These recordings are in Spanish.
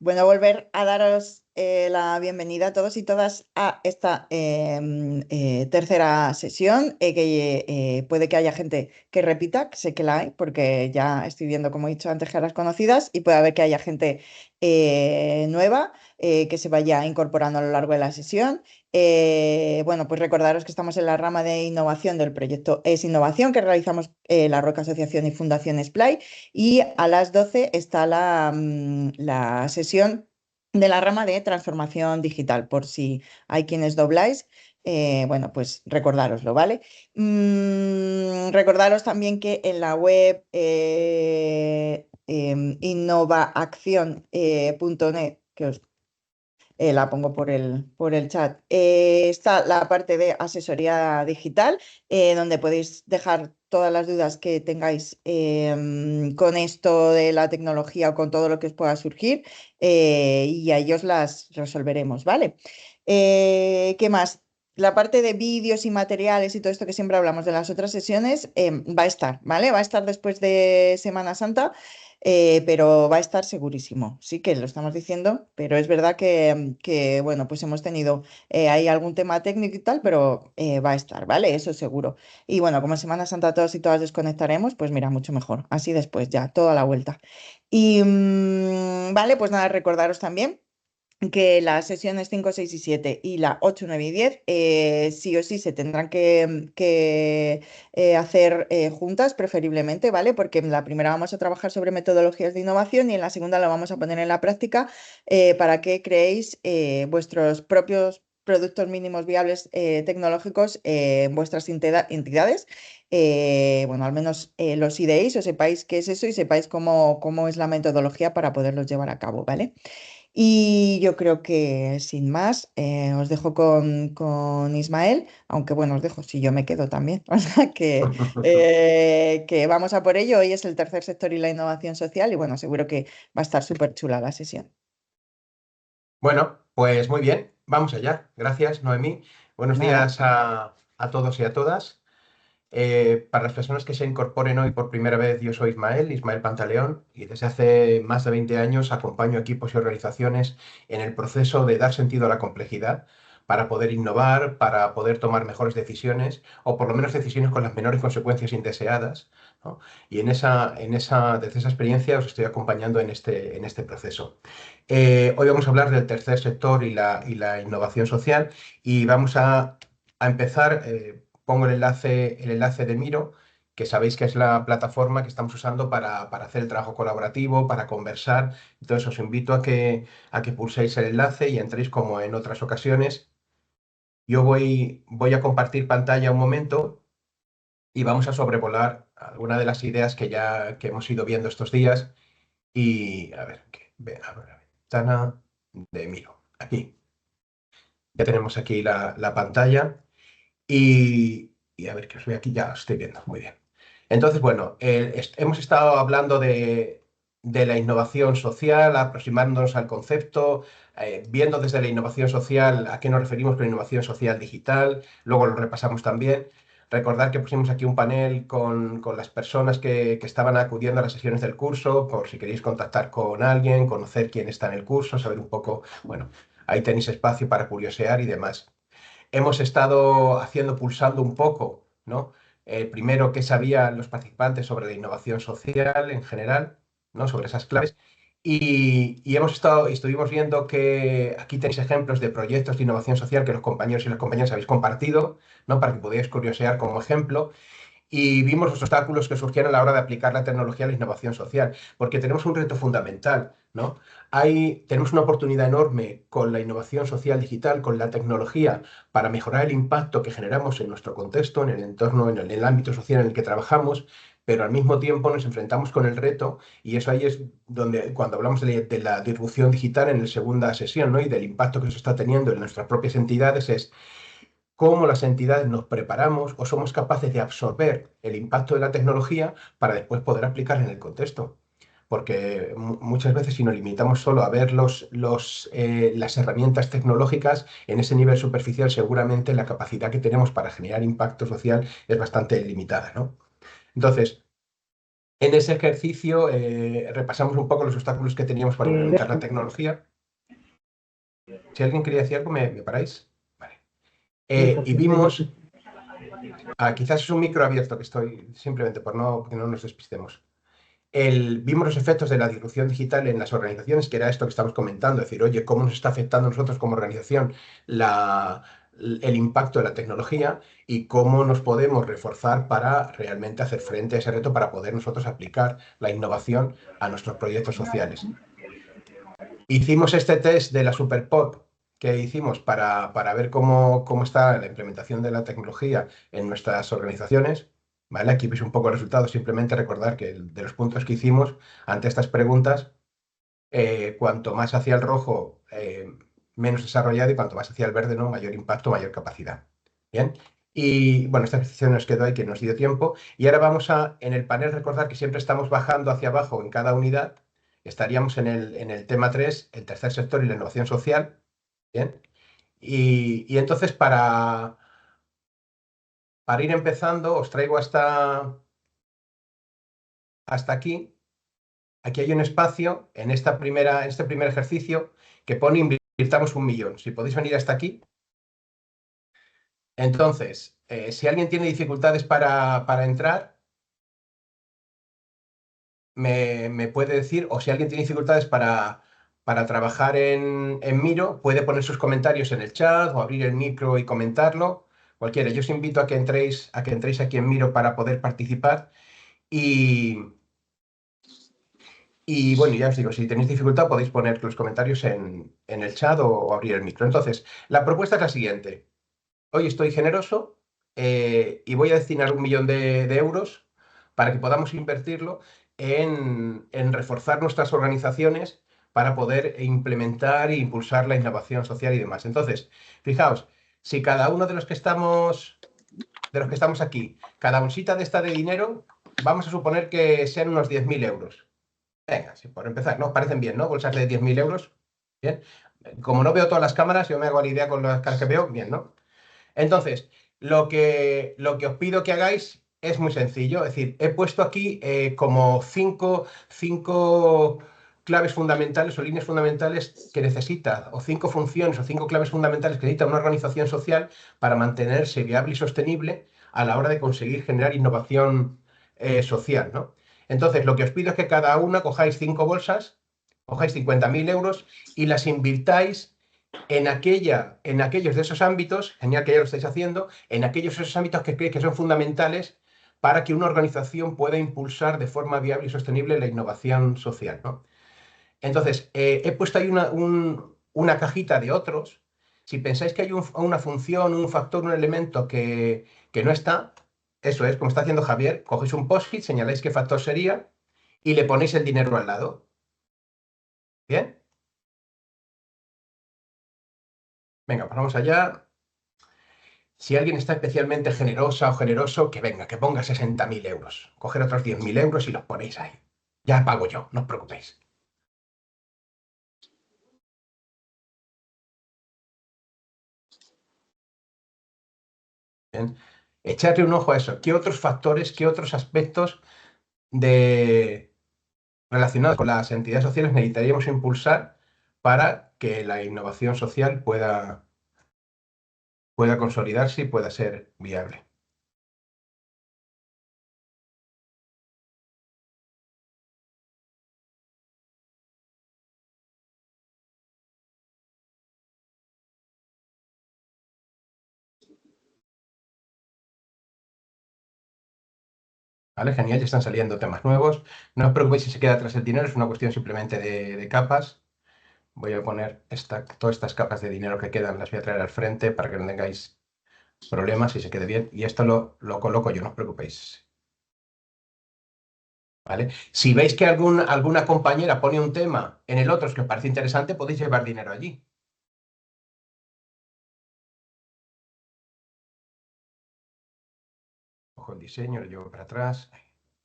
Bueno, volver a daros la bienvenida a todos y todas a esta tercera sesión, que puede que haya gente que repita, que sé que la hay, porque ya estoy viendo, como he dicho antes, caras conocidas, y puede haber que haya gente nueva que se vaya incorporando a lo largo de la sesión. Bueno, pues recordaros que estamos en la rama de innovación del proyecto Es Innovación, que realizamos la Roca Asociación y Fundación Splay. Y a las 12 está la sesión de la rama de transformación digital, por si hay quienes dobláis. Bueno, pues recordároslo, ¿vale? Recordaros también que en la web innovaacción.net, que os la pongo por el chat. Está la parte de asesoría digital, donde podéis dejar todas las dudas que tengáis con esto de la tecnología o con todo lo que os pueda surgir, y a ellos las resolveremos, ¿vale? ¿Qué más? La parte de vídeos y materiales y todo esto que siempre hablamos de las otras sesiones va a estar, ¿vale? Va a estar después de Semana Santa, pero va a estar segurísimo. Sí que lo estamos diciendo, pero es verdad que, bueno, pues hemos tenido ahí algún tema técnico y tal, pero va a estar, ¿vale? Eso seguro. Y bueno, como en Semana Santa todos y todas desconectaremos, pues mira, mucho mejor. Así después ya, toda la vuelta. Y vale, pues nada, recordaros también que las sesiones 5, 6 y 7 y la 8, 9 y 10 sí o sí se tendrán que hacer juntas, preferiblemente, ¿vale? Porque en la primera vamos a trabajar sobre metodologías de innovación y en la segunda la vamos a poner en la práctica para que creéis vuestros propios productos mínimos viables tecnológicos en vuestras entidades. Bueno, al menos los ideéis o sepáis qué es eso y sepáis cómo es la metodología para poderlos llevar a cabo, ¿vale? Y yo creo que sin más, os dejo con Ismael, aunque bueno, os dejo si yo me quedo también. O sea que vamos a por ello. Hoy es el tercer sector y la innovación social y bueno, seguro que va a estar súper chula la sesión. Bueno, pues muy bien, vamos allá. Gracias, Noemí. Buenos Nada. días a todos y a todas. Para las personas que se incorporen hoy por primera vez, yo soy Ismael Pantaleón, y desde hace más de 20 años acompaño equipos y organizaciones en el proceso de dar sentido a la complejidad para poder innovar, para poder tomar mejores decisiones o por lo menos decisiones con las menores consecuencias indeseadas, ¿no? Y desde esa experiencia os estoy acompañando en este proceso. Hoy vamos a hablar del tercer sector y la innovación social y vamos a empezar. Pongo el enlace de Miro, que sabéis que es la plataforma que estamos usando para hacer el trabajo colaborativo, para conversar. Entonces os invito a que pulséis el enlace y entréis como en otras ocasiones. Yo voy a compartir pantalla un momento y vamos a sobrevolar alguna de las ideas que hemos ido viendo estos días. Y a ver, abro la ventana de Miro. Aquí. Ya tenemos aquí la pantalla. Y a ver, que os veo aquí, ya os estoy viendo, muy bien. Entonces, bueno, hemos estado hablando de la innovación social, aproximándonos al concepto, viendo desde la innovación social a qué nos referimos con innovación social digital, luego lo repasamos también. Recordar que pusimos aquí un panel con las personas que estaban acudiendo a las sesiones del curso, por si queréis contactar con alguien, conocer quién está en el curso, saber un poco, bueno, ahí tenéis espacio para curiosear y demás. Hemos estado pulsando un poco, ¿no? Primero, qué sabían los participantes sobre la innovación social en general, ¿no? Sobre esas claves. Estuvimos viendo que aquí tenéis ejemplos de proyectos de innovación social que los compañeros y las compañeras habéis compartido, ¿no? Para que podáis curiosear como ejemplo y vimos los obstáculos que surgían a la hora de aplicar la tecnología a la innovación social, porque tenemos un reto fundamental, ¿no? Tenemos una oportunidad enorme con la innovación social digital, con la tecnología, para mejorar el impacto que generamos en nuestro contexto, en el entorno, en el ámbito social en el que trabajamos, pero al mismo tiempo nos enfrentamos con el reto, y eso ahí es donde, cuando hablamos de la disrupción digital en la segunda sesión, ¿no? Y del impacto que eso está teniendo en nuestras propias entidades, es cómo las entidades nos preparamos o somos capaces de absorber el impacto de la tecnología para después poder aplicar en el contexto. Porque muchas veces si nos limitamos solo a ver las herramientas tecnológicas en ese nivel superficial, seguramente la capacidad que tenemos para generar impacto social es bastante limitada, ¿no? Entonces, En ese ejercicio repasamos un poco los obstáculos que teníamos para implementar la tecnología. Si alguien quería decir algo, ¿me paráis? Vale. Y vimos, quizás es un micro abierto que estoy, simplemente por que no nos despistemos. Vimos los efectos de la disrupción digital en las organizaciones, que era esto que estamos comentando, es decir, oye, ¿cómo nos está afectando a nosotros como organización el impacto de la tecnología y cómo nos podemos reforzar para realmente hacer frente a ese reto para poder nosotros aplicar la innovación a nuestros proyectos sociales? Hicimos este test de la Superpop que hicimos para ver cómo está la implementación de la tecnología en nuestras organizaciones. ¿Vale? Aquí veis un poco el resultado. Simplemente recordar que de los puntos que hicimos ante estas preguntas, cuanto más hacia el rojo, menos desarrollado, y cuanto más hacia el verde, ¿no? Mayor impacto, mayor capacidad. Bien. Y bueno, esta ejercicio nos quedó ahí, que nos dio tiempo. Y ahora vamos en el panel, recordar que siempre estamos bajando hacia abajo en cada unidad. Estaríamos en el tema 3, el tercer sector y la innovación social. Bien. Y entonces, para ir empezando, os traigo hasta aquí. Aquí hay un espacio en este primer ejercicio que pone invirtamos 1.000.000. Si podéis venir hasta aquí. Entonces, si alguien tiene dificultades para entrar, me puede decir, o si alguien tiene dificultades para trabajar en Miro, puede poner sus comentarios en el chat o abrir el micro y comentarlo. Cualquiera. Yo os invito a que entréis aquí en Miro para poder participar. Y, y bueno, ya os digo, si tenéis dificultad podéis poner los comentarios en el chat o abrir el micro. Entonces, la propuesta es la siguiente. Hoy estoy generoso, y voy a destinar 1.000.000 de euros para que podamos invertirlo en reforzar nuestras organizaciones para poder implementar e impulsar la innovación social y demás. Entonces, fijaos, si cada uno de los que estamos aquí, cada bolsita de esta de dinero, vamos a suponer que sean unos 10.000 euros. Venga, sí, por empezar, ¿no? Parecen bien, ¿no? Bolsas de 10.000 euros. Bien. Como no veo todas las cámaras, yo me hago la idea con las caras que veo, bien, ¿no? Entonces, lo que os pido que hagáis es muy sencillo. Es decir, he puesto aquí como cinco claves fundamentales o líneas fundamentales que necesita, o 5 funciones o 5 claves fundamentales que necesita una organización social para mantenerse viable y sostenible a la hora de conseguir generar innovación social, ¿no? Entonces, lo que os pido es que cada una cojáis 5 bolsas, cojáis 50.000 euros y las invirtáis en aquellos de esos ámbitos, genial que ya lo estáis haciendo, en aquellos de esos ámbitos que creéis que son fundamentales para que una organización pueda impulsar de forma viable y sostenible la innovación social, ¿no? Entonces, he puesto ahí una cajita de otros. Si pensáis que hay una función, un factor, un elemento que no está, eso es, como está haciendo Javier, cogéis un post-it, señaláis qué factor sería y le ponéis el dinero al lado. ¿Bien? Venga, pues vamos allá. Si alguien está especialmente generosa o generoso, que venga, que ponga 60.000 euros. Coger otros 10.000 euros y los ponéis ahí. Ya pago yo, no os preocupéis. Bien. Echarle un ojo a eso. ¿Qué otros factores, qué otros aspectos de, relacionados con las entidades sociales necesitaríamos impulsar para que la innovación social pueda consolidarse y pueda ser viable? ¿Vale? Genial, ya están saliendo temas nuevos. No os preocupéis si se queda atrás el dinero, es una cuestión simplemente de capas. Voy a poner todas estas capas de dinero que quedan, las voy a traer al frente para que no tengáis problemas y se quede bien. Y esto lo coloco yo, no os preocupéis. ¿Vale? Si veis que alguna compañera pone un tema en el otro que os parece interesante, podéis llevar dinero allí. Cojo el diseño, lo llevo para atrás.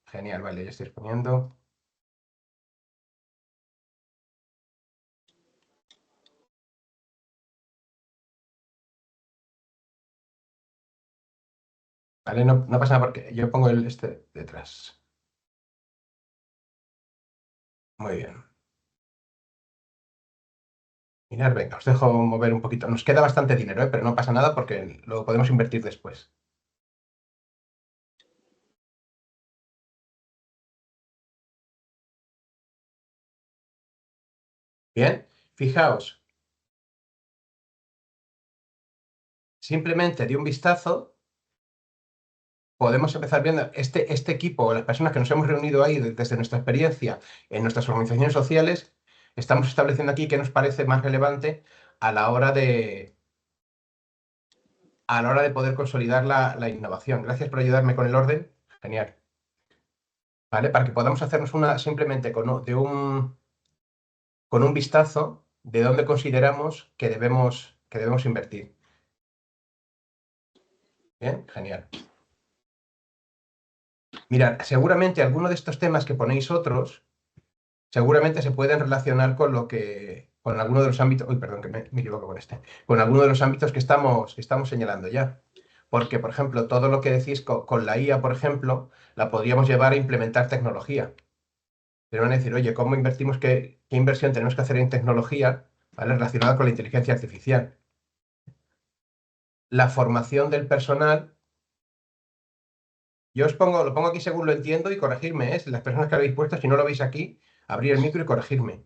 Genial, vale, ya estoy poniendo. ¿Vale? No, no pasa nada porque yo pongo este detrás. Muy bien. Mirad, venga, os dejo mover un poquito. Nos queda bastante dinero, pero no pasa nada porque lo podemos invertir después. Bien, fijaos, simplemente de un vistazo podemos empezar viendo este equipo, las personas que nos hemos reunido ahí desde nuestra experiencia en nuestras organizaciones sociales, estamos estableciendo aquí qué nos parece más relevante a la hora de poder consolidar la innovación. Gracias por ayudarme con el orden. Genial. ¿Vale? Para que podamos hacernos una simplemente con un vistazo de dónde consideramos que debemos invertir. Bien, genial. Mirad, seguramente alguno de estos temas que ponéis otros, seguramente se pueden relacionar con alguno de los ámbitos, uy, perdón, que me equivoco con con alguno de los ámbitos que estamos señalando ya. Porque, por ejemplo, todo lo que decís con la IA, por ejemplo, la podríamos llevar a implementar tecnología. Pero van a decir, oye, ¿cómo invertimos? ¿Qué inversión tenemos que hacer en tecnología, ¿vale? Relacionada con la inteligencia artificial? La formación del personal. Yo lo pongo aquí según lo entiendo y corregirme, ¿eh? Las personas que habéis puesto, si no lo veis aquí, abrir el micro y corregirme.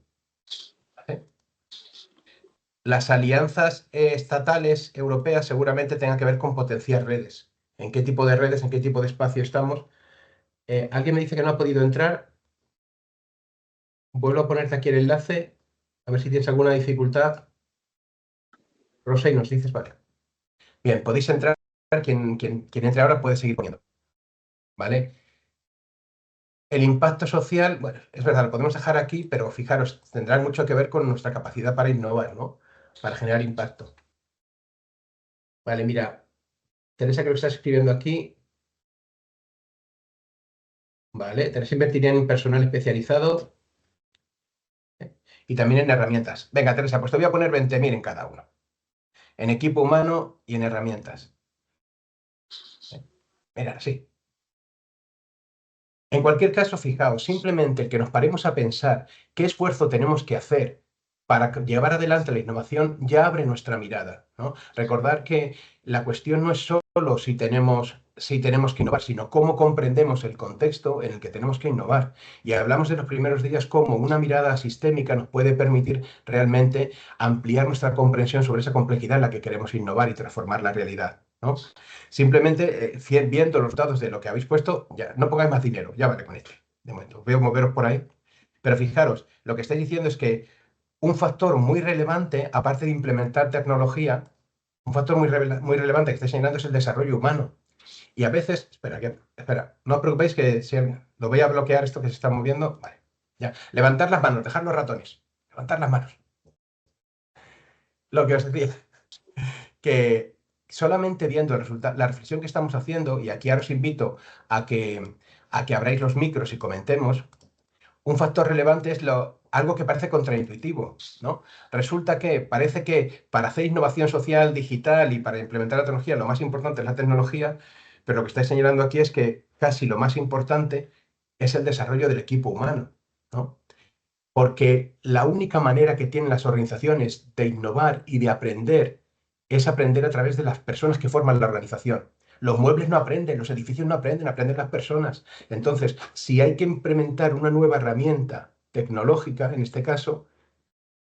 ¿Vale? Las alianzas estatales europeas seguramente tengan que ver con potenciar redes. ¿En qué tipo de redes, en qué tipo de espacio estamos? Alguien me dice que no ha podido entrar. Vuelvo a ponerte aquí el enlace, a ver si tienes alguna dificultad. Rosa, y nos dices, vale. Bien, podéis entrar. Quien entre ahora puede seguir poniendo. ¿Vale? El impacto social, bueno, es verdad, lo podemos dejar aquí, pero fijaros, tendrá mucho que ver con nuestra capacidad para innovar, ¿no? Para generar impacto. Vale, mira, Teresa creo que está escribiendo aquí, ¿vale? Teresa invertiría en personal especializado y también en herramientas. Venga, Teresa, pues te voy a poner 20.000 en cada uno. En equipo humano y en herramientas. Mira, sí. En cualquier caso, fijaos, simplemente el que nos paremos a pensar qué esfuerzo tenemos que hacer para llevar adelante la innovación ya abre nuestra mirada, ¿no? Recordar que la cuestión no es solo si tenemos que innovar, sino cómo comprendemos el contexto en el que tenemos que innovar. Y hablamos de los primeros días cómo una mirada sistémica nos puede permitir realmente ampliar nuestra comprensión sobre esa complejidad en la que queremos innovar y transformar la realidad, ¿no? Simplemente viendo los datos de lo que habéis puesto, ya no pongáis más dinero, ya vale con esto. De momento, veo moveros por ahí. Pero fijaros, lo que estáis diciendo es que un factor muy relevante, aparte de implementar tecnología, un factor muy relevante que estáis señalando es el desarrollo humano. Y a veces, espera, no os preocupéis que si lo voy a bloquear esto que se está moviendo. Vale, ya. Levantar las manos, dejar los ratones. Levantar las manos. Lo que os decía, que solamente viendo la reflexión que estamos haciendo, y aquí ahora os invito a que abráis los micros y comentemos, un factor relevante es algo que parece contraintuitivo, ¿no? Resulta que parece que para hacer innovación social, digital y para implementar la tecnología, lo más importante es la tecnología, pero lo que estáis señalando aquí es que casi lo más importante es el desarrollo del equipo humano, ¿no? Porque la única manera que tienen las organizaciones de innovar y de aprender es aprender a través de las personas que forman la organización. Los muebles no aprenden, los edificios no aprenden, aprenden las personas. Entonces, si hay que implementar una nueva herramienta tecnológica, en este caso,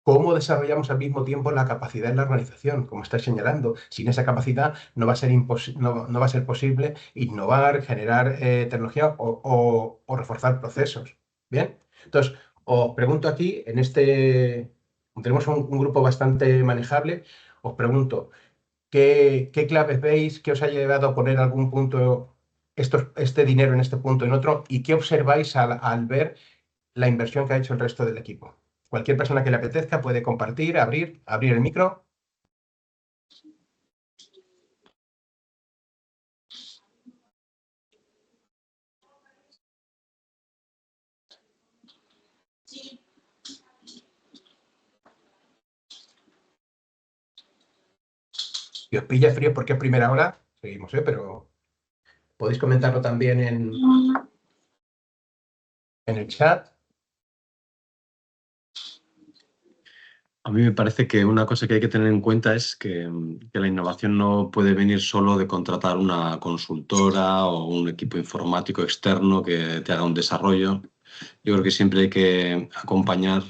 ¿cómo desarrollamos al mismo tiempo la capacidad en la organización? Como estáis señalando, sin esa capacidad no va a ser, no va a ser posible innovar, generar tecnología o reforzar procesos. ¿Bien? Entonces, os pregunto aquí, tenemos un grupo bastante manejable, os pregunto, ¿qué claves veis? ¿Qué os ha llevado a poner algún punto, este dinero en este punto, en otro? ¿Y qué observáis al ver la inversión que ha hecho el resto del equipo? Cualquier persona que le apetezca puede compartir, abrir el micro. Si os pilla frío porque es primera hora, seguimos, pero podéis comentarlo también en el chat. A mí me parece que una cosa que hay que tener en cuenta es que la innovación no puede venir solo de contratar una consultora o un equipo informático externo que te haga un desarrollo. Yo creo que siempre hay que acompañar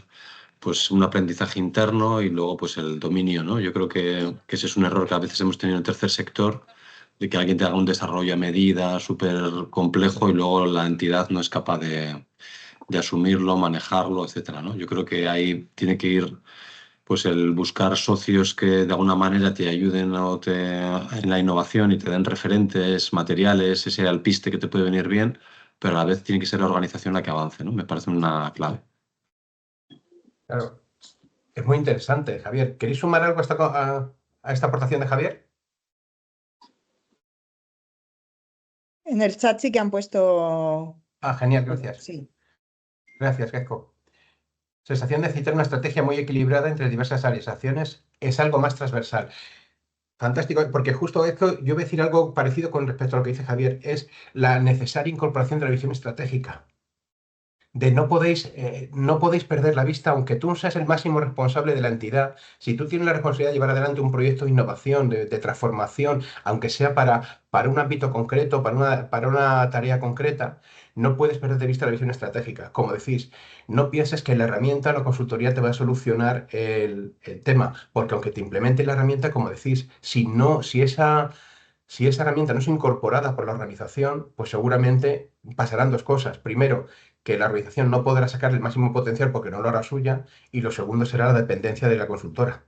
pues un aprendizaje interno y luego pues el dominio, ¿no? Yo creo que ese es un error que a veces hemos tenido en el tercer sector, de que alguien te haga un desarrollo a medida súper complejo y luego la entidad no es capaz de asumirlo, manejarlo, etcétera, ¿no? Yo creo que ahí tiene que ir pues el buscar socios que de alguna manera te ayuden en la innovación y te den referentes, materiales, ese alpiste que te puede venir bien, pero a la vez tiene que ser la organización la que avance, ¿no? Me parece una clave. Claro, es muy interesante, Javier. ¿Queréis sumar algo a esta aportación de Javier? En el chat sí que han puesto... Ah, genial, gracias. Sí. Gracias, Gecko. Sensación de citar una estrategia muy equilibrada entre diversas áreas. Acciones es algo más transversal. Fantástico, porque justo esto, yo voy a decir algo parecido con respecto a lo que dice Javier, es la necesaria incorporación de la visión estratégica. De no podéis perder la vista, aunque tú seas el máximo responsable de la entidad, si tú tienes la responsabilidad de llevar adelante un proyecto de innovación, de transformación, aunque sea para un ámbito concreto, para una tarea concreta, no puedes perder de vista la visión estratégica. Como decís, no pienses que la herramienta o la consultoría te va a solucionar el tema, porque aunque te implemente la herramienta, como decís, si esa herramienta no es incorporada por la organización, pues seguramente pasarán dos cosas. Primero, que la organización no podrá sacar el máximo potencial porque no lo hará suya, y lo segundo será la dependencia de la consultora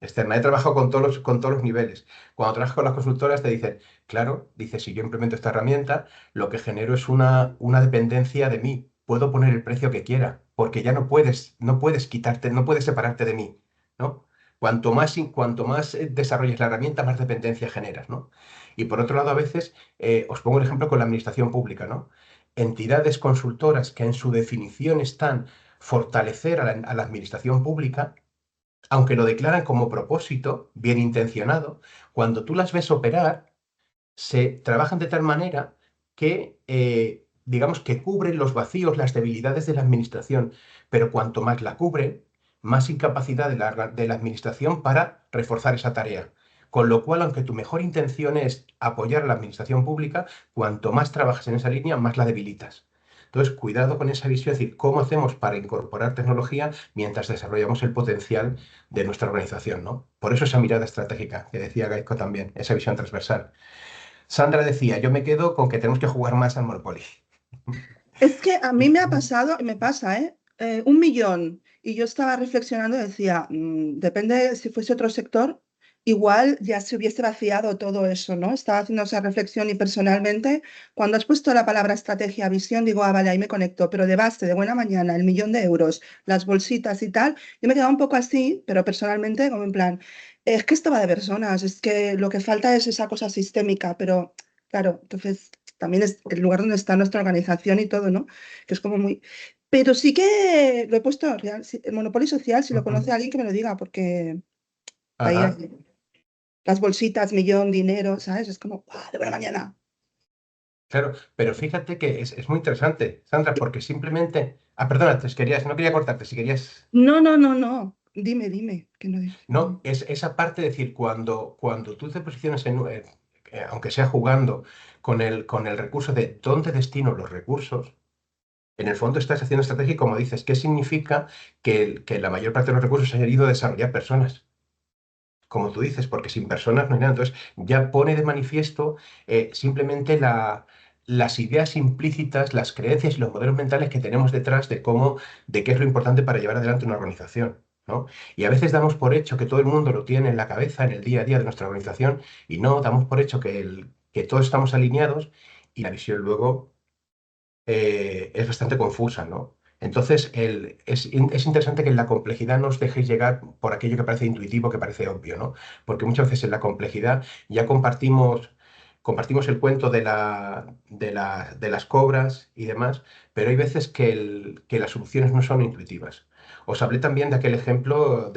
externa. He trabajado con todos los niveles. Cuando trabajas con las consultoras te dicen, claro, dice, si yo implemento esta herramienta, lo que genero es una dependencia de mí. Puedo poner el precio que quiera, porque ya no puedes quitarte, no puedes separarte de mí, ¿no? Cuanto más desarrolles la herramienta, más dependencia generas, ¿no? Y por otro lado, a veces, os pongo el ejemplo con la administración pública, ¿no? Entidades consultoras que en su definición están fortalecer a la administración pública, aunque lo declaran como propósito, bien intencionado, cuando tú las ves operar, se trabajan de tal manera que, digamos, que cubren los vacíos, las debilidades de la administración, pero cuanto más la cubren, más incapacidad de la administración para reforzar esa tarea. Con lo cual, aunque tu mejor intención es apoyar a la administración pública, cuanto más trabajas en esa línea, más la debilitas. Entonces, cuidado con esa visión, es decir, cómo hacemos para incorporar tecnología mientras desarrollamos el potencial de nuestra organización, ¿no? Por eso esa mirada estratégica que decía Gaizko también, esa visión transversal. Sandra decía, yo me quedo con que tenemos que jugar más al Monopoly. Es que a mí me ha pasado, y me pasa, ¿eh? 1 millón. Y yo estaba reflexionando y decía, depende si fuese otro sector, igual ya se hubiese vaciado todo eso, ¿no? Estaba haciendo esa reflexión y personalmente, cuando has puesto la palabra estrategia, visión, digo, ah, vale, ahí me conecto, pero de base, de buena mañana, el 1 millón de euros, las bolsitas y tal, yo me quedaba un poco así, pero personalmente, como en plan, es que esto va de personas, es que lo que falta es esa cosa sistémica, pero claro, entonces también es el lugar donde está nuestra organización y todo, ¿no? Que es como muy... Pero sí que lo he puesto, el monopolio social, si lo conoce alguien que me lo diga, porque ahí Ajá. las bolsitas, millón, dinero, ¿sabes? Es como, ¡guau! De buena mañana. Claro, pero fíjate que es muy interesante, Sandra, porque simplemente... Ah, perdona, no quería cortarte, si querías... No, no, no, no. Dime, que no digo. No, es esa parte de decir, cuando tú te posicionas aunque sea jugando con el recurso de dónde destino los recursos, en el fondo estás haciendo estrategia y como dices, ¿qué significa que la mayor parte de los recursos se haya ido a desarrollar personas? Como tú dices, porque sin personas no hay nada. Entonces, ya pone de manifiesto simplemente las ideas implícitas, las creencias y los modelos mentales que tenemos detrás de qué es lo importante para llevar adelante una organización, ¿no? Y a veces damos por hecho que todo el mundo lo tiene en la cabeza, en el día a día de nuestra organización, y no, damos por hecho que todos estamos alineados y la visión luego es bastante confusa, ¿no? Entonces, es interesante que en la complejidad no os dejéis llegar por aquello que parece intuitivo, que parece obvio, ¿no? Porque muchas veces en la complejidad ya compartimos el cuento de las cobras y demás, pero hay veces que las soluciones no son intuitivas. Os hablé también de aquel ejemplo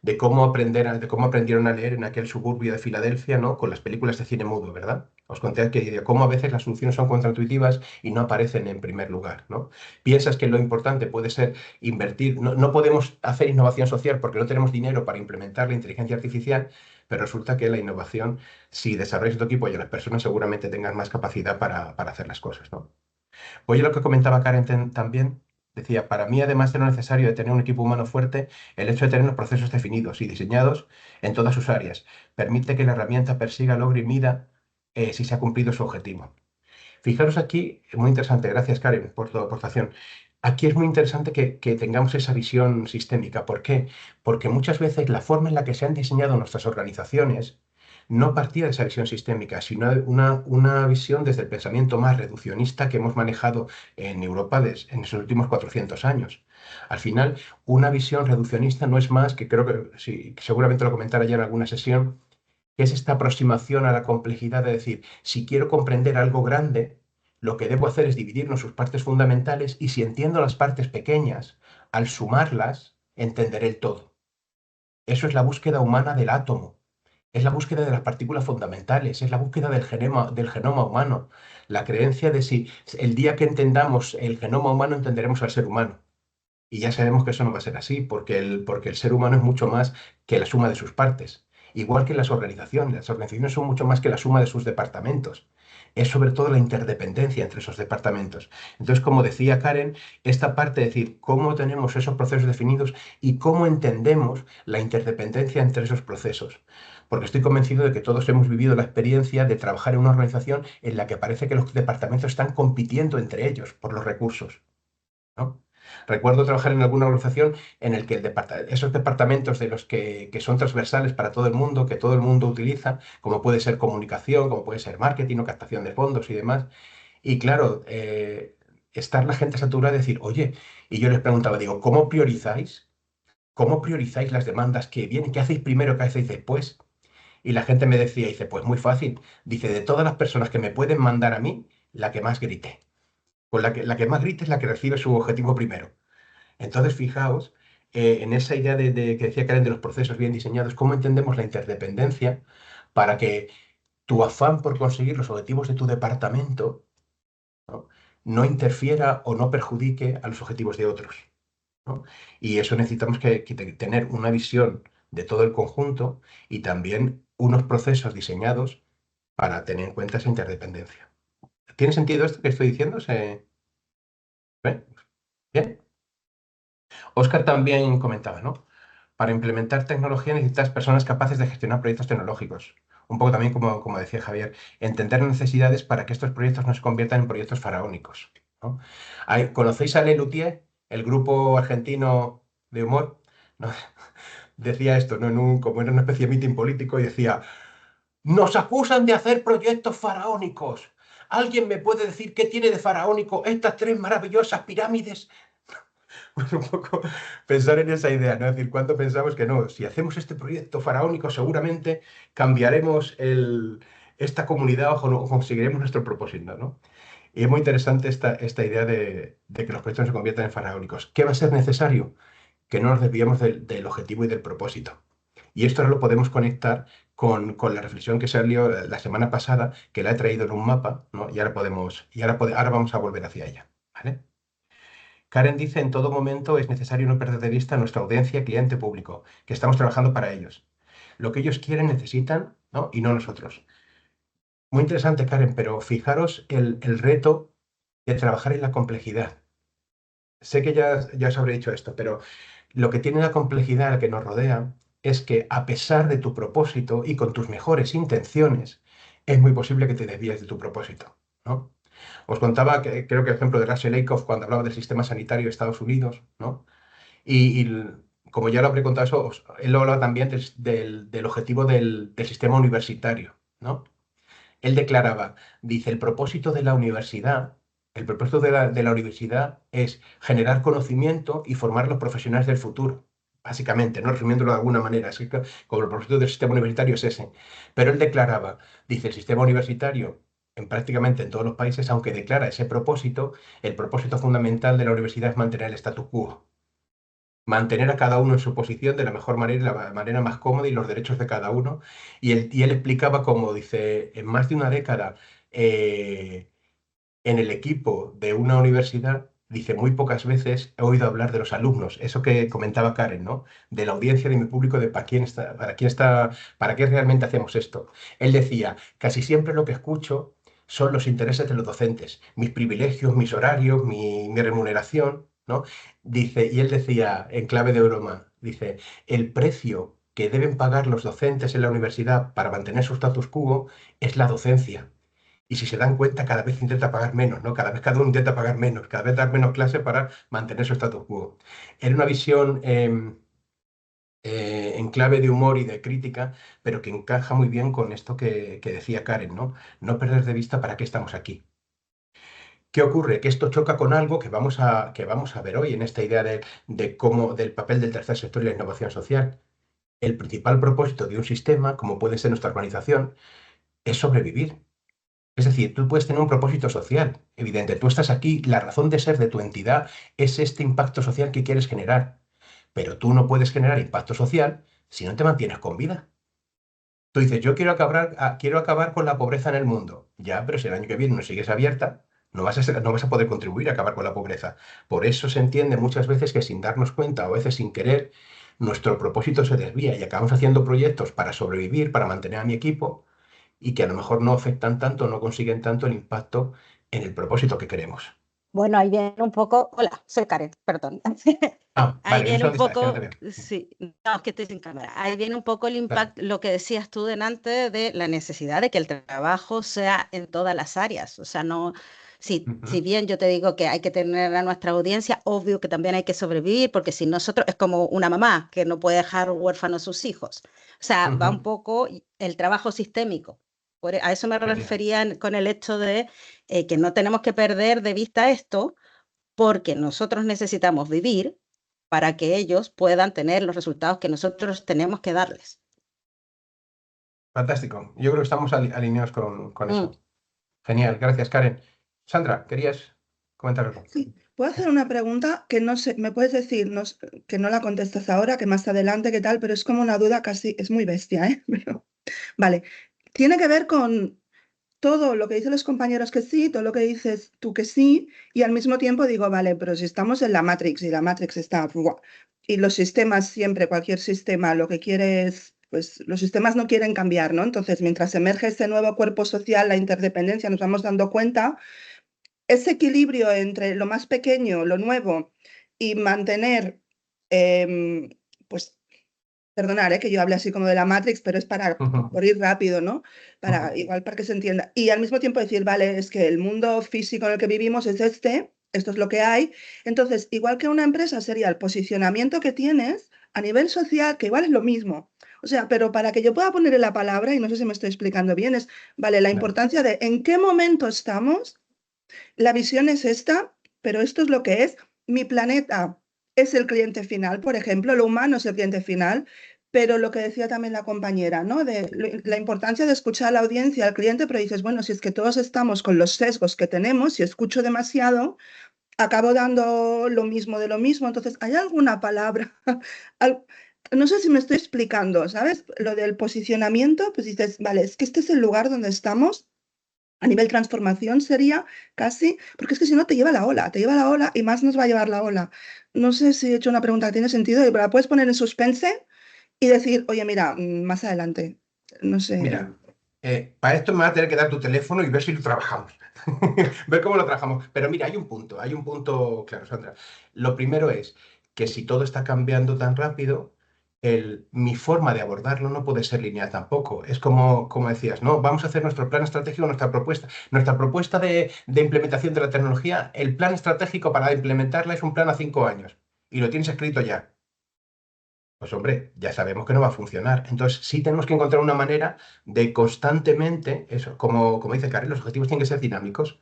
de cómo aprendieron a leer en aquel suburbio de Filadelfia, ¿no? Con las películas de cine mudo, ¿verdad? Os conté de cómo a veces las soluciones son contraintuitivas y no aparecen en primer lugar, ¿no? Piensas que lo importante puede ser invertir, no podemos hacer innovación social porque no tenemos dinero para implementar la inteligencia artificial, pero resulta que la innovación, si desarrollas tu equipo y las personas seguramente tengan más capacidad para hacer las cosas, ¿no? Oye, lo que comentaba Karen también, decía, para mí, además de lo necesario de tener un equipo humano fuerte, el hecho de tener los procesos definidos y diseñados en todas sus áreas permite que la herramienta persiga, logre y mida si se ha cumplido su objetivo. Fijaros aquí, es muy interesante, gracias Karen por tu aportación. Aquí es muy interesante que tengamos esa visión sistémica. ¿Por qué? Porque muchas veces la forma en la que se han diseñado nuestras organizaciones no partía de esa visión sistémica, sino una visión desde el pensamiento más reduccionista que hemos manejado en Europa en los últimos 400 años. Al final, una visión reduccionista no es más que, creo que sí, que seguramente lo comentaré ya en alguna sesión, que es esta aproximación a la complejidad de decir, si quiero comprender algo grande, lo que debo hacer es dividirlo en sus partes fundamentales y si entiendo las partes pequeñas, al sumarlas, entenderé el todo. Eso es la búsqueda humana del átomo, es la búsqueda de las partículas fundamentales, es la búsqueda del genoma humano, la creencia de si el día que entendamos el genoma humano entenderemos al ser humano. Y ya sabemos que eso no va a ser así, porque el ser humano es mucho más que la suma de sus partes. Igual que las organizaciones son mucho más que la suma de sus departamentos. Es sobre todo la interdependencia entre esos departamentos. Entonces, como decía Karen, esta parte de decir cómo tenemos esos procesos definidos y cómo entendemos la interdependencia entre esos procesos. Porque estoy convencido de que todos hemos vivido la experiencia de trabajar en una organización en la que parece que los departamentos están compitiendo entre ellos por los recursos, ¿no? Recuerdo trabajar en alguna organización en el que esos departamentos de los que son transversales para todo el mundo, que todo el mundo utiliza, como puede ser comunicación, como puede ser marketing o captación de fondos y demás. Y claro, estar la gente saturada y decir, oye, y yo les preguntaba, digo, ¿cómo priorizáis? ¿Cómo priorizáis las demandas que vienen? ¿Qué hacéis primero? ¿Qué hacéis después? Y la gente me decía, dice, pues muy fácil. Dice, de todas las personas que me pueden mandar a mí, la que más grite. Pues la que más grite es la que recibe su objetivo primero. Entonces, fijaos en esa idea que decía Karen de los procesos bien diseñados, cómo entendemos la interdependencia para que tu afán por conseguir los objetivos de tu departamento, ¿no? No interfiera o no perjudique a los objetivos de otros, ¿no? Y eso necesitamos tener una visión de todo el conjunto y también unos procesos diseñados para tener en cuenta esa interdependencia. ¿Tiene sentido esto que estoy diciendo? ¿Ve? ¿Bien? Óscar también comentaba, ¿no? Para implementar tecnología necesitas personas capaces de gestionar proyectos tecnológicos. Un poco también como decía Javier, entender necesidades para que estos proyectos no se conviertan en proyectos faraónicos, ¿no? ¿Conocéis a Lelutier, el grupo argentino de humor? ¿No? Decía esto, ¿no? Como era una especie de mitin político, y decía, nos acusan de hacer proyectos faraónicos. ¿Alguien me puede decir qué tiene de faraónico estas tres maravillosas pirámides? Pues un poco pensar en esa idea, ¿no? Es decir, ¿cuánto pensamos que no? Si hacemos este proyecto faraónico, seguramente cambiaremos esta comunidad o conseguiremos nuestro propósito, ¿no? Y es muy interesante esta idea de que los proyectos se conviertan en faraónicos. ¿Qué va a ser necesario? Que no nos desviemos del objetivo y del propósito. Y esto ahora lo podemos conectar con la reflexión que salió la semana pasada, que la he traído en un mapa, ¿no? Y ahora vamos a volver hacia ella, ¿vale? Karen dice, en todo momento es necesario no perder de vista a nuestra audiencia, cliente, público, que estamos trabajando para ellos. Lo que ellos quieren, necesitan, ¿no? Y no nosotros. Muy interesante, Karen, pero fijaros el reto de trabajar en la complejidad. Sé que ya os habré dicho esto, pero lo que tiene la complejidad que nos rodea es que a pesar de tu propósito y con tus mejores intenciones, es muy posible que te desvíes de tu propósito, ¿no? Os contaba, creo que el ejemplo de Russell Lakoff cuando hablaba del sistema sanitario de Estados Unidos, ¿no? Y como ya lo habré contado eso, él habla también del objetivo del sistema universitario, ¿no? Él declaraba, dice, el propósito de la universidad es generar conocimiento y formar a los profesionales del futuro, básicamente, ¿no? Resumiéndolo de alguna manera, así que como el propósito del sistema universitario es ese. Pero él declaraba, dice, el sistema universitario prácticamente en todos los países, aunque declara ese propósito, el propósito fundamental de la universidad es mantener el status quo. mantener a cada uno en su posición de la mejor manera, la manera más cómoda y los derechos de cada uno. Y él explicaba cómo, dice, en más de una década en el equipo de una universidad, dice, muy pocas veces he oído hablar de los alumnos, eso que comentaba Karen, ¿no? De la audiencia, de mi público, de para qué realmente hacemos esto. Él decía, casi siempre lo que escucho son los intereses de los docentes, mis privilegios, mis horarios, mi remuneración, ¿no? Dice, y él decía, en clave de broma, dice, el precio que deben pagar los docentes en la universidad para mantener su status quo es la docencia. Y si se dan cuenta, cada vez intenta pagar menos, ¿no? Cada vez cada uno intenta pagar menos, cada vez dar menos clase para mantener su status quo. Era una visión en clave de humor y de crítica, pero que encaja muy bien con esto que decía Karen, ¿no? No perder de vista para qué estamos aquí. ¿Qué ocurre? Que esto choca con algo que vamos a ver hoy en esta idea del papel del tercer sector y la innovación social. El principal propósito de un sistema, como puede ser nuestra organización, es sobrevivir. Es decir, tú puedes tener un propósito social, evidente. Tú estás aquí, la razón de ser de tu entidad es este impacto social que quieres generar. Pero tú no puedes generar impacto social si no te mantienes con vida. Tú dices, yo quiero acabar con la pobreza en el mundo. Ya, pero si el año que viene no sigues abierta, no vas a poder contribuir a acabar con la pobreza. Por eso se entiende muchas veces que sin darnos cuenta o a veces sin querer, nuestro propósito se desvía y acabamos haciendo proyectos para sobrevivir, para mantener a mi equipo y que a lo mejor no afectan tanto, no consiguen tanto el impacto en el propósito que queremos. Bueno, ahí viene un poco. Hola, soy Karen, perdón. Ahí Vale, que no sé viene un dónde estás, que no te poco, veo. sí, no, es que estoy sin cámara. Ahí viene un poco el Dale. impacto, lo que decías tú delante de la necesidad de que el trabajo sea en todas las áreas. O sea, no, si Ujú, bien yo te digo que hay que tener a nuestra audiencia, obvio que también hay que sobrevivir, porque si nosotros es como una mamá que no puede dejar huérfanos a sus hijos. O sea, va un ujú, poco el trabajo sistémico. A eso me efectivamente. refería con el hecho de que no tenemos que perder de vista esto porque nosotros necesitamos vivir para que ellos puedan tener los resultados que nosotros tenemos que darles. Fantástico. Yo creo que estamos alineados con Mm. eso. Genial, gracias, Karen. Sandra, ¿querías comentar algo? Sí, puedo hacer una pregunta que no sé, me puedes decir que no la contestas ahora, que más adelante, qué tal, pero es como una duda casi, es muy bestia, ¿eh? Vale, tiene que ver con todo lo que dicen los compañeros que sí, todo lo que dices tú que sí, y al mismo tiempo digo, vale, pero si estamos en la Matrix y la Matrix está, y los sistemas siempre, cualquier sistema, lo que quiere es, pues los sistemas no quieren cambiar, ¿no? Entonces, mientras emerge este nuevo cuerpo social, la interdependencia, nos vamos dando cuenta, ese equilibrio entre lo más pequeño, lo nuevo, y mantener, pues perdonar, que yo hable así como de la Matrix, pero es por ir rápido, ¿no? Igual para que se entienda. Y al mismo tiempo decir, vale, es que el mundo físico en el que vivimos es esto es lo que hay. Entonces, igual que una empresa sería el posicionamiento que tienes a nivel social, que igual es lo mismo. O sea, pero para que yo pueda ponerle la palabra, y no sé si me estoy explicando bien, es, vale, la Vale. importancia de en qué momento estamos, la visión es esta, pero esto es lo que es. Mi planeta es el cliente final, por ejemplo, lo humano es el cliente final, pero lo que decía también la compañera, ¿no? De la importancia de escuchar a la audiencia, al cliente, pero dices, bueno, si es que todos estamos con los sesgos que tenemos, si escucho demasiado, acabo dando lo mismo de lo mismo. Entonces, ¿hay alguna palabra? No sé si me estoy explicando, ¿sabes? Lo del posicionamiento, pues dices, vale, es que este es el lugar donde estamos a nivel transformación sería casi, porque es que si no te lleva la ola y más nos va a llevar la ola. No sé si he hecho una pregunta que tiene sentido y la puedes poner en suspense y decir, oye, mira, más adelante. No sé. Mira, para esto me vas a tener que dar tu teléfono y ver si lo trabajamos. Ver cómo lo trabajamos. Pero mira, hay un punto claro, Sandra. Lo primero es que si todo está cambiando tan rápido, mi forma de abordarlo no puede ser lineal tampoco. Es como decías, ¿no? Vamos a hacer nuestro plan estratégico, nuestra propuesta de implementación de la tecnología. El plan estratégico para implementarla es un plan a 5 años y lo tienes escrito ya. Pues hombre, ya sabemos que no va a funcionar. Entonces sí tenemos que encontrar una manera de constantemente, eso, como dice Karen, los objetivos tienen que ser dinámicos.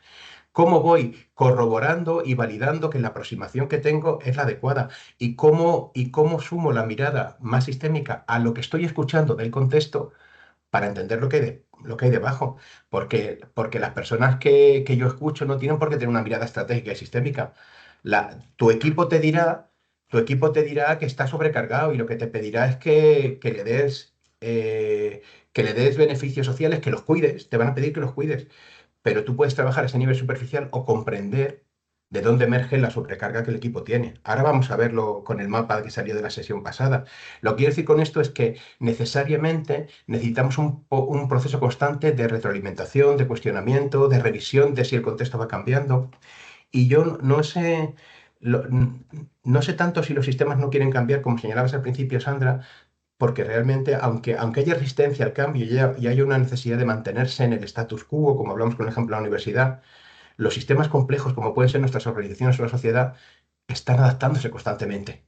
¿Cómo voy corroborando y validando que la aproximación que tengo es la adecuada? ¿Y cómo sumo la mirada más sistémica a lo que estoy escuchando del contexto para entender lo que hay debajo? Porque las personas que yo escucho no tienen por qué tener una mirada estratégica y sistémica. Tu equipo te dirá tu equipo te dirá que está sobrecargado y lo que te pedirá es que le des beneficios sociales, que los cuides, te van a pedir que los cuides, pero tú puedes trabajar a ese nivel superficial o comprender de dónde emerge la sobrecarga que el equipo tiene. Ahora vamos a verlo con el mapa que salió de la sesión pasada. Lo que quiero decir con esto es que necesariamente necesitamos un proceso constante de retroalimentación, de cuestionamiento, de revisión de si el contexto va cambiando. Y yo no sé, no sé tanto si los sistemas no quieren cambiar, como señalabas al principio, Sandra, porque realmente, aunque haya resistencia al cambio y haya una necesidad de mantenerse en el status quo, como hablamos con el ejemplo de la universidad, los sistemas complejos, como pueden ser nuestras organizaciones o la sociedad, están adaptándose constantemente.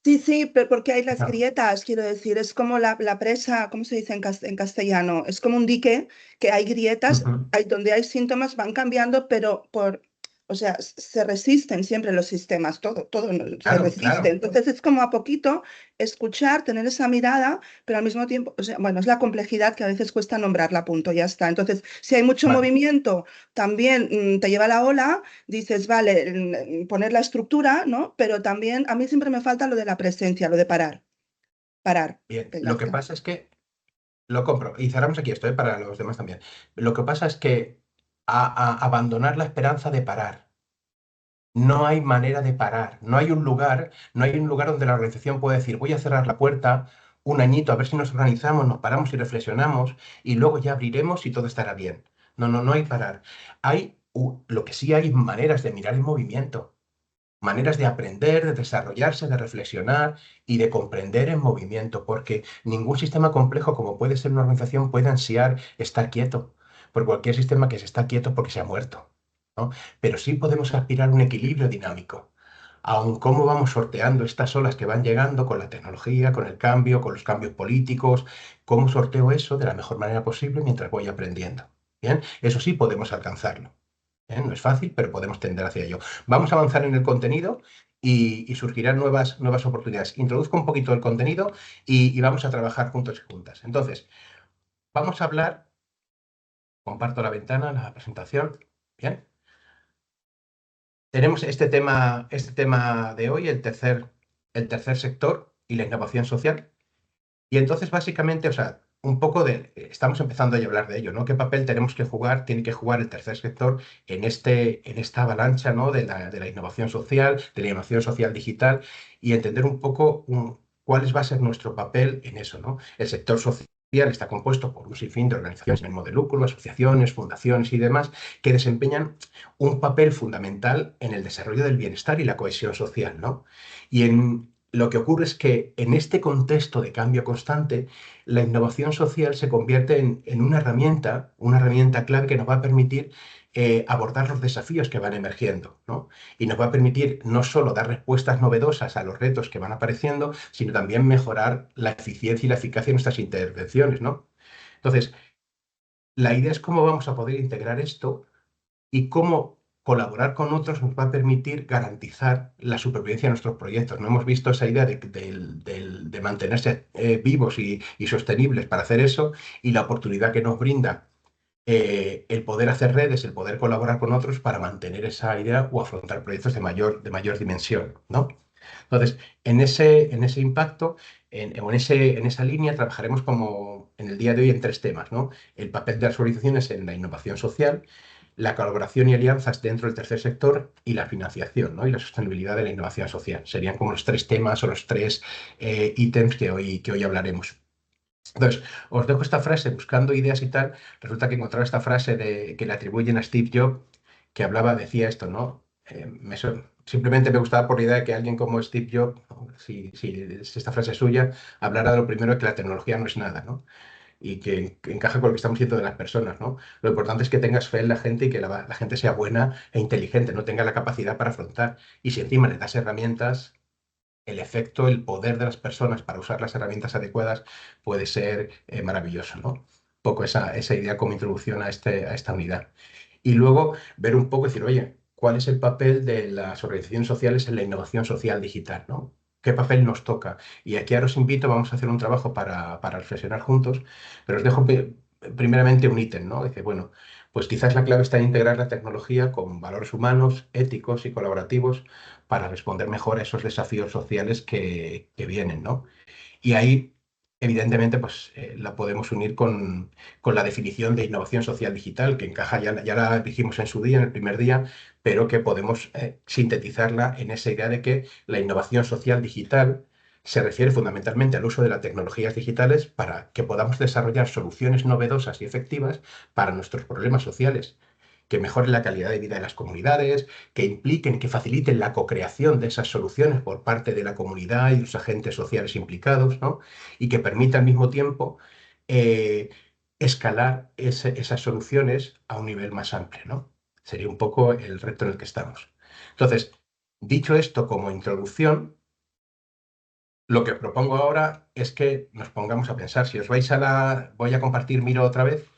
Sí, sí, pero porque hay las Claro. grietas, quiero decir, es como la presa, ¿cómo se dice en castellano? Es como un dique que hay grietas, Ujú. donde hay síntomas, van cambiando, pero o sea, se resisten siempre los sistemas, todo se Claro, resiste. claro. Entonces es como a poquito escuchar, tener esa mirada, pero al mismo tiempo, o sea, bueno, es la complejidad que a veces cuesta nombrarla, punto, ya está. Entonces, si hay mucho Vale. movimiento, también te lleva la ola, dices, vale, poner la estructura, ¿no? Pero también a mí siempre me falta lo de la presencia, lo de parar, Bien. que ya Lo que está. pasa es que lo compro. Y cerramos aquí esto, para los demás también. Lo que pasa es que abandonar la esperanza de parar. No hay manera de parar. No hay un lugar donde la organización pueda decir, voy a cerrar la puerta un añito a ver si nos organizamos, nos paramos y reflexionamos y luego ya abriremos y todo estará bien. No, no, no hay parar. Lo que sí hay maneras de mirar el movimiento, maneras de aprender, de desarrollarse, de reflexionar y de comprender el movimiento, porque ningún sistema complejo como puede ser una organización puede ansiar estar quieto, por cualquier sistema que se está quieto porque se ha muerto, ¿no? Pero sí podemos aspirar a un equilibrio dinámico, aun cómo vamos sorteando estas olas que van llegando con la tecnología, con el cambio, con los cambios políticos, cómo sorteo eso de la mejor manera posible mientras voy aprendiendo. Bien, eso sí podemos alcanzarlo. No es fácil, pero podemos tender hacia ello. Vamos a avanzar en el contenido y surgirán nuevas oportunidades. Introduzco un poquito el contenido y vamos a trabajar juntos y juntas. Entonces, vamos a hablar, comparto la ventana, la presentación. Bien. Tenemos este tema de hoy, el tercer sector y la innovación social. Y entonces, básicamente, o sea, un poco estamos empezando a hablar de ello, ¿no? ¿Qué papel tenemos que jugar, tiene que jugar el tercer sector en esta avalancha, ¿no? de la innovación social, de la innovación social digital, y entender un poco cuál va a ser nuestro papel en eso, ¿no? El sector social está compuesto por un sinfín de organizaciones sin ánimo de lucro, asociaciones, fundaciones y demás, que desempeñan un papel fundamental en el desarrollo del bienestar y la cohesión social, ¿no? Lo que ocurre es que en este contexto de cambio constante, la innovación social se convierte en una herramienta clave que nos va a permitir abordar los desafíos que van emergiendo, ¿no? Y nos va a permitir no solo dar respuestas novedosas a los retos que van apareciendo, sino también mejorar la eficiencia y la eficacia de nuestras intervenciones, ¿no? Entonces, la idea es cómo vamos a poder integrar esto y cómo colaborar con otros nos va a permitir garantizar la supervivencia de nuestros proyectos. No hemos visto esa idea de mantenerse vivos y sostenibles para hacer eso, y la oportunidad que nos brinda el poder hacer redes, el poder colaborar con otros para mantener esa idea o afrontar proyectos de mayor dimensión, ¿no? Entonces, en ese impacto, en esa línea, trabajaremos como en el día de hoy en tres temas, ¿no? El papel de las organizaciones en la innovación social, la colaboración y alianzas dentro del tercer sector y la financiación, ¿no? Y la sostenibilidad de la innovación social. Serían como los tres temas o los tres ítems que hoy hablaremos. Entonces, os dejo esta frase buscando ideas y tal. Resulta que encontraba esta frase que le atribuyen a Steve Jobs, que decía esto, ¿no? Simplemente me gustaba por la idea de que alguien como Steve Jobs, ¿no? si esta frase es suya, hablara de lo primero, que la tecnología no es nada, ¿no? Y que encaja con lo que estamos diciendo de las personas, ¿no? Lo importante es que tengas fe en la gente y que la gente sea buena e inteligente, no tenga la capacidad para afrontar. Y si encima le das herramientas, el efecto, el poder de las personas para usar las herramientas adecuadas puede ser maravilloso, ¿no? Un poco esa idea como introducción a esta unidad. Y luego ver un poco y decir, oye, ¿cuál es el papel de las organizaciones sociales en la innovación social digital, ¿no? ¿Qué papel nos toca? Y aquí ahora os invito, vamos a hacer un trabajo para reflexionar juntos, pero os dejo primeramente un ítem, ¿no? Dice, bueno, Pues quizás la clave está en integrar la tecnología con valores humanos, éticos y colaborativos para responder mejor a esos desafíos sociales que vienen, ¿no? Y ahí, evidentemente, pues la podemos unir con la definición de innovación social digital, que encaja, ya la dijimos en su día, en el primer día, pero que podemos sintetizarla en esa idea de que la innovación social digital se refiere fundamentalmente al uso de las tecnologías digitales para que podamos desarrollar soluciones novedosas y efectivas para nuestros problemas sociales, que mejoren la calidad de vida de las comunidades, que impliquen, que faciliten la co-creación de esas soluciones por parte de la comunidad y los agentes sociales implicados, ¿no? Y que permita al mismo tiempo eh, escalar esas soluciones a un nivel más amplio, ¿no? Sería un poco el reto en el que estamos. Entonces, dicho esto como introducción, lo que propongo ahora es que nos pongamos a pensar, si os vais voy a compartir Miro otra vez,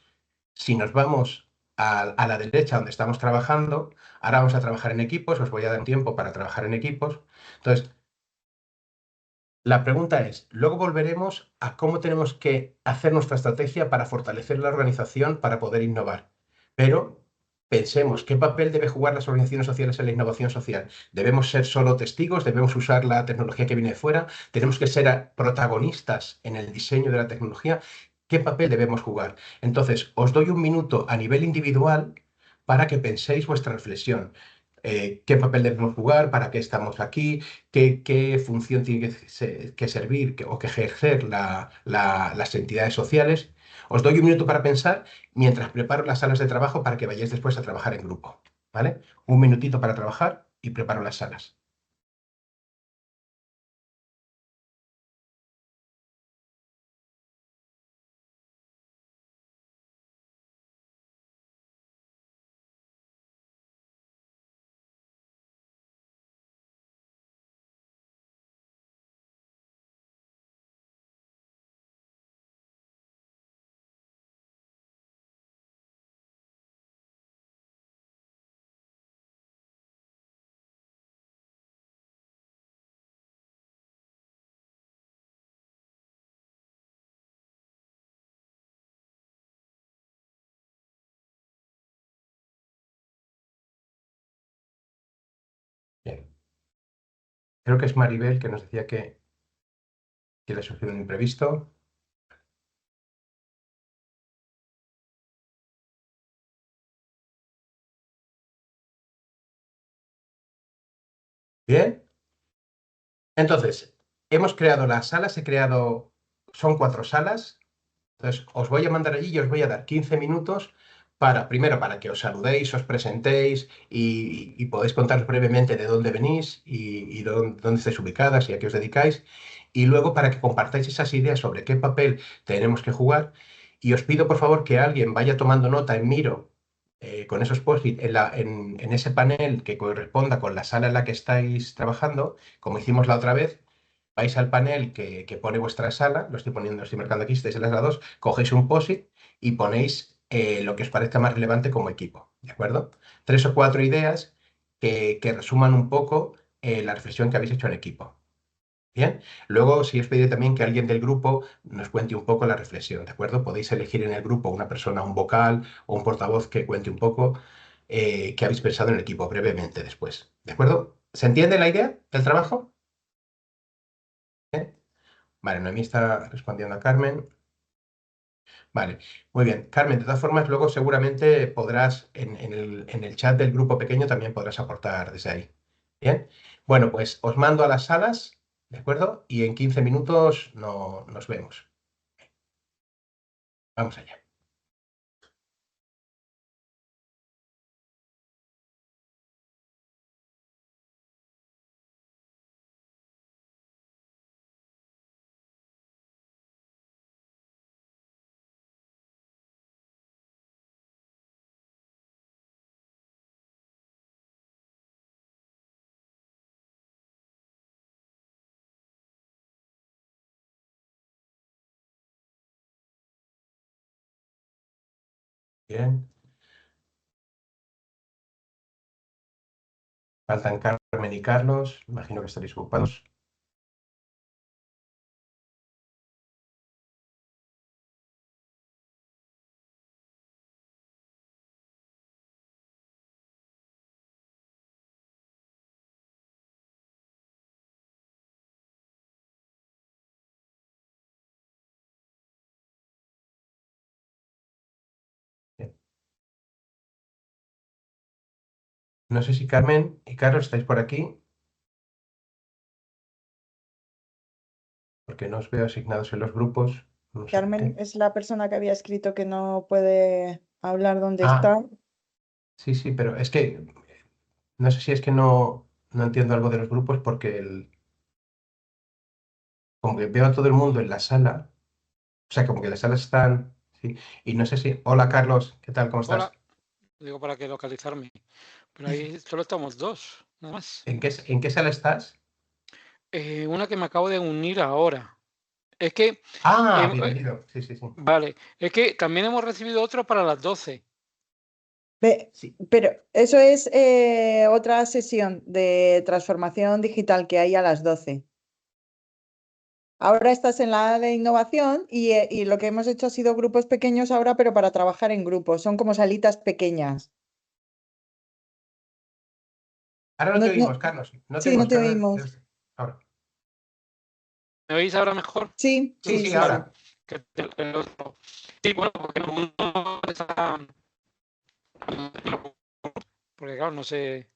si nos vamos a la derecha donde estamos trabajando, ahora vamos a trabajar en equipos, os voy a dar tiempo para trabajar en equipos. Entonces, la pregunta es, luego volveremos a cómo tenemos que hacer nuestra estrategia para fortalecer la organización para poder innovar. Pero pensemos, ¿qué papel debe jugar las organizaciones sociales en la innovación social? ¿Debemos ser solo testigos? ¿Debemos usar la tecnología que viene de fuera? ¿Tenemos que ser protagonistas en el diseño de la tecnología? ¿Qué papel debemos jugar? Entonces, os doy un minuto a nivel individual para que penséis vuestra reflexión. ¿Qué papel debemos jugar? ¿Para qué estamos aquí? ¿Qué función tiene que servir o que ejercer las entidades sociales? Os doy un minuto para pensar mientras preparo las salas de trabajo para que vayáis después a trabajar en grupo, ¿vale? Un minutito para trabajar y preparo las salas. Bien. Creo que es Maribel que nos decía que le surgió un imprevisto. Bien. Entonces, hemos creado las salas, son 4 salas. Entonces, os voy a mandar allí y os voy a dar 15 minutos primero, para que os saludéis, os presentéis y podéis contaros brevemente de dónde venís y dónde estáis ubicadas y a qué os dedicáis. Y luego para que compartáis esas ideas sobre qué papel tenemos que jugar. Y os pido, por favor, que alguien vaya tomando nota en Miro con esos post-it en ese panel que corresponda con la sala en la que estáis trabajando, como hicimos la otra vez. Vais al panel que pone vuestra sala, lo estoy poniendo, estoy marcando aquí, estáis en las dos, cogéis un POSIT y ponéis lo que os parezca más relevante como equipo, ¿de acuerdo? 3 o 4 ideas que resuman un poco la reflexión que habéis hecho en equipo. Bien, luego si os pediré también que alguien del grupo nos cuente un poco la reflexión, ¿de acuerdo? Podéis elegir en el grupo una persona, un vocal o un portavoz que cuente un poco qué habéis pensado en el equipo brevemente después, ¿de acuerdo? ¿Se entiende la idea del trabajo? ¿Eh? Vale, Noemí está respondiendo a Carmen. Vale, muy bien. Carmen, de todas formas, luego seguramente podrás, en el chat del grupo pequeño también podrás aportar desde ahí. Bien, bueno, pues os mando a las salas, ¿de acuerdo? Y en 15 minutos nos vemos. Vamos allá. Bien, faltan Carmen y Carlos, imagino que estaréis ocupados. No sé si Carmen y Carlos estáis por aquí, porque no os veo asignados en los grupos. No sé por Carmen qué. es la persona que había escrito que no puede hablar donde Ah, está. sí, sí, pero es que no sé si es que no entiendo algo de los grupos porque como que veo a todo el mundo en la sala, o sea, como que las salas están, sí, y no sé si, hola Carlos, ¿qué tal? ¿Cómo Hola, estás? digo para que localizarme. Pero ahí solo estamos dos, nada más. ¿En qué sala estás? Una que me acabo de unir ahora. Es que, Ah, em, eh, bienvenido. Sí, sí, sí. vale, es que también hemos recibido otro para las 12. Sí. Pero eso es otra sesión de transformación digital que hay a las 12. Ahora estás en la de innovación y lo que hemos hecho ha sido grupos pequeños ahora, pero para trabajar en grupos. Son como salitas pequeñas. Ahora no No, te oímos, Carlos. No te sí, no oímos, te Carlos. oímos. Ahora. ¿Me oís ahora mejor? Sí, Sí, sí, sí, sí, sí. ahora. Que el otro. Sí, bueno, porque no está. Porque claro, no sé.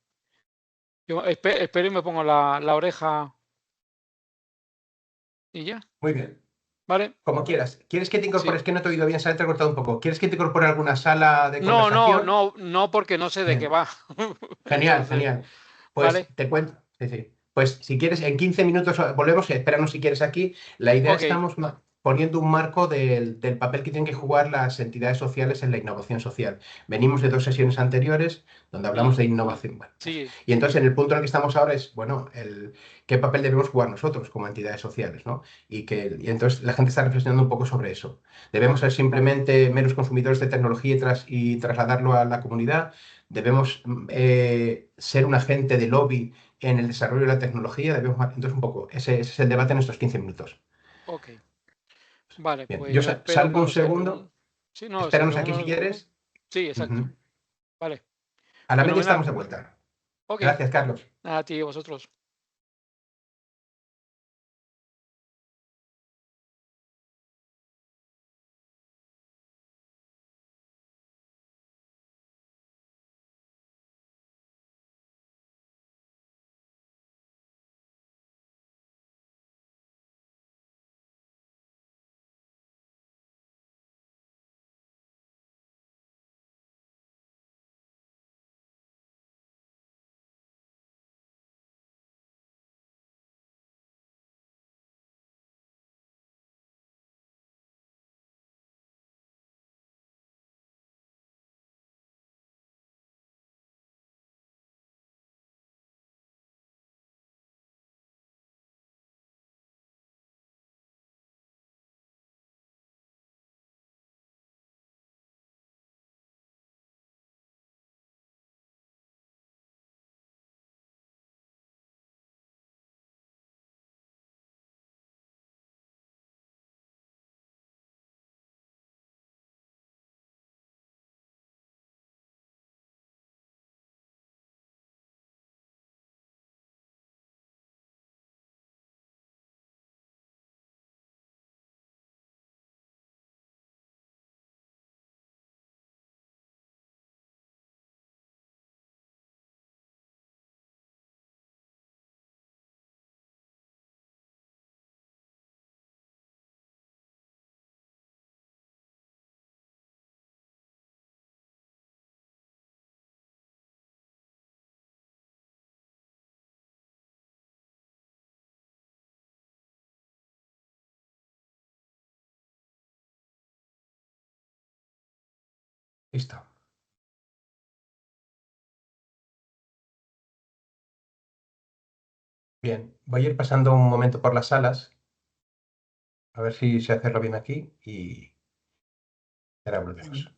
Yo espero y me pongo la oreja y ya. Muy bien. ¿Vale? Como quieras. ¿Quieres que te incorpores? Sí. Que no te he oído bien, se ha entrecortado un poco. ¿Quieres que te incorpore a alguna sala de No, conversación? no, porque no sé de qué Bien. va. Genial, Entonces, genial. Pues vale, te cuento. Sí, sí. Pues si quieres, en 15 minutos volvemos, espéranos si quieres aquí. La idea ok, estamos poniendo un marco del papel que tienen que jugar las entidades sociales en la innovación social. Venimos de 2 sesiones anteriores donde hablamos de innovación. Bueno, eso. sí, Y entonces en el punto en el que estamos ahora es, bueno, qué papel debemos jugar nosotros como entidades sociales, ¿no? Y entonces la gente está reflexionando un poco sobre eso. ¿Debemos ser simplemente meros consumidores de tecnología y trasladarlo a la comunidad? ¿Debemos ser un agente de lobby en el desarrollo de la tecnología? Entonces, un poco, ese es el debate en estos 15 minutos. ok. Vale, Bien, pues yo yo espero salgo un cuando se segundo, reúnan. Sí, no, se espéranos aquí si reúnan. quieres. Sí, exacto. Ujú. Vale, A la media estamos fenomenal. de vuelta. Ok, Gracias, Carlos. a ti y a vosotros. Listo. Bien, voy a ir pasando un momento por las salas, a ver si sé hacerlo bien aquí y ahora volvemos.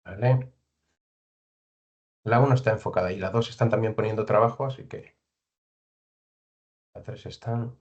Vale. La 1 está enfocada y la 2 están también poniendo trabajo, así que la 3 están.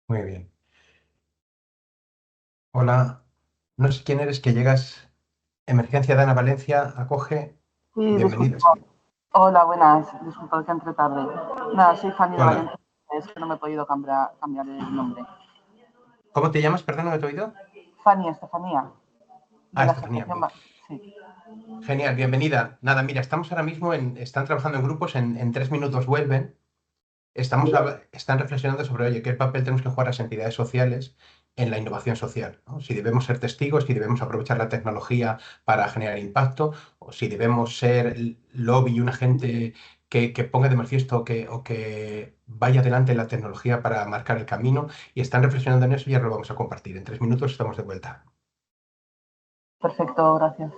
Muy bien. Hola, no sé quién eres, que llegas. Emergencia Dana Valencia, acoge. Sí, Bienvenidos. disculpa. Hola, buenas. Disculpad que entre tarde. Nada, soy Fanny de Hola. Valencia. Es que no me he podido cambiar el nombre. ¿Cómo te llamas? Perdón, ¿no te he oído? Fanny, Estefanía. De la Estefanía. asociación. Sí. Genial, bienvenida. Nada, mira, estamos ahora mismo están trabajando en grupos, en 3 minutos vuelven. Están reflexionando sobre, oye, qué papel tenemos que jugar las entidades sociales en la innovación social, ¿no? Si debemos ser testigos, si debemos aprovechar la tecnología para generar impacto, o si debemos ser lobby y un agente que ponga de manifiesto o que vaya adelante la tecnología para marcar el camino. Y están reflexionando en eso y ahora lo vamos a compartir. En 3 minutos estamos de vuelta. Perfecto, gracias.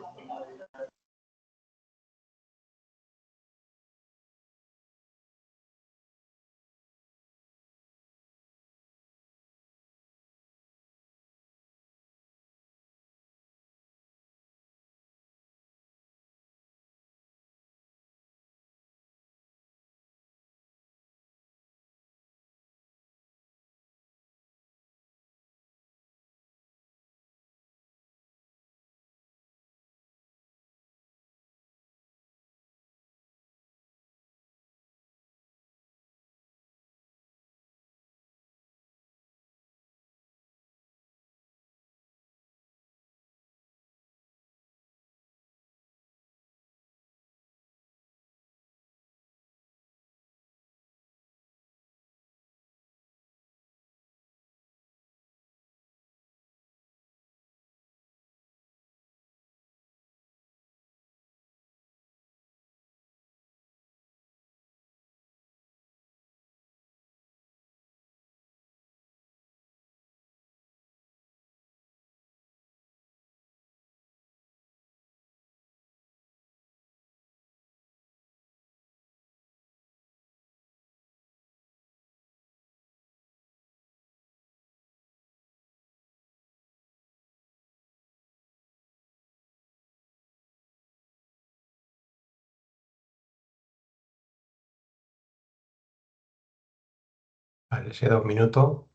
Vale, les he dado un minuto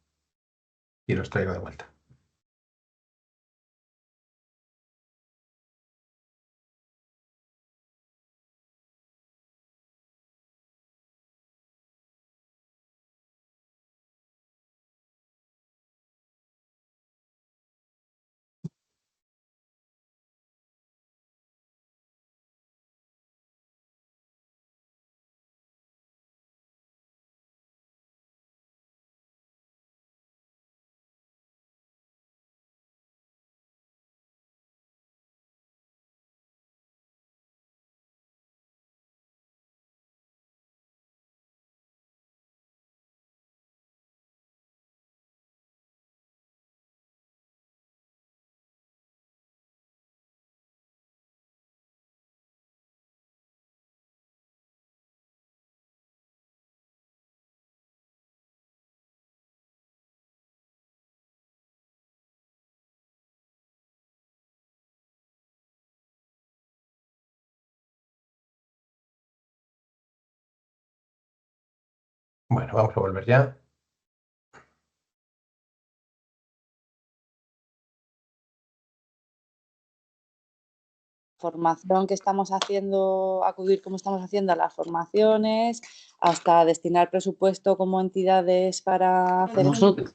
y los traigo de vuelta. Bueno, vamos a volver ya. Formación que estamos haciendo, acudir como estamos haciendo a las formaciones, hasta destinar presupuesto como entidades para hacer Nosotros.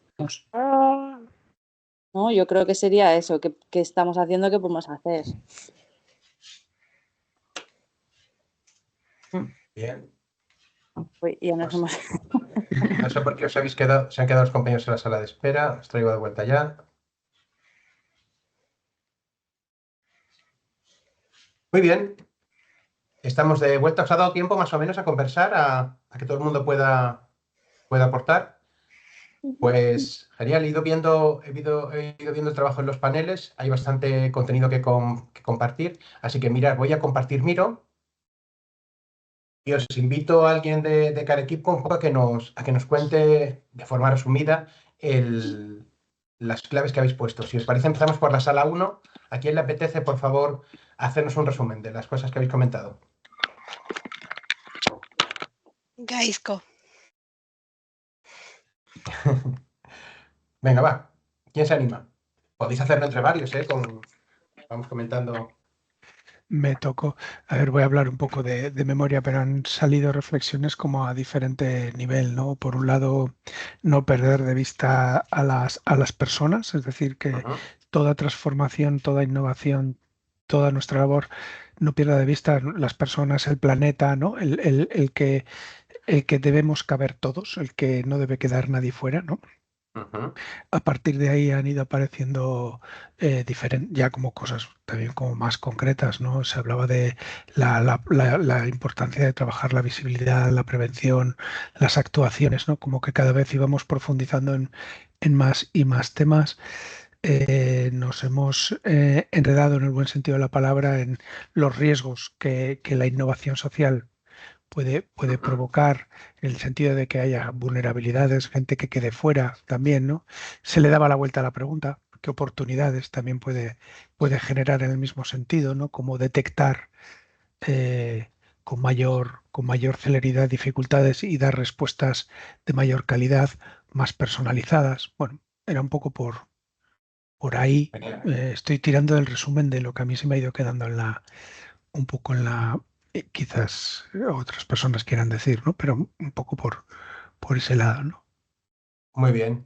¿no? Yo creo que sería eso, que estamos haciendo, que podemos hacer. Bien. Uy, ya nos Pues, hemos... no sé por qué os habéis quedado, se han quedado los compañeros en la sala de espera. Os traigo de vuelta ya. Muy bien. Estamos de vuelta. ¿Os ha dado tiempo más o menos a conversar, a que todo el mundo pueda aportar? Pues genial, he ido viendo el trabajo en los paneles. Hay bastante contenido que compartir. Así que mirad, voy a compartir Miro. Y os invito a alguien de cada equipo un poco a que nos cuente de forma resumida las claves que habéis puesto. Si os parece, empezamos por la sala 1. ¿A quién le apetece, por favor, hacernos un resumen de las cosas que habéis comentado? Gaizko. Venga, va. ¿Quién se anima? Podéis hacerlo entre varios, ¿eh? Vamos comentando. Me tocó. A ver, voy a hablar un poco de memoria, pero han salido reflexiones como a diferente nivel, ¿no? Por un lado, no perder de vista a las personas, es decir, que Ujú. toda transformación, toda innovación, toda nuestra labor no pierda de vista las personas, el planeta, ¿no? El que debemos caber todos, el que no debe quedar nadie fuera, ¿no? Ujú. A partir de ahí han ido apareciendo ya como cosas también como más concretas, ¿no? Se hablaba de la importancia de trabajar la visibilidad, la prevención, las actuaciones, ¿no? Como que cada vez íbamos profundizando en más y más temas. Nos hemos enredado en el buen sentido de la palabra en los riesgos que la innovación social puede Ujú. provocar, en el sentido de que haya vulnerabilidades, gente que quede fuera también, ¿no? Se le daba la vuelta a la pregunta, ¿qué oportunidades también puede generar en el mismo sentido, ¿no? Como detectar con mayor celeridad dificultades y dar respuestas de mayor calidad, más personalizadas. Bueno, era un poco por ahí. Genial. Estoy tirando del resumen de lo que a mí se me ha ido quedando un poco quizás otras personas quieran decir, ¿no? Pero un poco por ese lado, ¿no? Muy bien.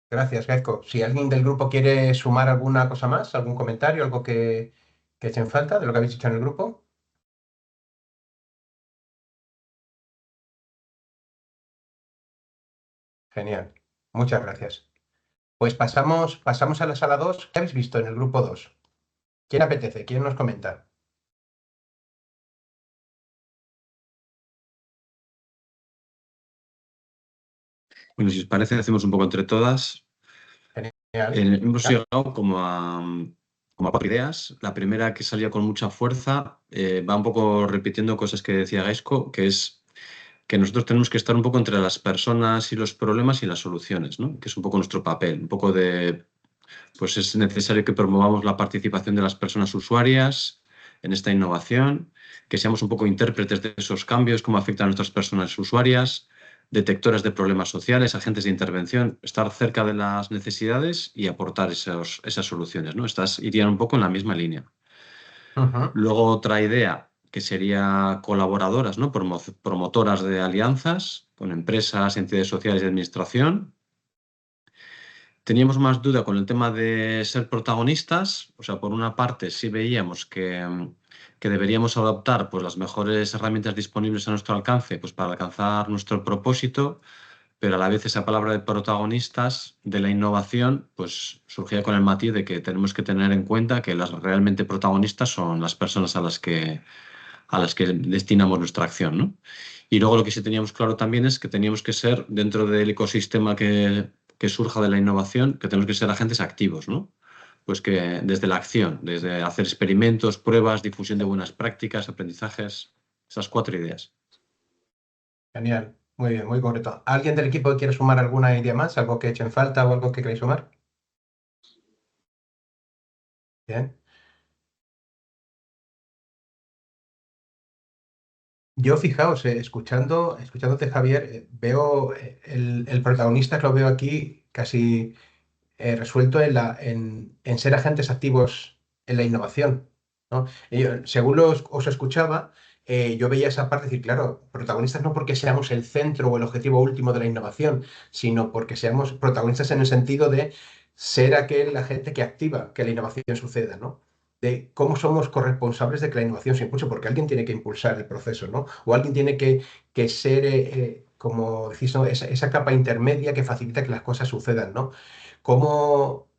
Gracias, Gaizko. Si alguien del grupo quiere sumar alguna cosa más, algún comentario, algo que echen falta de lo que habéis dicho en el grupo. Genial. Muchas gracias. Pues pasamos a la sala 2. ¿Qué habéis visto en el grupo 2? ¿Quién apetece? ¿Quién nos comenta? Bueno, si os parece, hacemos un poco entre todas. Genial. Hemos llegado como a 4 ideas. La primera, que salía con mucha fuerza, va un poco repitiendo cosas que decía Gaizko, que es que nosotros tenemos que estar un poco entre las personas y los problemas y las soluciones, ¿no? Que es un poco nuestro papel, un poco pues es necesario que promovamos la participación de las personas usuarias en esta innovación, que seamos un poco intérpretes de esos cambios, cómo afectan a nuestras personas usuarias, detectores de problemas sociales, agentes de intervención, estar cerca de las necesidades y aportar esas soluciones, ¿no? Estas irían un poco en la misma línea. Ujú. Luego otra idea que sería colaboradoras, ¿no? Promotoras de alianzas con empresas, entidades sociales y administración. Teníamos más duda con el tema de ser protagonistas. O sea, por una parte sí veíamos que deberíamos adoptar pues, las mejores herramientas disponibles a nuestro alcance pues, para alcanzar nuestro propósito, pero a la vez esa palabra de protagonistas de la innovación pues surgía con el matiz de que tenemos que tener en cuenta que las realmente protagonistas son las personas a las que destinamos nuestra acción, ¿no? Y luego lo que sí teníamos claro también es que teníamos que ser, dentro del ecosistema que surja de la innovación, que tenemos que ser agentes activos, ¿no? Pues que desde la acción, desde hacer experimentos, pruebas, difusión de buenas prácticas, aprendizajes, esas 4 ideas. Genial. Muy bien, muy concreto. ¿Alguien del equipo que quiere sumar alguna idea más? ¿Algo que echen falta o algo que queráis sumar? Bien. Yo, fijaos, escuchándote, Javier, veo el protagonista que lo veo aquí casi resuelto en ser agentes activos en la innovación, ¿no? Y según os escuchaba, yo veía esa parte de decir, claro, protagonistas no porque seamos el centro o el objetivo último de la innovación, sino porque seamos protagonistas en el sentido de ser aquel agente que activa que la innovación suceda, ¿no? De cómo somos corresponsables de que la innovación se impulse, porque alguien tiene que impulsar el proceso, ¿no? O alguien tiene que ser, como decís, ¿no? Esa capa intermedia que facilita que las cosas sucedan, ¿no? Cómo,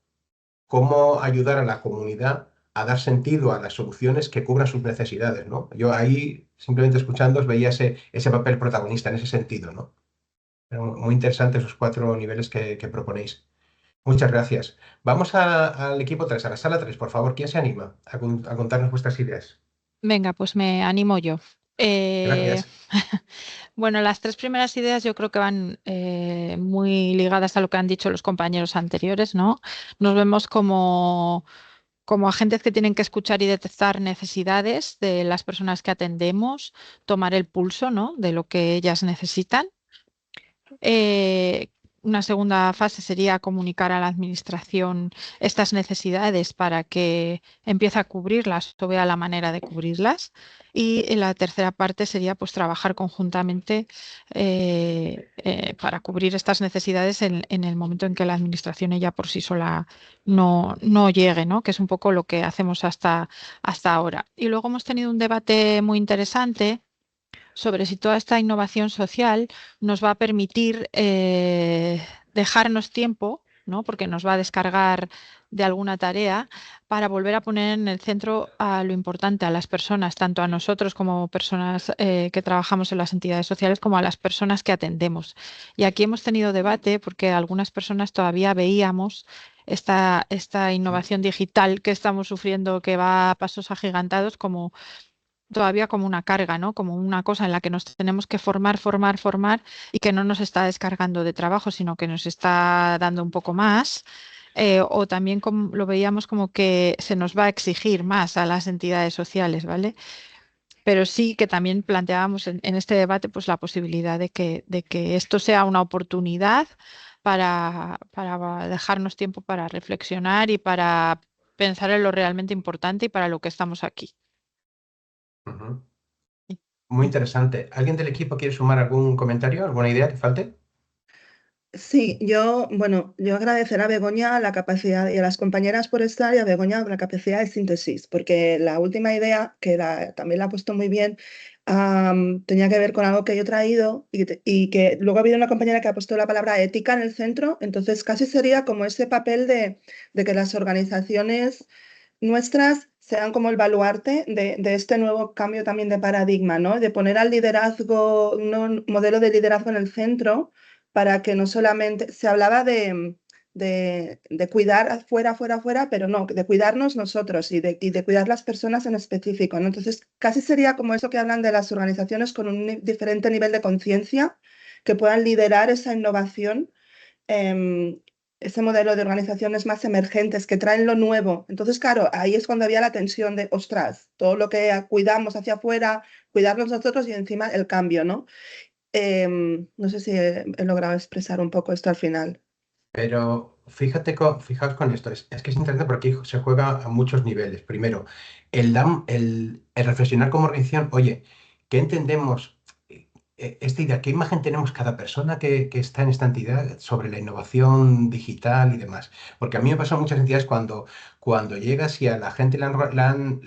cómo ayudar a la comunidad a dar sentido a las soluciones que cubran sus necesidades, ¿no? Yo ahí, simplemente escuchándoos, veía ese papel protagonista en ese sentido, ¿no? Pero muy interesantes esos 4 niveles que proponéis. Muchas gracias. Vamos al equipo 3, a la sala 3, por favor. ¿Quién se anima a contarnos vuestras ideas? Venga, pues me animo yo. Gracias. Bueno, las 3 primeras ideas yo creo que van muy ligadas a lo que han dicho los compañeros anteriores, ¿no? Nos vemos como agentes que tienen que escuchar y detectar necesidades de las personas que atendemos, tomar el pulso, ¿no? De lo que ellas necesitan. una segunda fase sería comunicar a la administración estas necesidades para que empiece a cubrirlas o vea la manera de cubrirlas. Y la tercera parte sería pues trabajar conjuntamente para cubrir estas necesidades en el momento en que la administración ella por sí sola no llegue, ¿no? Que es un poco lo que hacemos hasta ahora. Y luego hemos tenido un debate muy interesante sobre si toda esta innovación social nos va a permitir dejarnos tiempo, ¿no? Porque nos va a descargar de alguna tarea para volver a poner en el centro a lo importante, a las personas, tanto a nosotros como personas que trabajamos en las entidades sociales, como a las personas que atendemos. Y aquí hemos tenido debate porque algunas personas todavía veíamos esta innovación digital que estamos sufriendo, que va a pasos agigantados, como todavía como una carga, ¿no? Como una cosa en la que nos tenemos que formar y que no nos está descargando de trabajo, sino que nos está dando un poco más. O también como, lo veíamos como que se nos va a exigir más a las entidades sociales, ¿vale? Pero sí que también planteábamos en este debate pues la posibilidad de que esto sea una oportunidad para dejarnos tiempo para reflexionar y para pensar en lo realmente importante y para lo que estamos aquí. Ujú. Muy interesante. ¿Alguien del equipo quiere sumar algún comentario, alguna idea que falte? Sí, yo agradecer a Begoña la capacidad y a las compañeras por estar y a Begoña la capacidad de síntesis, porque la última idea, que también la ha puesto muy bien, tenía que ver con algo que yo he traído y que luego ha habido una compañera que ha puesto la palabra ética en el centro, entonces casi sería como ese papel de que las organizaciones nuestras sean como el baluarte de este nuevo cambio también de paradigma, ¿no? De poner al liderazgo, un modelo de liderazgo en el centro para que no solamente se hablaba de cuidar afuera, pero no, de cuidarnos nosotros y de cuidar las personas en específico, ¿no? Entonces, casi sería como eso que hablan de las organizaciones con un diferente nivel de conciencia, que puedan liderar esa innovación, ese modelo de organizaciones más emergentes que traen lo nuevo. Entonces, claro, ahí es cuando había la tensión de, ostras, todo lo que cuidamos hacia afuera, cuidarnos nosotros y encima el cambio, ¿no? No sé si he logrado expresar un poco esto al final. Pero fijaos con esto, es que es interesante porque se juega a muchos niveles. Primero, el reflexionar como organización, oye, ¿qué entendemos? Esta idea, ¿qué imagen tenemos cada persona que está en esta entidad sobre la innovación digital y demás? Porque a mí me pasa en muchas entidades cuando llegas y a la gente le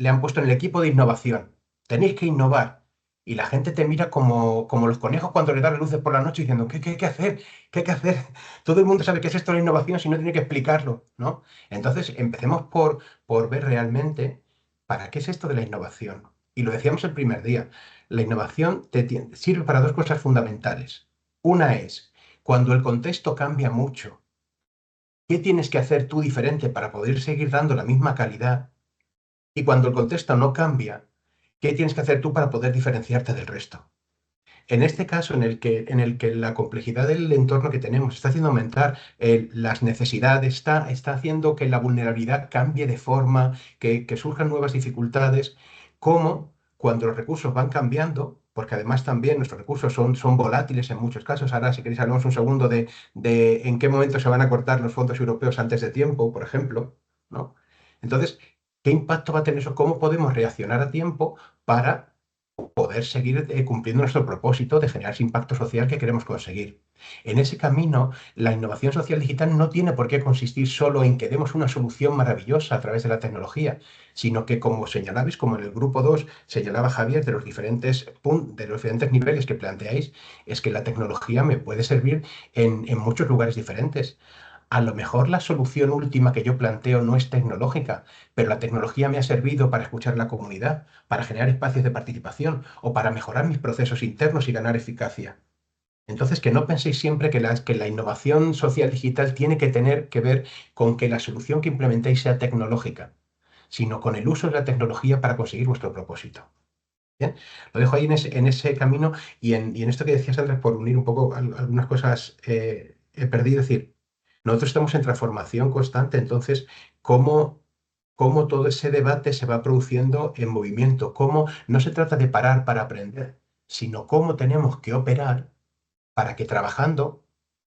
han puesto en el equipo de innovación. Tenéis que innovar. Y la gente te mira como los conejos cuando le dan luces por la noche diciendo, ¿qué hay que hacer? ¿Qué hay que hacer? Todo el mundo sabe qué es esto de la innovación si no tiene que explicarlo, ¿no? Entonces, empecemos por ver realmente para qué es esto de la innovación. Y lo decíamos el primer día. La innovación sirve para dos cosas fundamentales. Una es, cuando el contexto cambia mucho, ¿qué tienes que hacer tú diferente para poder seguir dando la misma calidad? Y cuando el contexto no cambia, ¿qué tienes que hacer tú para poder diferenciarte del resto? En este caso, en el que la complejidad del entorno que tenemos está haciendo aumentar las necesidades, está haciendo que la vulnerabilidad cambie de forma, que surjan nuevas dificultades, como cuando los recursos van cambiando, porque además también nuestros recursos son volátiles en muchos casos. Ahora, si queréis, hablamos un segundo de en qué momento se van a cortar los fondos europeos antes de tiempo, por ejemplo, ¿no? Entonces, ¿qué impacto va a tener eso? ¿Cómo podemos reaccionar a tiempo para poder seguir cumpliendo nuestro propósito de generar ese impacto social que queremos conseguir? En ese camino, la innovación social digital no tiene por qué consistir solo en que demos una solución maravillosa a través de la tecnología, sino que, como señalabais, como en el grupo 2 señalaba Javier, de los diferentes niveles que planteáis, es que la tecnología me puede servir en muchos lugares diferentes. A lo mejor la solución última que yo planteo no es tecnológica, pero la tecnología me ha servido para escuchar la comunidad, para generar espacios de participación o para mejorar mis procesos internos y ganar eficacia. Entonces, que no penséis siempre que la innovación social digital tiene que tener que ver con que la solución que implementéis sea tecnológica, sino con el uso de la tecnología para conseguir vuestro propósito. ¿Bien? Lo dejo ahí en ese camino y en esto que decías, Andrés, por unir un poco algunas cosas he perdido. Es decir, nosotros estamos en transformación constante, entonces, ¿cómo todo ese debate se va produciendo en movimiento? ¿Cómo no se trata de parar para aprender, sino cómo tenemos que operar para que trabajando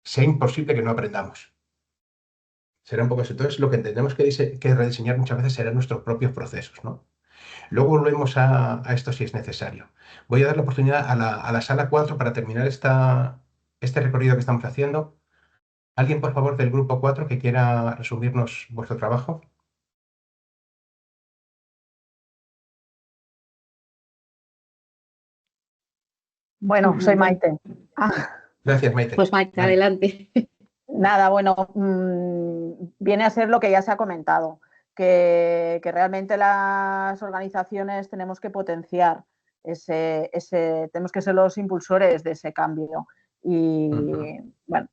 sea imposible que no aprendamos. Será un poco eso. Entonces, lo que tendremos que rediseñar muchas veces serán nuestros propios procesos, ¿no? Luego volvemos a esto si es necesario. Voy a dar la oportunidad a la sala 4 para terminar este recorrido que estamos haciendo. ¿Alguien, por favor, del grupo 4 que quiera resumirnos vuestro trabajo? Bueno, soy Maite. Gracias, Maite. Pues Maite, Vale. adelante. Nada, bueno, viene a ser lo que ya se ha comentado, que realmente las organizaciones tenemos que potenciar tenemos que ser los impulsores de ese cambio. Y bueno,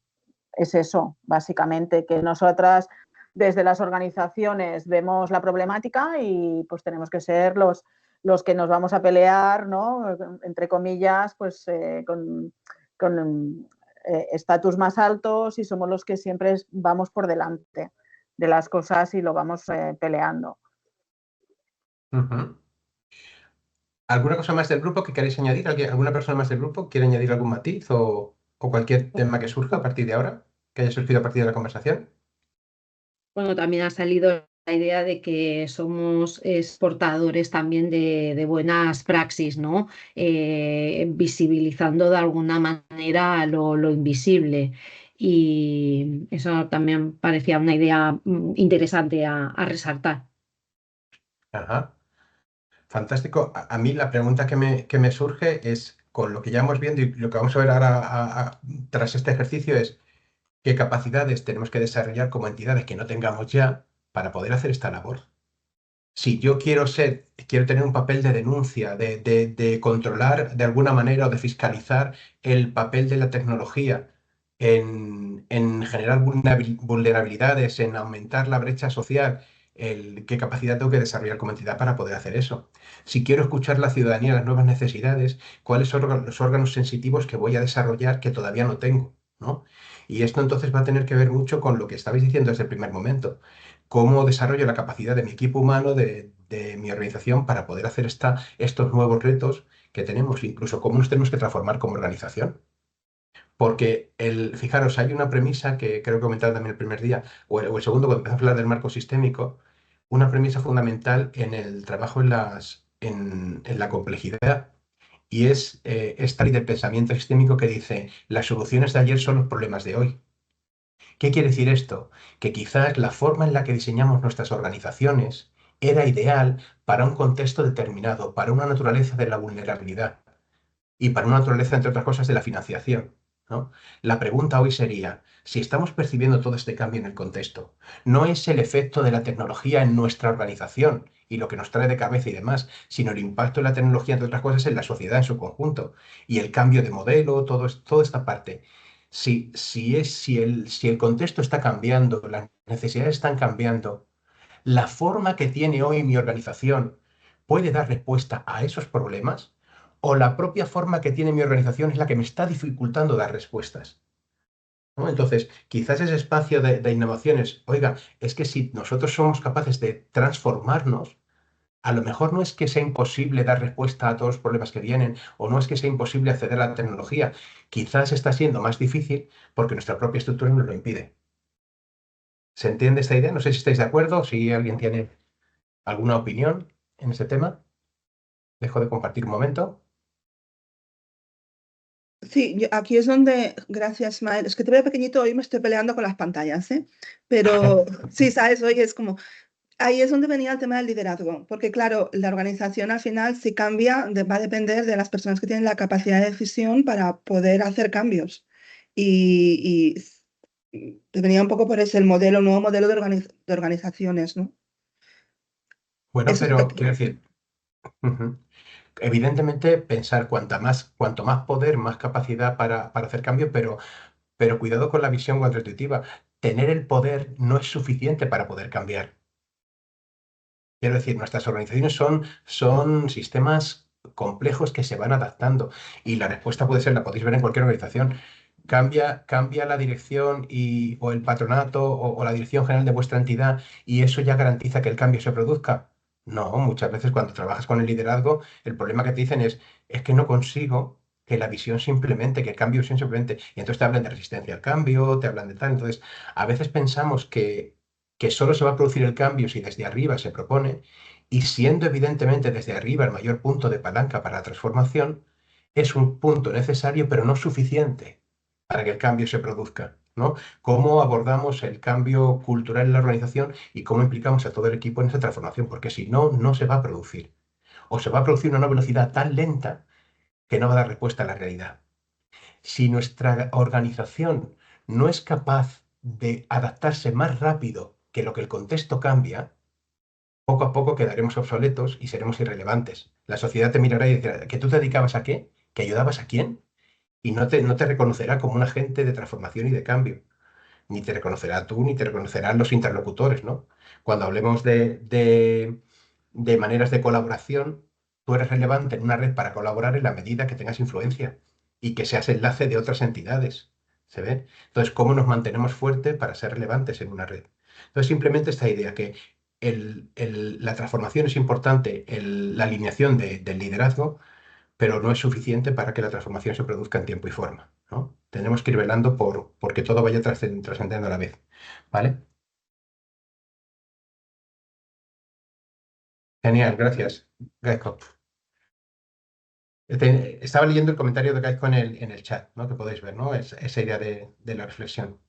es eso, básicamente, que nosotras desde las organizaciones vemos la problemática y pues tenemos que ser los que nos vamos a pelear, ¿no? Entre comillas, pues con estatus más altos, y somos los que siempre vamos por delante de las cosas y lo vamos peleando. ¿Alguna cosa más del grupo que queréis añadir? ¿Alguna persona más del grupo quiere añadir algún matiz o cualquier tema que surja a partir de ahora, que haya surgido a partir de la conversación? Bueno, también ha salido la idea de que somos exportadores también de buenas praxis, ¿no? Visibilizando de alguna manera lo invisible. Y eso también parecía una idea interesante a resaltar. Ajá. Fantástico. A mí la pregunta que me surge es, con lo que ya hemos viendo y lo que vamos a ver ahora tras este ejercicio es, ¿qué capacidades tenemos que desarrollar como entidades que no tengamos ya para poder hacer esta labor? Si yo quiero tener un papel de denuncia, de controlar de alguna manera o de fiscalizar el papel de la tecnología en generar vulnerabilidades, en aumentar la brecha social, ¿qué capacidad tengo que desarrollar como entidad para poder hacer eso? Si quiero escuchar la ciudadanía, las nuevas necesidades, ¿cuáles son los órganos sensitivos que voy a desarrollar que todavía no tengo? ¿No? Y esto entonces va a tener que ver mucho con lo que estabais diciendo desde el primer momento. ¿Cómo desarrollo la capacidad de mi equipo humano, de mi organización, para poder hacer estos nuevos retos que tenemos? Incluso cómo nos tenemos que transformar como organización. Porque, fijaros, hay una premisa que creo que comentaba también el primer día, o el segundo, cuando empezamos a hablar del marco sistémico, una premisa fundamental en el trabajo en la complejidad. Y es esta ley del pensamiento sistémico que dice, las soluciones de ayer son los problemas de hoy. ¿Qué quiere decir esto? Que quizás la forma en la que diseñamos nuestras organizaciones era ideal para un contexto determinado, para una naturaleza de la vulnerabilidad y para una naturaleza, entre otras cosas, de la financiación, ¿no? La pregunta hoy sería, si estamos percibiendo todo este cambio en el contexto, ¿no es el efecto de la tecnología en nuestra organización y lo que nos trae de cabeza y demás, sino el impacto de la tecnología, entre otras cosas, en la sociedad en su conjunto y el cambio de modelo, toda esta parte? Si el contexto está cambiando, las necesidades están cambiando, la forma que tiene hoy mi organización puede dar respuesta a esos problemas, o la propia forma que tiene mi organización es la que me está dificultando dar respuestas, ¿no? Entonces, quizás ese espacio de innovaciones, oiga, es que si nosotros somos capaces de transformarnos, a lo mejor no es que sea imposible dar respuesta a todos los problemas que vienen, o no es que sea imposible acceder a la tecnología. Quizás está siendo más difícil porque nuestra propia estructura nos lo impide. ¿Se entiende esta idea? No sé si estáis de acuerdo, si alguien tiene alguna opinión en este tema. Dejo de compartir un momento. Sí, aquí es donde, gracias, Mael, es que te veo pequeñito, hoy me estoy peleando con las pantallas, ¿eh? Pero sí, sabes, hoy es como, ahí es donde venía el tema del liderazgo, porque claro, la organización al final, si cambia, va a depender de las personas que tienen la capacidad de decisión para poder hacer cambios. Y venía un poco por ese el nuevo modelo de organizaciones, ¿no? Bueno, Eso es pero lo que- quiero decir, evidentemente pensar cuanto más poder, más capacidad para hacer cambio, pero cuidado con la visión contraintuitiva. Tener el poder no es suficiente para poder cambiar. Quiero decir, nuestras organizaciones son sistemas complejos que se van adaptando y la respuesta puede ser, la podéis ver en cualquier organización, cambia la dirección o el patronato o la dirección general de vuestra entidad y eso ya garantiza que el cambio se produzca. No, muchas veces cuando trabajas con el liderazgo, el problema que te dicen es que no consigo que la visión simplemente, que el cambio de visión simplemente. Y entonces te hablan de resistencia al cambio, te hablan de tal. Entonces, a veces pensamos que solo se va a producir el cambio si desde arriba se propone, y siendo evidentemente desde arriba el mayor punto de palanca para la transformación, es un punto necesario, pero no suficiente para que el cambio se produzca, ¿no? Cómo abordamos el cambio cultural en la organización y cómo implicamos a todo el equipo en esa transformación, porque si no, no se va a producir. O se va a producir a una velocidad tan lenta que no va a dar respuesta a la realidad. Si nuestra organización no es capaz de adaptarse más rápido que lo que el contexto cambia, poco a poco quedaremos obsoletos y seremos irrelevantes. La sociedad te mirará y dirá, ¿que tú te dedicabas a qué? ¿Que ayudabas a quién? Y no te reconocerá como un agente de transformación y de cambio. Ni te reconocerá tú, ni te reconocerán los interlocutores, ¿no? Cuando hablemos de maneras de colaboración, tú eres relevante en una red para colaborar en la medida que tengas influencia y que seas enlace de otras entidades. ¿Se ve? Entonces, ¿cómo nos mantenemos fuertes para ser relevantes en una red? Entonces, simplemente esta idea que la transformación es importante, la alineación del liderazgo, pero no es suficiente para que la transformación se produzca en tiempo y forma, ¿no? Tenemos que ir velando porque todo vaya trascendiendo a la vez, ¿vale? Genial, gracias, Gaizko. Estaba leyendo el comentario de Gaizko en el chat, ¿no? Que podéis ver, ¿no? Esa idea de la reflexión.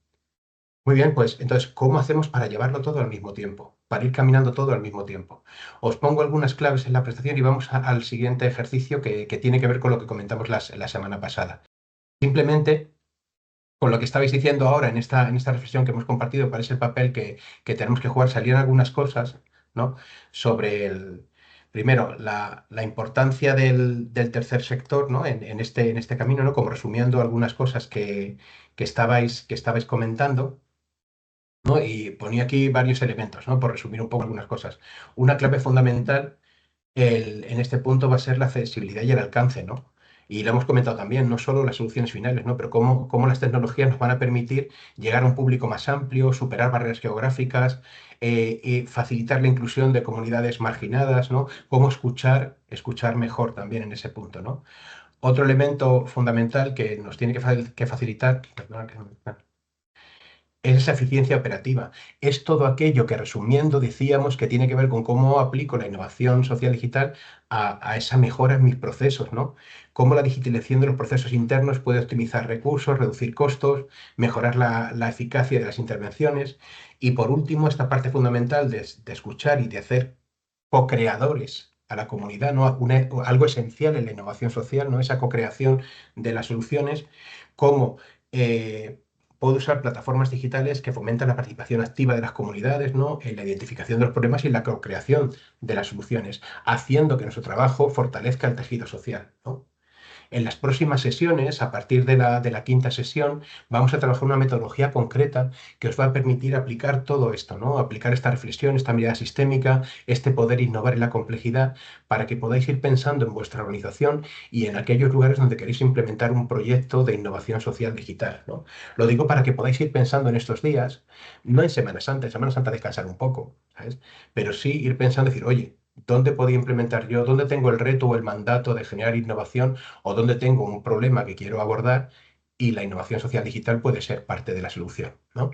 Muy bien, pues entonces, ¿cómo hacemos para llevarlo todo al mismo tiempo? Para ir caminando todo al mismo tiempo. Os pongo algunas claves en la presentación y vamos al siguiente ejercicio que tiene que ver con lo que comentamos la semana pasada. Simplemente, con lo que estabais diciendo ahora en esta reflexión que hemos compartido, cuál es el papel que tenemos que jugar, salían algunas cosas, ¿no? Sobre primero, la importancia del tercer sector, ¿no? en este camino, ¿no? Como resumiendo algunas cosas que estabais comentando, ¿no? Y ponía aquí varios elementos, ¿no? Por resumir un poco algunas cosas. Una clave fundamental en este punto va a ser la accesibilidad y el alcance, ¿no? Y lo hemos comentado también, no solo las soluciones finales, ¿no? Pero cómo las tecnologías nos van a permitir llegar a un público más amplio, superar barreras geográficas, y facilitar la inclusión de comunidades marginadas, ¿no? Cómo escuchar mejor también en ese punto, ¿no? Otro elemento fundamental que nos tiene que facilitar, perdona, es esa eficiencia operativa. Es todo aquello que, resumiendo, decíamos que tiene que ver con cómo aplico la innovación social digital a esa mejora en mis procesos, ¿no? Cómo la digitalización de los procesos internos puede optimizar recursos, reducir costos, mejorar la eficacia de las intervenciones. Y por último, esta parte fundamental de escuchar y de hacer co-creadores a la comunidad, ¿no? Algo esencial en la innovación social, ¿no? Esa co-creación de las soluciones, cómo puedo usar plataformas digitales que fomentan la participación activa de las comunidades, ¿no? En la identificación de los problemas y en la co-creación de las soluciones, haciendo que nuestro trabajo fortalezca el tejido social, ¿no? En las próximas sesiones, a partir de la quinta sesión, vamos a trabajar una metodología concreta que os va a permitir aplicar todo esto, ¿no? Aplicar esta reflexión, esta mirada sistémica, este poder innovar en la complejidad, para que podáis ir pensando en vuestra organización y en aquellos lugares donde queréis implementar un proyecto de innovación social digital, ¿no? Lo digo para que podáis ir pensando en estos días, no en Semana Santa descansar un poco, ¿sabes? Pero sí ir pensando, decir, oye, ¿dónde podía implementar yo? ¿Dónde tengo el reto o el mandato de generar innovación? ¿O dónde tengo un problema que quiero abordar? Y la innovación social digital puede ser parte de la solución, ¿no?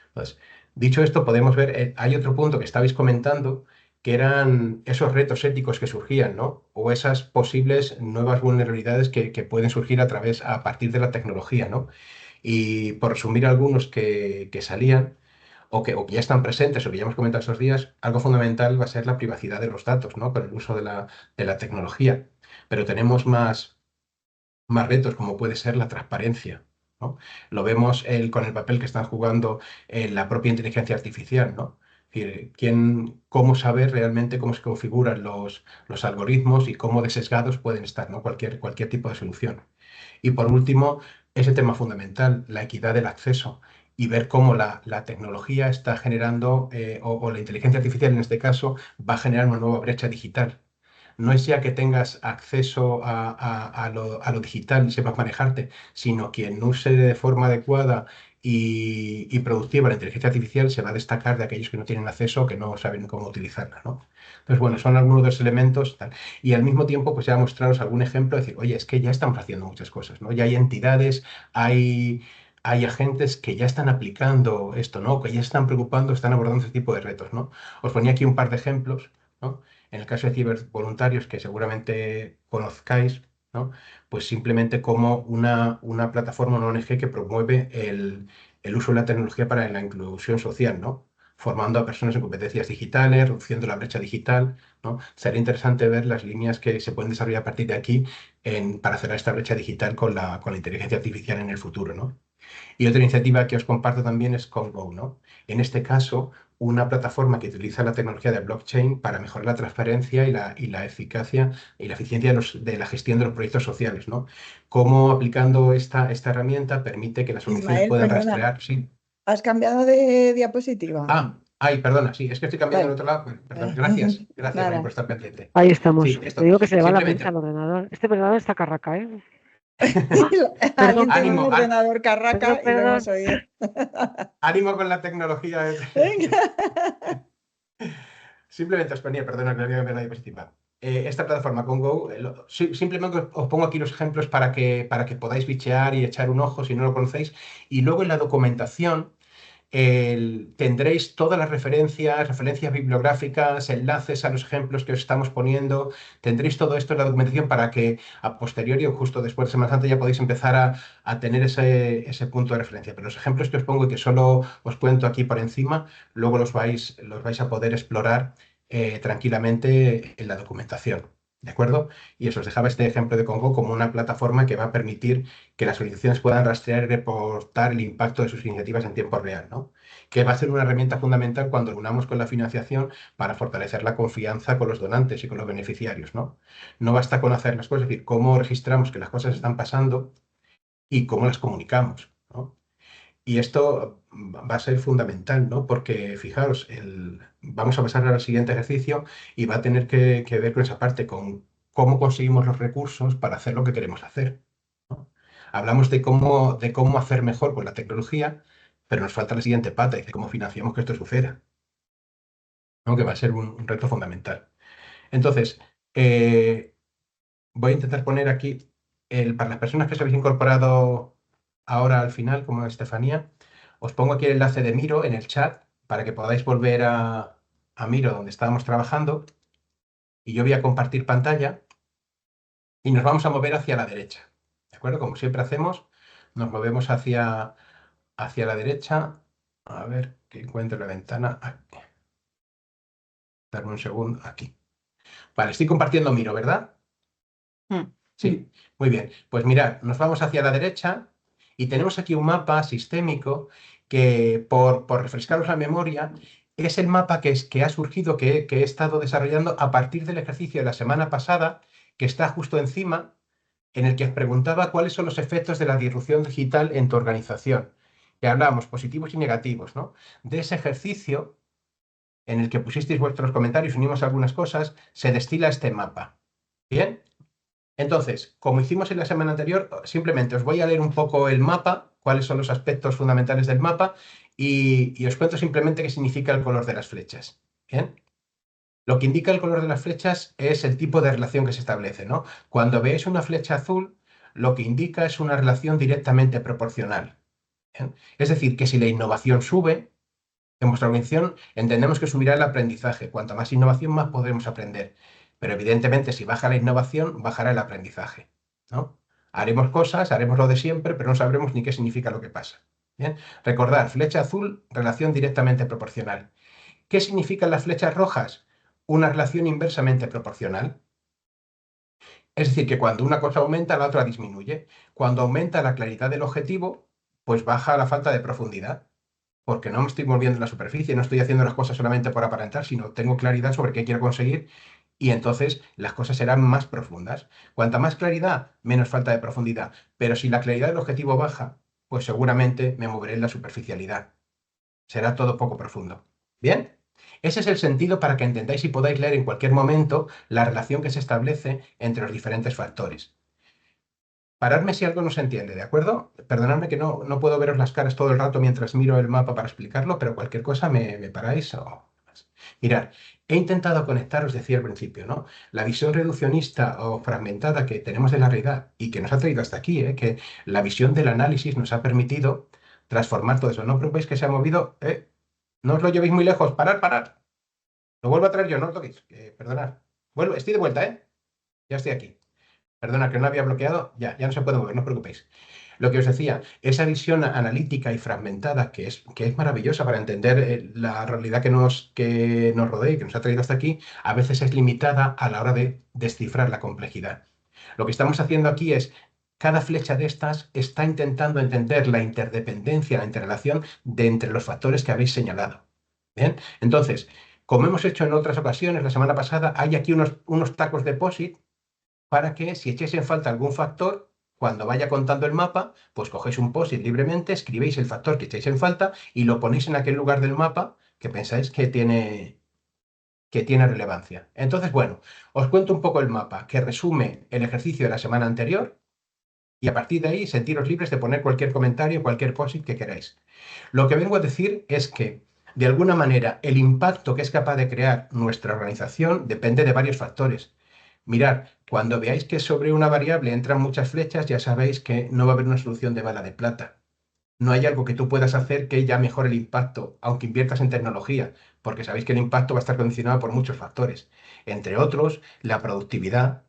Entonces, dicho esto, podemos ver, hay otro punto que estabais comentando, que eran esos retos éticos que surgían, ¿no? O esas posibles nuevas vulnerabilidades que pueden surgir a partir de la tecnología, ¿no? Y por resumir algunos que salían, o que ya están presentes o que ya hemos comentado estos días, algo fundamental va a ser la privacidad de los datos, ¿no? Con el uso de la tecnología. Pero tenemos más retos, como puede ser la transparencia, ¿no? Lo vemos con el papel que están jugando la propia inteligencia artificial, ¿no? Es decir, cómo saber realmente cómo se configuran los algoritmos y cómo de sesgados pueden estar, ¿no? Cualquier tipo de solución. Y por último, ese tema fundamental, la equidad del acceso, y ver cómo la tecnología está generando, o la inteligencia artificial en este caso, va a generar una nueva brecha digital, no es ya que tengas acceso a lo digital y sepas manejarte, sino quien use de forma adecuada y productiva la inteligencia artificial se va a destacar de aquellos que no tienen acceso o que no saben cómo utilizarla, ¿no? Entonces, bueno, son algunos de los elementos, tal. Y al mismo tiempo, pues ya mostraros algún ejemplo, de decir, oye, es que ya estamos haciendo muchas cosas, ¿no? Ya hay entidades, hay agentes que ya están aplicando esto, ¿no? Que ya están preocupando, están abordando este tipo de retos, ¿no? Os ponía aquí un par de ejemplos, ¿no? En el caso de cibervoluntarios, que seguramente conozcáis, ¿no? Pues simplemente como una plataforma, una ONG que promueve el uso de la tecnología para la inclusión social, ¿no? Formando a personas en competencias digitales, reduciendo la brecha digital, ¿no? Sería interesante ver las líneas que se pueden desarrollar a partir de aquí para cerrar esta brecha digital con la inteligencia artificial en el futuro, ¿no? Y otra iniciativa que os comparto también es Congo, ¿no? En este caso, una plataforma que utiliza la tecnología de blockchain para mejorar la transparencia y la eficacia y la eficiencia de la gestión de los proyectos sociales, ¿no? Cómo aplicando esta herramienta permite que las organizaciones Ismael, puedan perdona, rastrear. Sí. ¿has cambiado de diapositiva? Ay, perdona, sí, es que estoy cambiando Vale. al otro lado. Perdón, gracias, Nada. por estar pendiente. Ahí estamos. Sí, Te esto, digo que se le va la simplemente. pinza al ordenador. Este ordenador está carraca, ¿eh? Alguien tiene ánimo, un ordenador carraca y lo perdón. hemos oído. Ánimo con la tecnología. Simplemente os ponía, perdona que le voy a cambiar la diapositiva. Esta plataforma Congo, simplemente os pongo aquí los ejemplos para que podáis bichear y echar un ojo si no lo conocéis. Y luego en la documentación tendréis todas las referencias bibliográficas, enlaces a los ejemplos que os estamos poniendo. Tendréis todo esto en la documentación para que a posteriori o justo después de Semana Santa ya podéis empezar a tener ese punto de referencia. Pero los ejemplos que os pongo y que solo os cuento aquí por encima, luego los vais a poder explorar tranquilamente en la documentación. ¿De acuerdo? Y eso os dejaba este ejemplo de Congo como una plataforma que va a permitir que las organizaciones puedan rastrear y reportar el impacto de sus iniciativas en tiempo real, ¿no? Que va a ser una herramienta fundamental cuando lo unamos con la financiación para fortalecer la confianza con los donantes y con los beneficiarios, ¿no? No basta con hacer las cosas, es decir, cómo registramos que las cosas están pasando y cómo las comunicamos, ¿no? Y esto va a ser fundamental, ¿no? Porque fijaros, vamos a pasar al siguiente ejercicio y va a tener que ver con esa parte, con cómo conseguimos los recursos para hacer lo que queremos hacer, ¿no? Hablamos de cómo hacer mejor con la tecnología, pero nos falta la siguiente pata, de cómo financiamos que esto suceda, ¿no? Que va a ser un reto fundamental. Entonces, voy a intentar poner aquí, para las personas que se habéis incorporado ahora al final, como Estefanía, os pongo aquí el enlace de Miro en el chat para que podáis volver a Miro donde estábamos trabajando. Y yo voy a compartir pantalla y nos vamos a mover hacia la derecha. ¿De acuerdo? Como siempre hacemos, nos movemos hacia la derecha. A ver que encuentro la ventana. Aquí. Darme un segundo. Aquí. Vale, estoy compartiendo Miro, ¿verdad? Sí, muy bien. Pues mirad, nos vamos hacia la derecha y tenemos aquí un mapa sistémico que, por refrescaros la memoria, es el mapa que ha surgido, que he estado desarrollando a partir del ejercicio de la semana pasada, que está justo encima, en el que os preguntaba cuáles son los efectos de la disrupción digital en tu organización. Que hablábamos positivos y negativos, ¿no? De ese ejercicio, en el que pusisteis vuestros comentarios, unimos algunas cosas, se destila este mapa. ¿Bien? Entonces, como hicimos en la semana anterior, simplemente os voy a leer un poco el mapa, cuáles son los aspectos fundamentales del mapa, y os cuento simplemente qué significa el color de las flechas. ¿Bien? Lo que indica el color de las flechas es el tipo de relación que se establece, ¿no? Cuando veis una flecha azul, lo que indica es una relación directamente proporcional. ¿Bien? Es decir, que si la innovación sube, en vuestra organización entendemos que subirá el aprendizaje. Cuanta más innovación, más podremos aprender. Pero evidentemente, si baja la innovación, bajará el aprendizaje, ¿no? Haremos cosas, haremos lo de siempre, pero no sabremos ni qué significa lo que pasa. ¿Bien? Recordad, flecha azul, relación directamente proporcional. ¿Qué significan las flechas rojas? Una relación inversamente proporcional. Es decir, que cuando una cosa aumenta, la otra disminuye. Cuando aumenta la claridad del objetivo, pues baja la falta de profundidad. Porque no me estoy moviendo en la superficie, no estoy haciendo las cosas solamente por aparentar, sino tengo claridad sobre qué quiero conseguir y entonces las cosas serán más profundas. Cuanta más claridad, menos falta de profundidad. Pero si la claridad del objetivo baja, pues seguramente me moveré en la superficialidad. Será todo poco profundo. ¿Bien? Ese es el sentido para que entendáis y podáis leer en cualquier momento la relación que se establece entre los diferentes factores. Paradme si algo no se entiende, ¿de acuerdo? Perdonadme que no puedo veros las caras todo el rato mientras miro el mapa para explicarlo, pero cualquier cosa me paráis o... Mirad, he intentado conectar, os decía al principio, ¿no? La visión reduccionista o fragmentada que tenemos de la realidad y que nos ha traído hasta aquí, que la visión del análisis nos ha permitido transformar todo eso. No os preocupéis que se ha movido, no os lo llevéis muy lejos, parad. Lo vuelvo a traer yo, no os toquéis, perdonad. Estoy de vuelta, ya estoy aquí. Perdona, que no había bloqueado, ya no se puede mover, no os preocupéis. Lo que os decía, esa visión analítica y fragmentada que es maravillosa para entender la realidad que nos rodea y que nos ha traído hasta aquí, a veces es limitada a la hora de descifrar la complejidad. Lo que estamos haciendo aquí es, cada flecha de estas está intentando entender la interdependencia, la interrelación entre los factores que habéis señalado. ¿Bien? Entonces, como hemos hecho en otras ocasiones, la semana pasada, hay aquí unos tacos de POSIT para que si echéis en falta algún factor, cuando vaya contando el mapa, pues cogéis un POSIT libremente, escribéis el factor que echéis en falta y lo ponéis en aquel lugar del mapa que pensáis que tiene relevancia. Entonces, bueno, os cuento un poco el mapa que resume el ejercicio de la semana anterior y a partir de ahí sentiros libres de poner cualquier comentario, cualquier POSIT que queráis. Lo que vengo a decir es que, de alguna manera, el impacto que es capaz de crear nuestra organización depende de varios factores. Mirad, cuando veáis que sobre una variable entran muchas flechas, ya sabéis que no va a haber una solución de bala de plata. No hay algo que tú puedas hacer que ya mejore el impacto, aunque inviertas en tecnología, porque sabéis que el impacto va a estar condicionado por muchos factores. Entre otros, la productividad,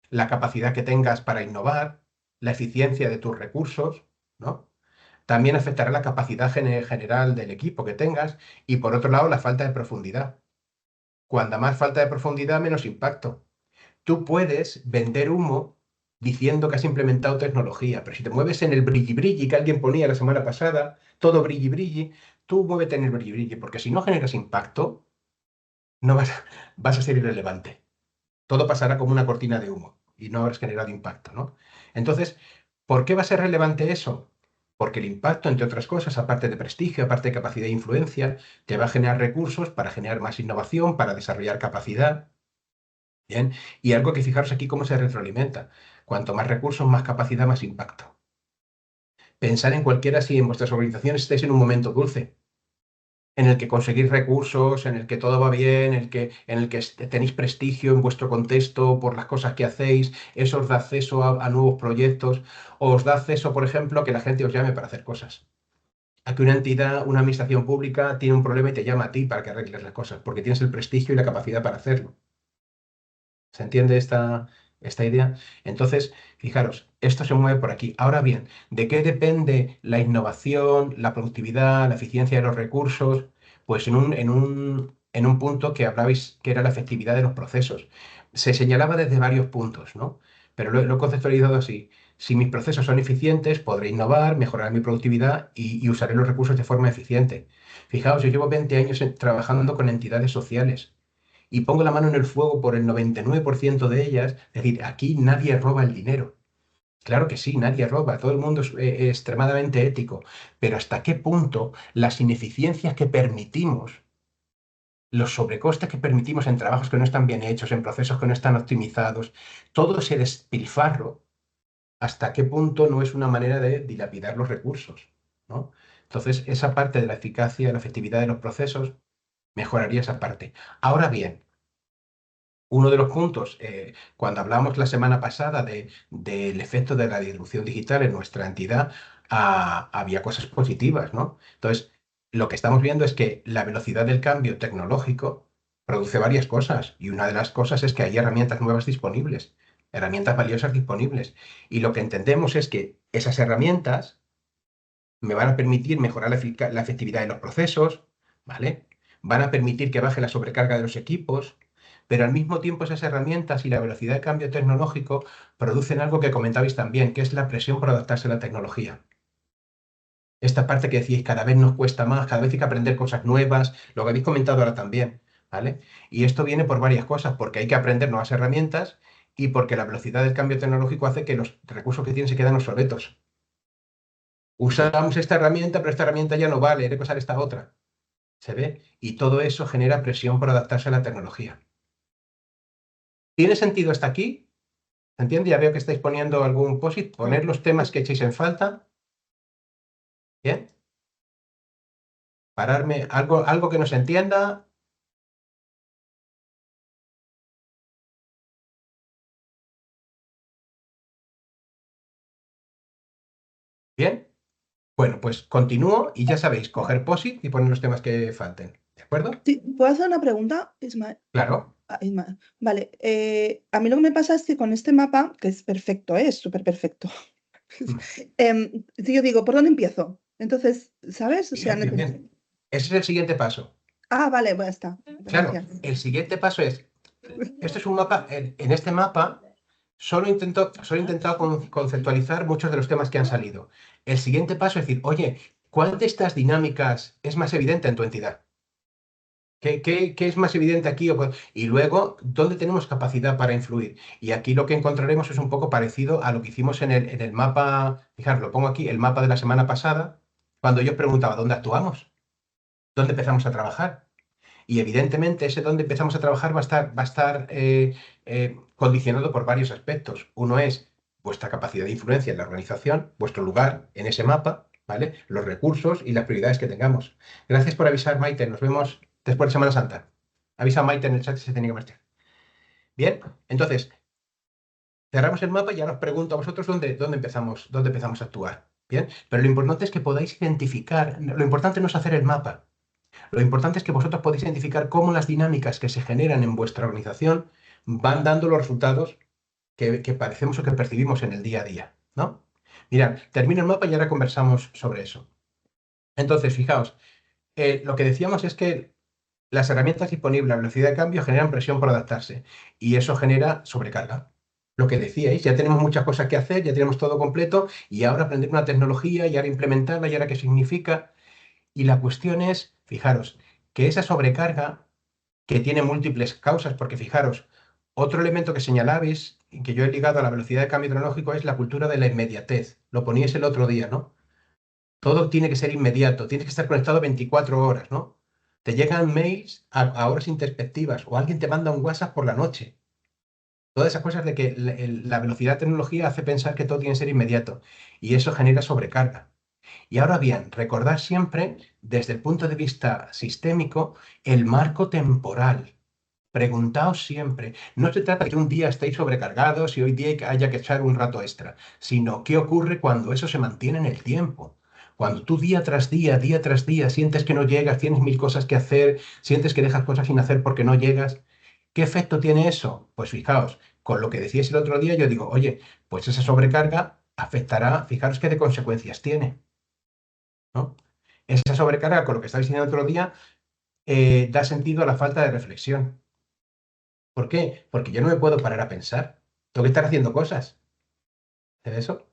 la capacidad que tengas para innovar, la eficiencia de tus recursos, ¿no? También afectará la capacidad general del equipo que tengas y, por otro lado, la falta de profundidad. Cuanta más falta de profundidad, menos impacto. Tú puedes vender humo diciendo que has implementado tecnología, pero si te mueves en el brilli-brilli que alguien ponía la semana pasada, todo brilli-brilli, tú muévete en el brilli-brilli, porque si no generas impacto, no vas a ser irrelevante. Todo pasará como una cortina de humo y no habrás generado impacto, ¿no? Entonces, ¿por qué va a ser relevante eso? Porque el impacto, entre otras cosas, aparte de prestigio, aparte de capacidad de influencia, te va a generar recursos para generar más innovación, para desarrollar capacidad. Bien, y algo que fijaros aquí cómo se retroalimenta. Cuanto más recursos, más capacidad, más impacto. Pensar en cualquiera si en vuestras organizaciones estáis en un momento dulce, en el que conseguís recursos, en el que todo va bien, en el que tenéis prestigio en vuestro contexto por las cosas que hacéis, eso os da acceso a nuevos proyectos, o os da acceso, por ejemplo, a que la gente os llame para hacer cosas. A que una entidad, una administración pública tiene un problema y te llama a ti para que arregles las cosas, porque tienes el prestigio y la capacidad para hacerlo. ¿Se entiende esta idea? Entonces, fijaros, esto se mueve por aquí. Ahora bien, ¿de qué depende la innovación, la productividad, la eficiencia de los recursos? Pues en un punto que hablabais que era la efectividad de los procesos. Se señalaba desde varios puntos, ¿no? Pero lo he conceptualizado así. Si mis procesos son eficientes, podré innovar, mejorar mi productividad y usaré los recursos de forma eficiente. Fijaos, yo llevo 20 años trabajando con entidades sociales y pongo la mano en el fuego por el 99% de ellas. Es decir, aquí nadie roba el dinero. Claro que sí, nadie roba, todo el mundo es extremadamente ético, pero ¿hasta qué punto las ineficiencias que permitimos, los sobrecostes que permitimos en trabajos que no están bien hechos, en procesos que no están optimizados, todo ese despilfarro, hasta qué punto no es una manera de dilapidar los recursos, ¿no? Entonces, esa parte de la eficacia, de la efectividad de los procesos, mejoraría esa parte. Ahora bien, uno de los puntos, cuando hablamos la semana pasada del efecto de la disrupción digital en nuestra entidad, había cosas positivas, ¿no? Entonces, lo que estamos viendo es que la velocidad del cambio tecnológico produce varias cosas y una de las cosas es que hay herramientas nuevas disponibles, herramientas valiosas disponibles. Y lo que entendemos es que esas herramientas me van a permitir mejorar la efectividad de los procesos, ¿vale? Van a permitir que baje la sobrecarga de los equipos, pero al mismo tiempo esas herramientas y la velocidad de cambio tecnológico producen algo que comentabais también, que es la presión por adaptarse a la tecnología. Esta parte que decíais, cada vez nos cuesta más, cada vez hay que aprender cosas nuevas, lo que habéis comentado ahora también, ¿vale? Y esto viene por varias cosas, porque hay que aprender nuevas herramientas y porque la velocidad del cambio tecnológico hace que los recursos que tienen se quedan obsoletos. Usamos esta herramienta, pero esta herramienta ya no vale, hay que usar esta otra. ¿Se ve? Y todo eso genera presión por adaptarse a la tecnología. ¿Tiene sentido hasta aquí? ¿Se entiende? Ya veo que estáis poniendo algún post-it. Poner los temas que echéis en falta. ¿Bien? Pararme. Algo que no se entienda. ¿Bien? Bueno, pues continúo y ya sabéis, coger post-it y poner los temas que falten. ¿De acuerdo? Sí, ¿puedo hacer una pregunta, Ismael? Claro. Ismael. Vale, a mí lo que me pasa es que con este mapa, que es perfecto, es súper perfecto, si yo digo, ¿por dónde empiezo? Entonces, ¿sabes? O sea, Bien, bien. Ese es el siguiente paso. vale, pues ya está. Claro, Gracias. el siguiente paso es, este es un mapa, en este mapa solo he intentado conceptualizar muchos de los temas que han salido. El siguiente paso es decir, oye, ¿cuál de estas dinámicas es más evidente en tu entidad? ¿Qué es más evidente aquí? Y luego, ¿dónde tenemos capacidad para influir? Y aquí lo que encontraremos es un poco parecido a lo que hicimos en el mapa, fijaros, lo pongo aquí, el mapa de la semana pasada, cuando yo preguntaba, ¿dónde actuamos? ¿Dónde empezamos a trabajar? Y evidentemente ese donde empezamos a trabajar va a estar condicionado por varios aspectos. Uno es vuestra capacidad de influencia en la organización, vuestro lugar en ese mapa, ¿vale? Los recursos y las prioridades que tengamos. Gracias por avisar, Maite. Nos vemos después de Semana Santa. Avisa a Maite en el chat si se tiene que marchar. Bien, entonces, cerramos el mapa y ahora os pregunto a vosotros dónde empezamos a actuar. Bien, pero lo importante es que podáis identificar, lo importante no es hacer el mapa. Lo importante es que vosotros podéis identificar cómo las dinámicas que se generan en vuestra organización van dando los resultados que parecemos o que percibimos en el día a día, ¿no? Mirad, termino el mapa y ahora conversamos sobre eso. Entonces, fijaos, lo que decíamos es que las herramientas disponibles a velocidad de cambio generan presión por adaptarse y eso genera sobrecarga. Lo que decíais, ya tenemos muchas cosas que hacer, ya tenemos todo completo y ahora aprender una tecnología y ahora implementarla y ahora qué significa. Y la cuestión es, fijaros, que esa sobrecarga que tiene múltiples causas, porque fijaros, otro elemento que señalabais y que yo he ligado a la velocidad de cambio tecnológico es la cultura de la inmediatez. Lo poníais el otro día, ¿no? Todo tiene que ser inmediato, tienes que estar conectado 24 horas, ¿no? Te llegan mails a horas introspectivas o alguien te manda un WhatsApp por la noche. Todas esas cosas de que la velocidad de tecnología hace pensar que todo tiene que ser inmediato y eso genera sobrecarga. Y ahora bien, recordad siempre, desde el punto de vista sistémico, el marco temporal. Preguntaos siempre, no se trata de que un día estéis sobrecargados y hoy día haya que echar un rato extra, sino qué ocurre cuando eso se mantiene en el tiempo. Cuando tú día tras día sientes que no llegas, tienes mil cosas que hacer, sientes que dejas cosas sin hacer porque no llegas, ¿qué efecto tiene eso? Pues fijaos, con lo que decíais el otro día, yo digo, oye, pues esa sobrecarga afectará, fijaros qué de consecuencias tiene, ¿no? Esa sobrecarga, con lo que estabais diciendo el otro día, da sentido a la falta de reflexión. ¿Por qué? Porque yo no me puedo parar a pensar. Tengo que estar haciendo cosas. ¿Es eso?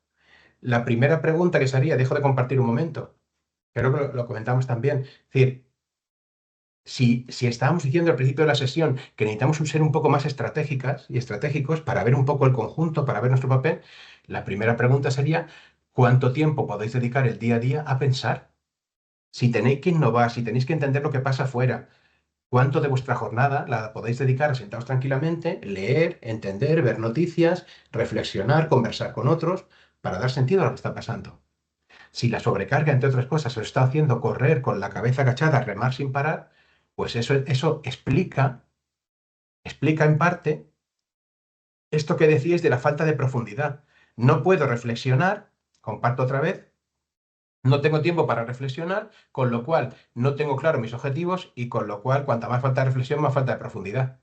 La primera pregunta que se haría, dejo de compartir un momento, creo que lo comentamos también. Es decir, si estábamos diciendo al principio de la sesión que necesitamos ser un poco más estratégicas y estratégicos para ver un poco el conjunto, para ver nuestro papel, la primera pregunta sería, ¿cuánto tiempo podéis dedicar el día a día a pensar? Si tenéis que innovar, si tenéis que entender lo que pasa afuera, ¿cuánto de vuestra jornada la podéis dedicar a sentaros tranquilamente, leer, entender, ver noticias, reflexionar, conversar con otros, para dar sentido a lo que está pasando? Si la sobrecarga, entre otras cosas, os está haciendo correr con la cabeza agachada, remar sin parar, pues eso explica en parte esto que decíais de la falta de profundidad. No puedo reflexionar, comparto otra vez, no tengo tiempo para reflexionar, con lo cual no tengo claro mis objetivos y con lo cual cuanta más falta de reflexión, más falta de profundidad.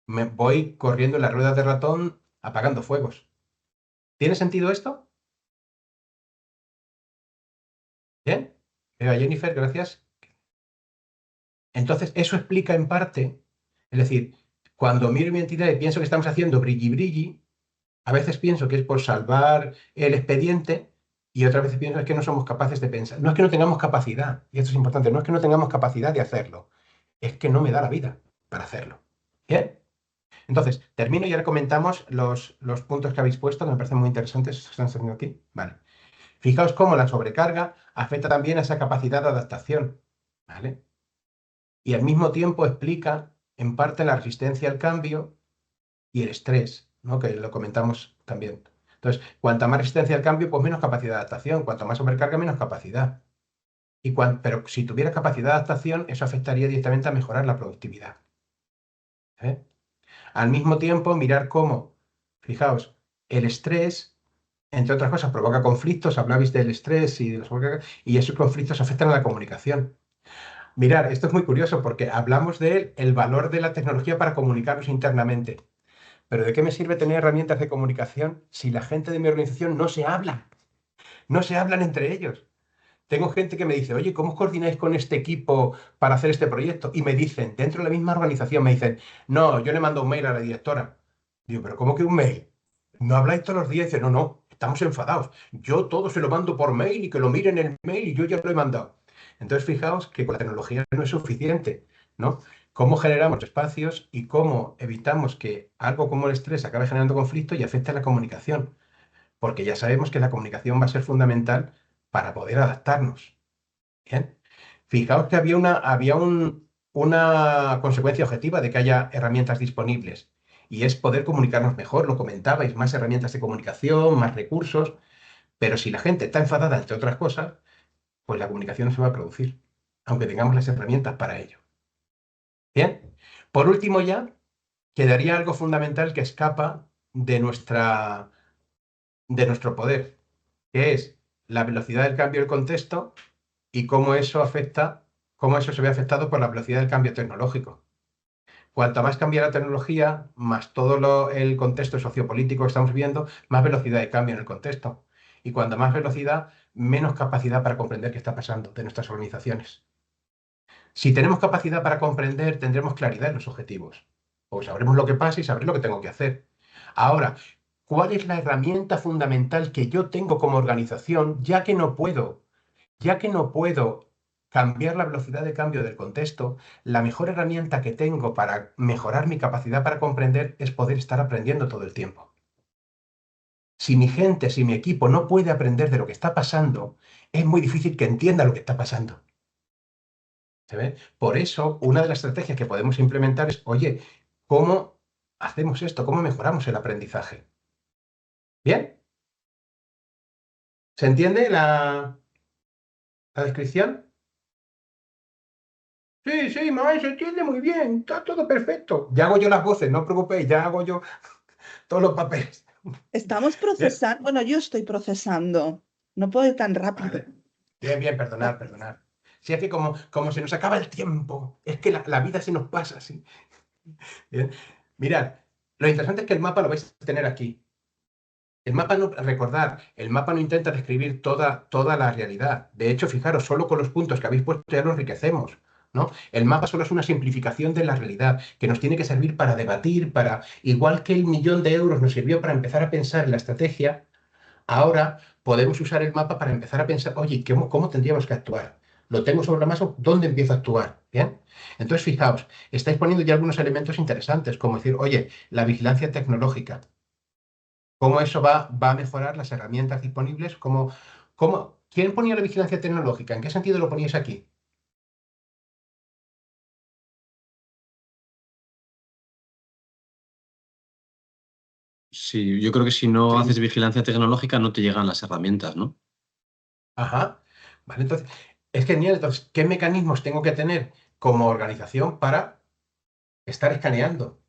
Me voy corriendo en la rueda de ratón apagando fuegos. ¿Tiene sentido esto? ¿Bien? Veo a Jennifer, gracias. Entonces, eso explica en parte, es decir, cuando miro mi entidad y pienso que estamos haciendo brilli, a veces pienso que es por salvar el expediente y otras veces pienso que no somos capaces de pensar. No es que no tengamos capacidad, y esto es importante, no es que no tengamos capacidad de hacerlo, es que no me da la vida para hacerlo. ¿Bien? Entonces, termino y ahora comentamos los puntos que habéis puesto, que me parecen muy interesantes, que están saliendo aquí. Vale. Fijaos cómo la sobrecarga afecta también a esa capacidad de adaptación. ¿Vale? y al mismo tiempo explica en parte la resistencia al cambio y el estrés, ¿no? Que lo comentamos también. Entonces, cuanta más resistencia al cambio, pues menos capacidad de adaptación. Cuanto más sobrecarga, menos capacidad. Pero si tuviera capacidad de adaptación, eso afectaría directamente a mejorar la productividad. Al mismo tiempo, mirar cómo, fijaos, el estrés, entre otras cosas, provoca conflictos. Hablabais del estrés y esos conflictos afectan a la comunicación. Mirar, esto es muy curioso porque hablamos el valor de la tecnología para comunicarnos internamente. Pero ¿de qué me sirve tener herramientas de comunicación si la gente de mi organización no se habla? No se hablan entre ellos. Tengo gente que me dice, oye, ¿cómo os coordináis con este equipo para hacer este proyecto? Y me dicen, dentro de la misma organización, me dicen, no, yo le mando un mail a la directora. Digo, ¿pero cómo que un mail? ¿No habláis todos los días? Dice, no, estamos enfadados. Yo todo se lo mando por mail y que lo miren en el mail y yo ya lo he mandado. Entonces, fijaos que con la tecnología no es suficiente, ¿no? Cómo generamos espacios y cómo evitamos que algo como el estrés acabe generando conflicto y afecte a la comunicación. Porque ya sabemos que la comunicación va a ser fundamental para poder adaptarnos. ¿Bien? Fijaos que había una consecuencia objetiva de que haya herramientas disponibles y es poder comunicarnos mejor, lo comentabais, más herramientas de comunicación, más recursos, pero si la gente está enfadada, entre otras cosas, pues la comunicación no se va a producir, aunque tengamos las herramientas para ello. Bien, por último ya, quedaría algo fundamental que escapa de nuestro poder, que es la velocidad del cambio del contexto y cómo eso se ve afectado por la velocidad del cambio tecnológico. Cuanto más cambia la tecnología, más todo el contexto sociopolítico que estamos viviendo, más velocidad de cambio en el contexto. Y cuanto más velocidad, menos capacidad para comprender qué está pasando de nuestras organizaciones. Si tenemos capacidad para comprender, tendremos claridad en los objetivos. Pues sabremos lo que pasa y sabré lo que tengo que hacer. Ahora, ¿cuál es la herramienta fundamental que yo tengo como organización, ya que no puedo cambiar la velocidad de cambio del contexto? La mejor herramienta que tengo para mejorar mi capacidad para comprender es poder estar aprendiendo todo el tiempo. Si mi gente, si mi equipo no puede aprender de lo que está pasando, es muy difícil que entienda lo que está pasando. ¿Se ve? Por eso, una de las estrategias que podemos implementar es, oye, ¿cómo hacemos esto? ¿Cómo mejoramos el aprendizaje? ¿Bien? ¿Se entiende la descripción? Sí, mamá, se entiende muy bien, está todo perfecto. Ya hago yo las voces, no os preocupéis, ya hago yo todos los papeles. Estamos procesando, bueno, yo estoy procesando, no puedo ir tan rápido. Bien, perdonad. Si es que como se nos acaba el tiempo, es que la vida se nos pasa así. Bien. Mirad, lo interesante es que el mapa lo vais a tener aquí. El mapa no intenta describir toda la realidad. De hecho, fijaros, solo con los puntos que habéis puesto ya lo enriquecemos, ¿no? El mapa solo es una simplificación de la realidad que nos tiene que servir para debatir, igual que el 1.000.000 de euros nos sirvió para empezar a pensar en la estrategia, ahora podemos usar el mapa para empezar a pensar, oye, ¿cómo tendríamos que actuar? Lo tengo sobre la mesa, ¿dónde empiezo a actuar? ¿Bien? Entonces, fijaos, estáis poniendo ya algunos elementos interesantes, como decir, oye, la vigilancia tecnológica. ¿Cómo eso va a mejorar las herramientas disponibles? ¿Quién ponía la vigilancia tecnológica? ¿En qué sentido lo poníais aquí? Sí, yo creo que si no haces vigilancia tecnológica no te llegan las herramientas, ¿no? Ajá. Vale, entonces, es genial. Entonces, ¿qué mecanismos tengo que tener como organización para estar escaneando?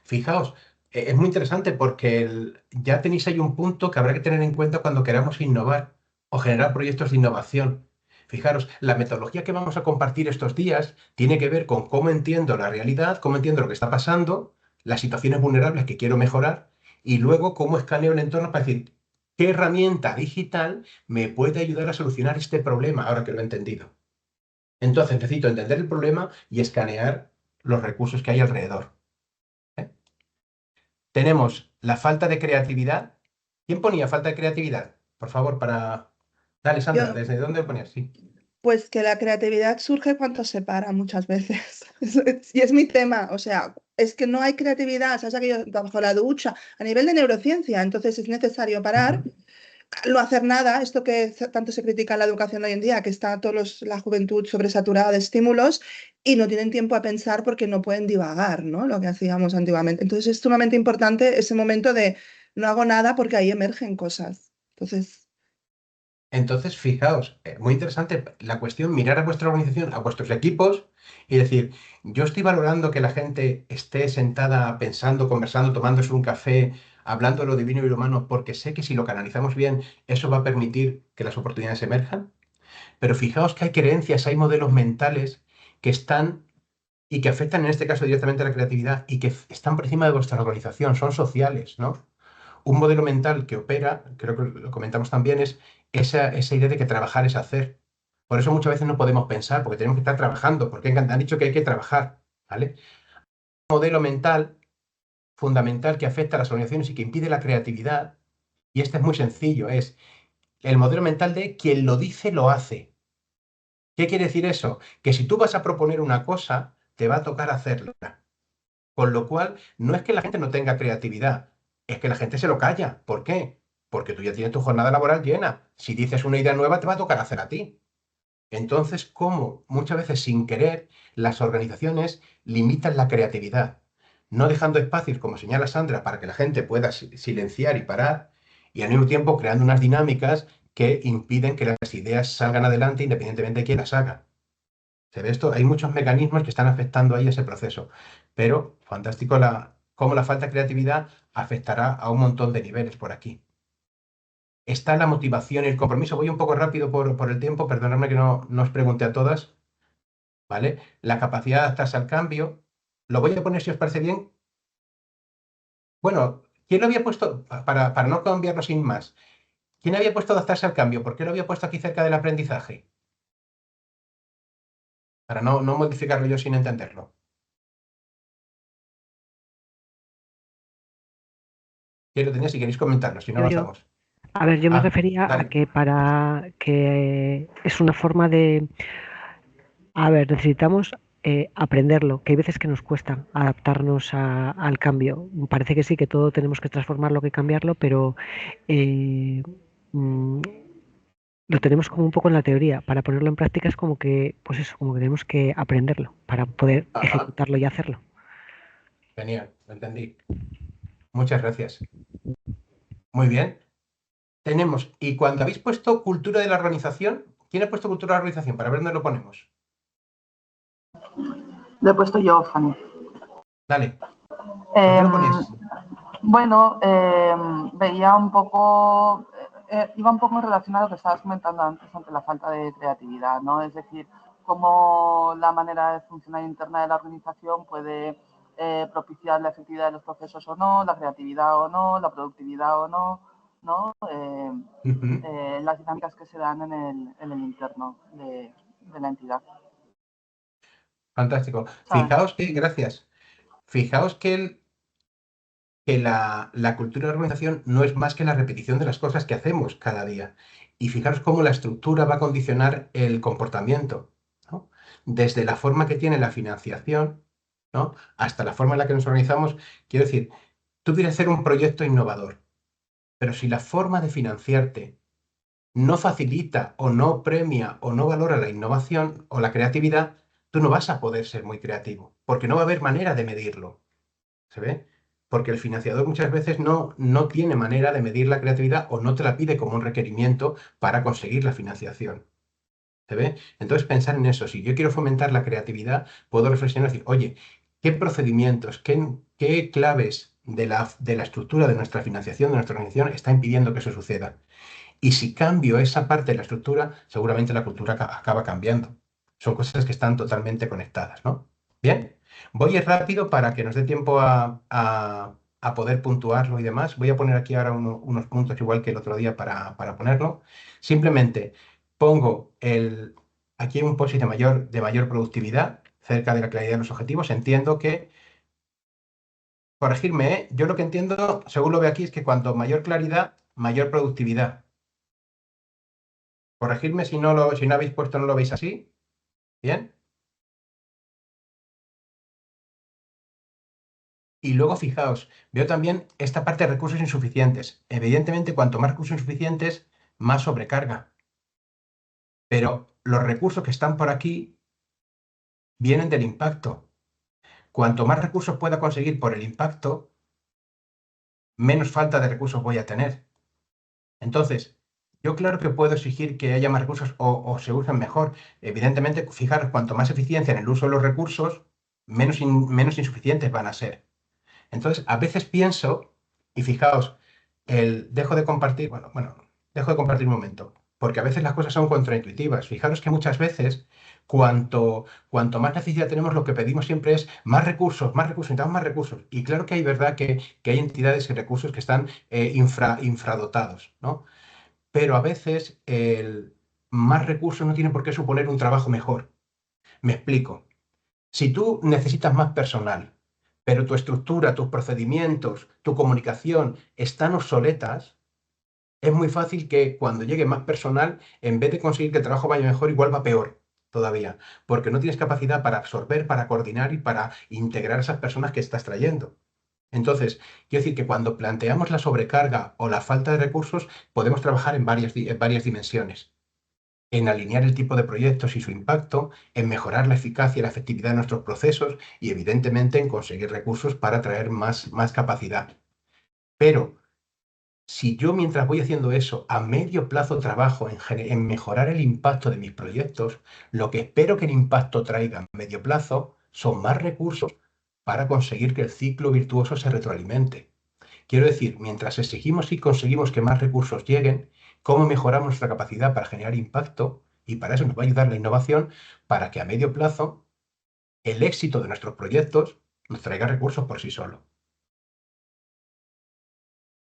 Fijaos, es muy interesante porque ya tenéis ahí un punto que habrá que tener en cuenta cuando queramos innovar o generar proyectos de innovación. Fijaros, la metodología que vamos a compartir estos días tiene que ver con cómo entiendo la realidad, cómo entiendo lo que está pasando, las situaciones vulnerables que quiero mejorar y luego cómo escaneo el entorno para decir qué herramienta digital me puede ayudar a solucionar este problema ahora que lo he entendido. Entonces necesito entender el problema y escanear los recursos que hay alrededor. Tenemos la falta de creatividad. ¿Quién ponía falta de creatividad? Por favor, Dale, Sandra, Yo- ¿desde dónde ponías? Sí. Pues que la creatividad surge cuando se para muchas veces. Y es mi tema, o sea, es que no hay creatividad, ¿sabes? Que yo trabajo la ducha a nivel de neurociencia, entonces es necesario parar no hacer nada, esto que tanto se critica en la educación hoy en día, que está la juventud sobresaturada de estímulos y no tienen tiempo a pensar porque no pueden divagar, ¿no? Lo que hacíamos antiguamente. Entonces es sumamente importante ese momento de no hago nada porque ahí emergen cosas. Entonces, fijaos, muy interesante la cuestión, mirar a vuestra organización, a vuestros equipos y decir, yo estoy valorando que la gente esté sentada pensando, conversando, tomándose un café, hablando de lo divino y lo humano, porque sé que si lo canalizamos bien, eso va a permitir que las oportunidades emerjan. Pero fijaos que hay creencias, hay modelos mentales que están y que afectan en este caso directamente a la creatividad y que están por encima de vuestra organización, son sociales, ¿no? Un modelo mental que opera, creo que lo comentamos también, es esa idea de que trabajar es hacer. Por eso muchas veces no podemos pensar, porque tenemos que estar trabajando, porque han dicho que hay que trabajar, ¿vale? Un modelo mental fundamental que afecta a las organizaciones y que impide la creatividad, y este es muy sencillo, es el modelo mental de quien lo dice, lo hace. ¿Qué quiere decir eso? Que si tú vas a proponer una cosa, te va a tocar hacerla. Con lo cual, no es que la gente no tenga creatividad, es que la gente se lo calla. ¿Por qué? Porque tú ya tienes tu jornada laboral llena. Si dices una idea nueva, te va a tocar hacer a ti. Entonces, ¿cómo? Muchas veces sin querer, las organizaciones limitan la creatividad, no dejando espacios, como señala Sandra, para que la gente pueda silenciar y parar, y al mismo tiempo creando unas dinámicas que impiden que las ideas salgan adelante independientemente de quién las haga. ¿Se ve esto? Hay muchos mecanismos que están afectando ahí ese proceso, pero fantástico cómo la falta de creatividad afectará a un montón de niveles por aquí. Está la motivación y el compromiso. Voy un poco rápido por el tiempo, perdonadme que no os pregunte a todas, ¿vale? La capacidad de adaptarse al cambio. Lo voy a poner si os parece bien. Bueno, ¿quién lo había puesto? Para no cambiarlo sin más. ¿Quién había puesto adaptarse al cambio? ¿Por qué lo había puesto aquí cerca del aprendizaje? Para no modificarlo yo sin entenderlo. ¿Quién lo tenía? Si queréis comentarlo, si no Yo. avanzamos. A ver, yo me refería a dale. que es una forma de, a ver, necesitamos aprenderlo, que hay veces que nos cuesta adaptarnos al cambio. Parece que sí, que todo tenemos que transformarlo, que cambiarlo, pero lo tenemos como un poco en la teoría. Para ponerlo en práctica es como que, pues eso, como que tenemos que aprenderlo para poder ejecutarlo y hacerlo. Genial, lo entendí. Muchas gracias. Muy bien. Tenemos, y cuando habéis puesto cultura de la organización, ¿quién ha puesto cultura de la organización? Para ver dónde lo ponemos. Lo he puesto yo, Fanny. Dale. ¿Dónde lo pones? Bueno, veía un poco, iba un poco en relación a lo que estabas comentando antes ante la falta de creatividad, ¿no? Es decir, cómo la manera de funcionar interna de la organización puede propiciar la efectividad de los procesos o no, la creatividad o no, la productividad o no, ¿no? Las dinámicas que se dan en el interno de la entidad. Fantástico. ¿Sabes? Fijaos que, gracias. Fijaos que la cultura de organización no es más que la repetición de las cosas que hacemos cada día. Y fijaros cómo la estructura va a condicionar el comportamiento, ¿no? Desde la forma que tiene la financiación, ¿no? Hasta la forma en la que nos organizamos. Quiero decir, tú quieres hacer un proyecto innovador, pero si la forma de financiarte no facilita o no premia o no valora la innovación o la creatividad, tú no vas a poder ser muy creativo, porque no va a haber manera de medirlo. ¿Se ve? Porque el financiador muchas veces no tiene manera de medir la creatividad o no te la pide como un requerimiento para conseguir la financiación. ¿Se ve? Entonces pensar en eso. Si yo quiero fomentar la creatividad, puedo reflexionar y decir, oye, ¿qué procedimientos, qué claves de la estructura de nuestra financiación, de nuestra organización, está impidiendo que eso suceda? Y si cambio esa parte de la estructura, seguramente la cultura acaba cambiando. Son cosas que están totalmente conectadas, ¿no? Bien, voy a ir rápido para que nos dé tiempo a poder puntuarlo y demás. Voy a poner aquí ahora unos puntos igual que el otro día para ponerlo. Simplemente pongo aquí un post de mayor productividad cerca de la claridad de los objetivos. Entiendo que, corregirme, ¿eh? Yo lo que entiendo, según lo veo aquí, es que cuanto mayor claridad, mayor productividad. Corregidme si no habéis puesto, no lo veis así. ¿Bien? Y luego, fijaos, veo también esta parte de recursos insuficientes. Evidentemente, cuanto más recursos insuficientes, más sobrecarga. Pero los recursos que están por aquí vienen del impacto. Cuanto más recursos pueda conseguir por el impacto, menos falta de recursos voy a tener. Entonces, yo claro que puedo exigir que haya más recursos o se usen mejor. Evidentemente, fijaros, cuanto más eficiencia en el uso de los recursos, menos insuficientes van a ser. Entonces, a veces pienso, y fijaos, dejo de compartir, dejo de compartir un momento, porque a veces las cosas son contraintuitivas. Fijaros que muchas veces, cuanto más necesidad tenemos, lo que pedimos siempre es más recursos, necesitamos más recursos. Y claro que hay verdad que hay entidades y recursos que están infradotados, ¿no? Pero a veces el más recursos no tiene por qué suponer un trabajo mejor. Me explico. Si tú necesitas más personal, pero tu estructura, tus procedimientos, tu comunicación están obsoletas, es muy fácil que cuando llegue más personal, en vez de conseguir que el trabajo vaya mejor, igual va peor todavía, porque no tienes capacidad para absorber, para coordinar y para integrar a esas personas que estás trayendo. Entonces, quiero decir que cuando planteamos la sobrecarga o la falta de recursos, podemos trabajar en varias dimensiones. En alinear el tipo de proyectos y su impacto, en mejorar la eficacia y la efectividad de nuestros procesos y, evidentemente, en conseguir recursos para atraer más capacidad. Pero si yo, mientras voy haciendo eso, a medio plazo trabajo en mejorar el impacto de mis proyectos, lo que espero que el impacto traiga a medio plazo son más recursos para conseguir que el ciclo virtuoso se retroalimente. Quiero decir, mientras exigimos y conseguimos que más recursos lleguen, ¿cómo mejoramos nuestra capacidad para generar impacto? Y para eso nos va a ayudar la innovación, para que a medio plazo el éxito de nuestros proyectos nos traiga recursos por sí solo.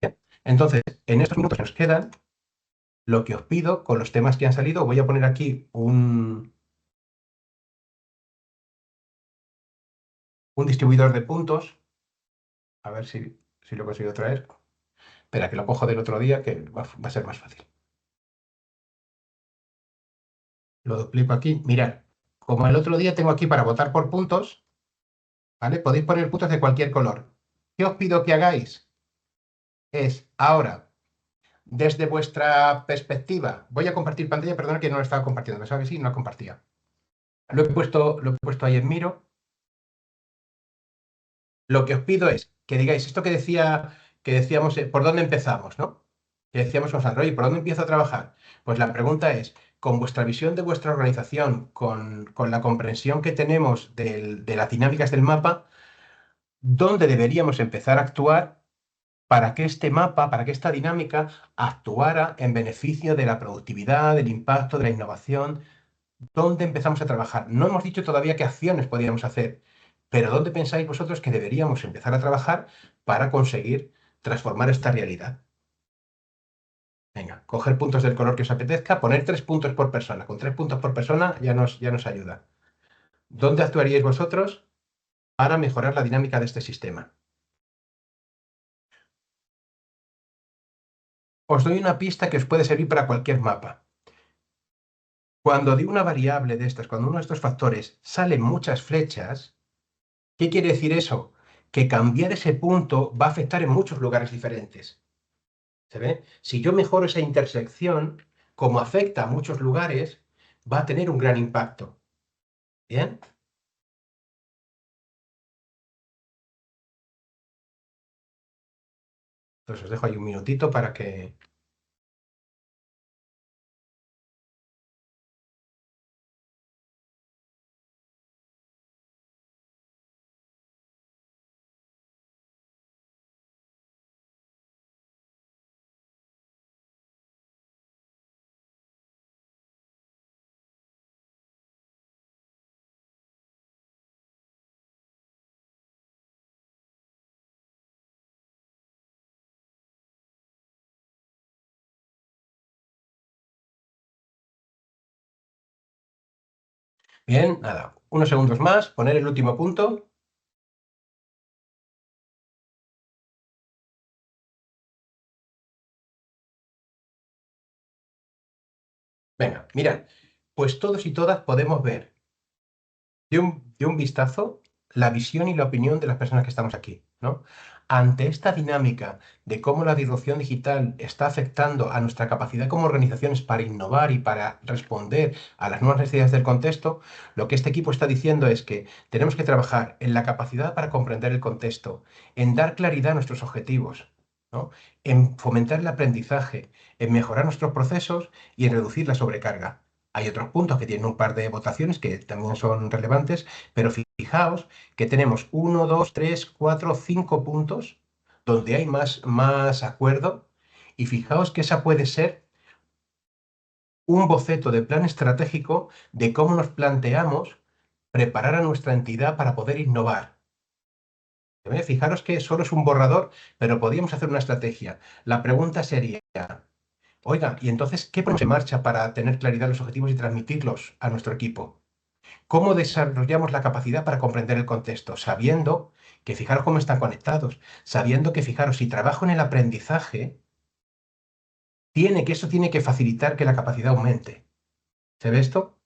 Bien. Entonces, en estos minutos que nos quedan, lo que os pido con los temas que han salido, voy a poner aquí un distribuidor de puntos. A ver si lo consigo traer. Espera, que lo cojo del otro día, que va a ser más fácil. Lo duplico aquí. Mirad, como el otro día tengo aquí para votar por puntos, ¿vale? Podéis poner puntos de cualquier color. ¿Qué os pido que hagáis? Es ahora, desde vuestra perspectiva, voy a compartir pantalla, perdona que no lo estaba compartiendo, pensaba que sí, no lo compartía. Lo he puesto ahí en Miro. Lo que os pido es que digáis esto que decíamos, ¿por dónde empezamos, no? Que decíamos con Sandra, oye, ¿por dónde empiezo a trabajar? Pues la pregunta es, con vuestra visión de vuestra organización, con la comprensión que tenemos de las dinámicas del mapa, ¿dónde deberíamos empezar a actuar para que este mapa, para que esta dinámica actuara en beneficio de la productividad, del impacto, de la innovación? ¿Dónde empezamos a trabajar? No hemos dicho todavía qué acciones podríamos hacer, pero ¿dónde pensáis vosotros que deberíamos empezar a trabajar para conseguir transformar esta realidad? Venga, coger puntos del color que os apetezca, poner 3 puntos por persona. Con 3 puntos por persona ya nos ayuda. ¿Dónde actuaríais vosotros para mejorar la dinámica de este sistema? Os doy una pista que os puede servir para cualquier mapa. Cuando de una variable de estas, cuando uno de estos factores salen muchas flechas, ¿qué quiere decir eso? Que cambiar ese punto va a afectar en muchos lugares diferentes. ¿Se ve? Si yo mejoro esa intersección, como afecta a muchos lugares, va a tener un gran impacto. ¿Bien? Entonces os dejo ahí un minutito para que... Bien, nada, unos segundos más, poner el último punto. Venga, mirad, pues todos y todas podemos ver de un vistazo la visión y la opinión de las personas que estamos aquí, ¿no? ¿no? Ante esta dinámica de cómo la disrupción digital está afectando a nuestra capacidad como organizaciones para innovar y para responder a las nuevas necesidades del contexto, lo que este equipo está diciendo es que tenemos que trabajar en la capacidad para comprender el contexto, en dar claridad a nuestros objetivos, ¿no? En fomentar el aprendizaje, en mejorar nuestros procesos y en reducir la sobrecarga. Hay otros puntos que tienen un par de votaciones que también son relevantes, pero fijaos que tenemos 1, 2, 3, 4, 5 puntos donde hay más acuerdo, y fijaos que esa puede ser un boceto de plan estratégico de cómo nos planteamos preparar a nuestra entidad para poder innovar. Fijaros que solo es un borrador, pero podríamos hacer una estrategia. La pregunta sería, oiga, ¿y entonces qué ponemos en marcha para tener claridad en los objetivos y transmitirlos a nuestro equipo? ¿Cómo desarrollamos la capacidad para comprender el contexto? Sabiendo que, fijaros cómo están conectados, sabiendo que, fijaros, si trabajo en el aprendizaje, eso tiene que facilitar que la capacidad aumente. ¿Se ve esto?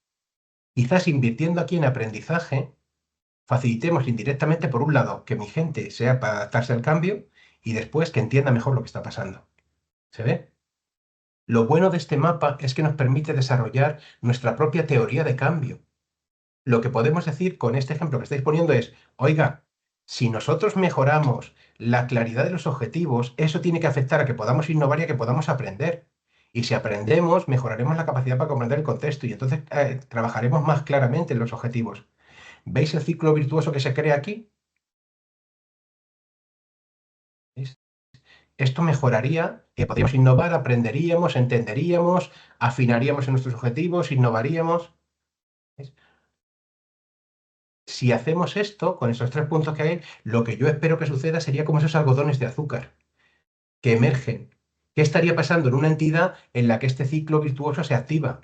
Quizás invirtiendo aquí en aprendizaje, facilitemos indirectamente, por un lado, que mi gente sea para adaptarse al cambio y después que entienda mejor lo que está pasando. ¿Se ve? Lo bueno de este mapa es que nos permite desarrollar nuestra propia teoría de cambio. Lo que podemos decir con este ejemplo que estáis poniendo es, oiga, si nosotros mejoramos la claridad de los objetivos, eso tiene que afectar a que podamos innovar y a que podamos aprender. Y si aprendemos, mejoraremos la capacidad para comprender el contexto y entonces trabajaremos más claramente en los objetivos. ¿Veis el ciclo virtuoso que se crea aquí? ¿Veis? Esto mejoraría, que podríamos innovar, aprenderíamos, entenderíamos, afinaríamos en nuestros objetivos, innovaríamos. ¿Veis? Si hacemos esto, con esos 3 puntos que hay, lo que yo espero que suceda sería como esos algodones de azúcar que emergen. ¿Qué estaría pasando en una entidad en la que este ciclo virtuoso se activa?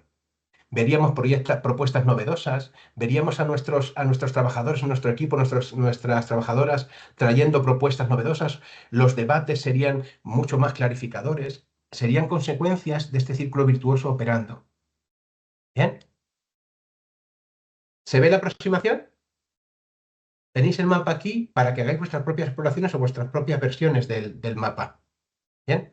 Veríamos propuestas novedosas, veríamos a nuestros trabajadores, a nuestro equipo, nuestras trabajadoras trayendo propuestas novedosas, los debates serían mucho más clarificadores, serían consecuencias de este círculo virtuoso operando. ¿Bien? ¿Se ve la aproximación? Tenéis el mapa aquí para que hagáis vuestras propias exploraciones o vuestras propias versiones del mapa. ¿Bien?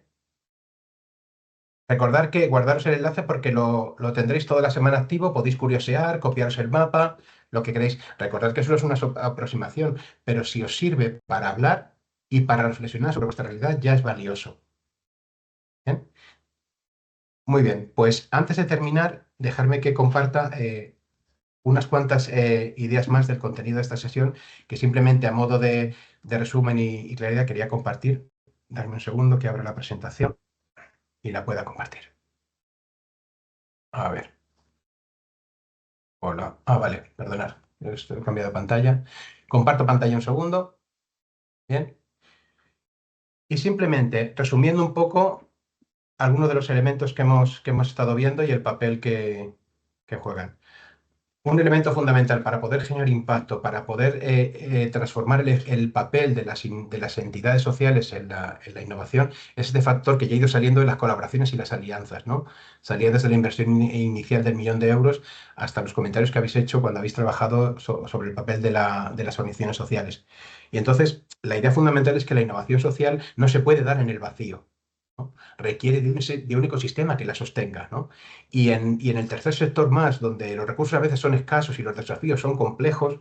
Recordad que guardaros el enlace porque lo tendréis toda la semana activo, podéis curiosear, copiaros el mapa, lo que queréis. Recordad que eso es una aproximación, pero si os sirve para hablar y para reflexionar sobre vuestra realidad, ya es valioso. ¿Bien? Muy bien, pues antes de terminar, dejadme que comparta unas cuantas ideas más del contenido de esta sesión que simplemente a modo de resumen y claridad quería compartir. Dadme un segundo que abra la presentación y la pueda compartir. A ver. Hola. Vale, perdonad. He cambiado de pantalla. Comparto pantalla un segundo. Bien. Y simplemente, resumiendo un poco algunos de los elementos que hemos estado viendo y el papel que juegan. Un elemento fundamental para poder generar impacto, para poder transformar el papel de las entidades sociales en la innovación, es este factor que ya ha ido saliendo de las colaboraciones y las alianzas, ¿no? Salía desde la inversión inicial del 1.000.000 de euros hasta los comentarios que habéis hecho cuando habéis trabajado sobre el papel de las organizaciones sociales. Y entonces, la idea fundamental es que la innovación social no se puede dar en el vacío, ¿no? Requiere de un ecosistema que la sostenga, ¿no? Y en el tercer sector más, donde los recursos a veces son escasos y los desafíos son complejos,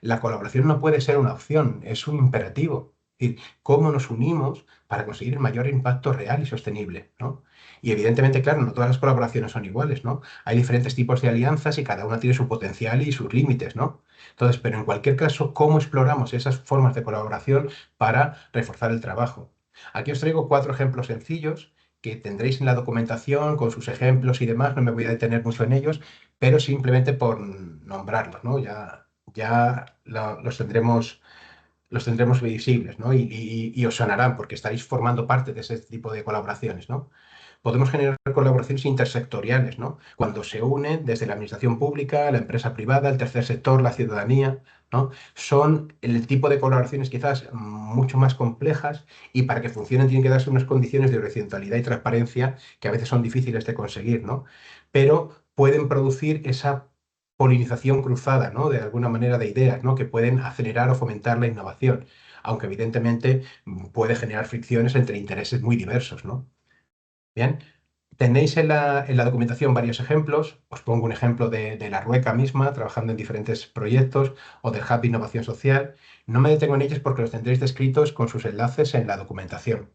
la colaboración no puede ser una opción, es un imperativo. Es decir, cómo nos unimos para conseguir el mayor impacto real y sostenible, ¿no? Y evidentemente, claro, no todas las colaboraciones son iguales, ¿no? Hay diferentes tipos de alianzas y cada una tiene su potencial y sus límites, ¿no? Entonces, pero en cualquier caso, ¿cómo exploramos esas formas de colaboración para reforzar el trabajo? Aquí os traigo 4 ejemplos sencillos que tendréis en la documentación con sus ejemplos y demás, no me voy a detener mucho en ellos, pero simplemente por nombrarlos, ¿no? Ya los tendremos visibles, ¿no? Y os sonarán porque estaréis formando parte de ese tipo de colaboraciones, ¿no? Podemos generar colaboraciones intersectoriales, ¿no? Cuando se unen desde la administración pública, la empresa privada, el tercer sector, la ciudadanía, ¿no? Son el tipo de colaboraciones quizás mucho más complejas y para que funcionen tienen que darse unas condiciones de horizontalidad y transparencia que a veces son difíciles de conseguir, ¿no? Pero pueden producir esa polinización cruzada, ¿no? De alguna manera de ideas, ¿no? Que pueden acelerar o fomentar la innovación. aunque evidentemente puede generar fricciones entre intereses muy diversos, ¿no? Bien, tenéis en la documentación varios ejemplos. Os pongo un ejemplo de la Rueca misma, trabajando en diferentes proyectos, o del Hub de Innovación Social. No me detengo en ellos porque los tendréis descritos con sus enlaces en la documentación.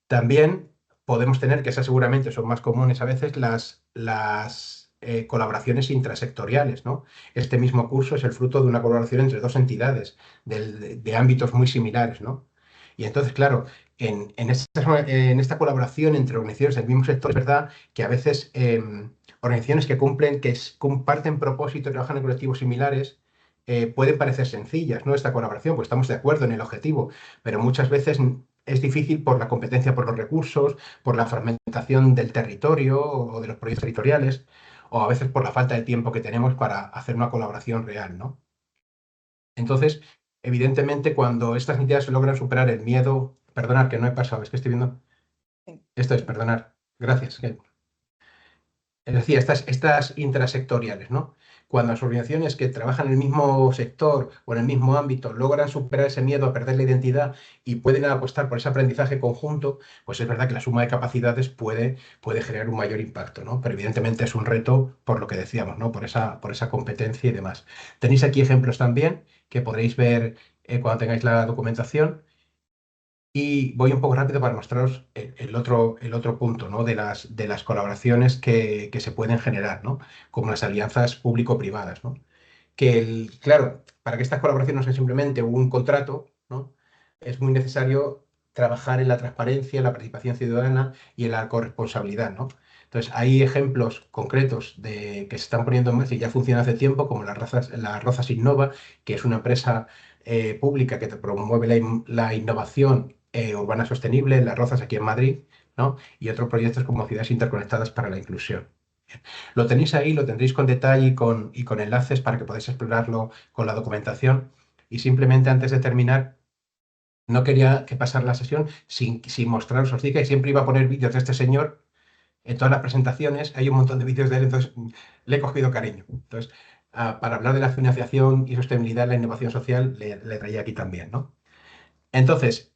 También podemos tener, que esas seguramente son más comunes a veces, las colaboraciones intrasectoriales, ¿no? Este mismo curso es el fruto de una colaboración entre dos entidades de ámbitos muy similares, ¿no? Y entonces, claro, en esta colaboración entre organizaciones del mismo sector, es verdad que a veces organizaciones que comparten propósitos y trabajan en colectivos similares, pueden parecer sencillas, ¿no? Esta colaboración, pues estamos de acuerdo en el objetivo, pero muchas veces es difícil por la competencia por los recursos, por la fragmentación del territorio o de los proyectos territoriales, o a veces por la falta de tiempo que tenemos para hacer una colaboración real, ¿no? Entonces, evidentemente, cuando estas entidades logran superar el miedo, perdonad que no he pasado, es que estoy viendo. Esto es, perdonar. Gracias. Es decir, estas intrasectoriales, ¿no? Cuando las organizaciones que trabajan en el mismo sector o en el mismo ámbito logran superar ese miedo a perder la identidad y pueden apostar por ese aprendizaje conjunto, pues es verdad que la suma de capacidades puede generar un mayor impacto, ¿no? Pero evidentemente es un reto por lo que decíamos, ¿no? Por esa competencia y demás. Tenéis aquí ejemplos también que podréis ver cuando tengáis la documentación. Y voy un poco rápido para mostraros el otro punto, ¿no? de las colaboraciones que se pueden generar, ¿no? Como las alianzas público-privadas, ¿no? Claro, para que estas colaboraciones no sean simplemente un contrato, ¿no? Es muy necesario trabajar en la transparencia, en la participación ciudadana y en la corresponsabilidad, ¿no? Entonces, hay ejemplos concretos que se están poniendo en marcha y ya funcionan hace tiempo, como la Rozas Innova, que es una empresa pública que promueve la innovación urbana sostenible en Las Rozas, aquí en Madrid, ¿no? Y otros proyectos como Ciudades Interconectadas para la Inclusión. Lo tenéis ahí, lo tendréis con detalle y con enlaces para que podáis explorarlo con la documentación. Y simplemente antes de terminar, no quería que pasara la sesión sin mostraros Ortica, y siempre iba a poner vídeos de este señor en todas las presentaciones. Hay un montón de vídeos de él, entonces le he cogido cariño. Entonces, para hablar de la financiación y sostenibilidad en la innovación social, le traía aquí también, ¿no? Entonces,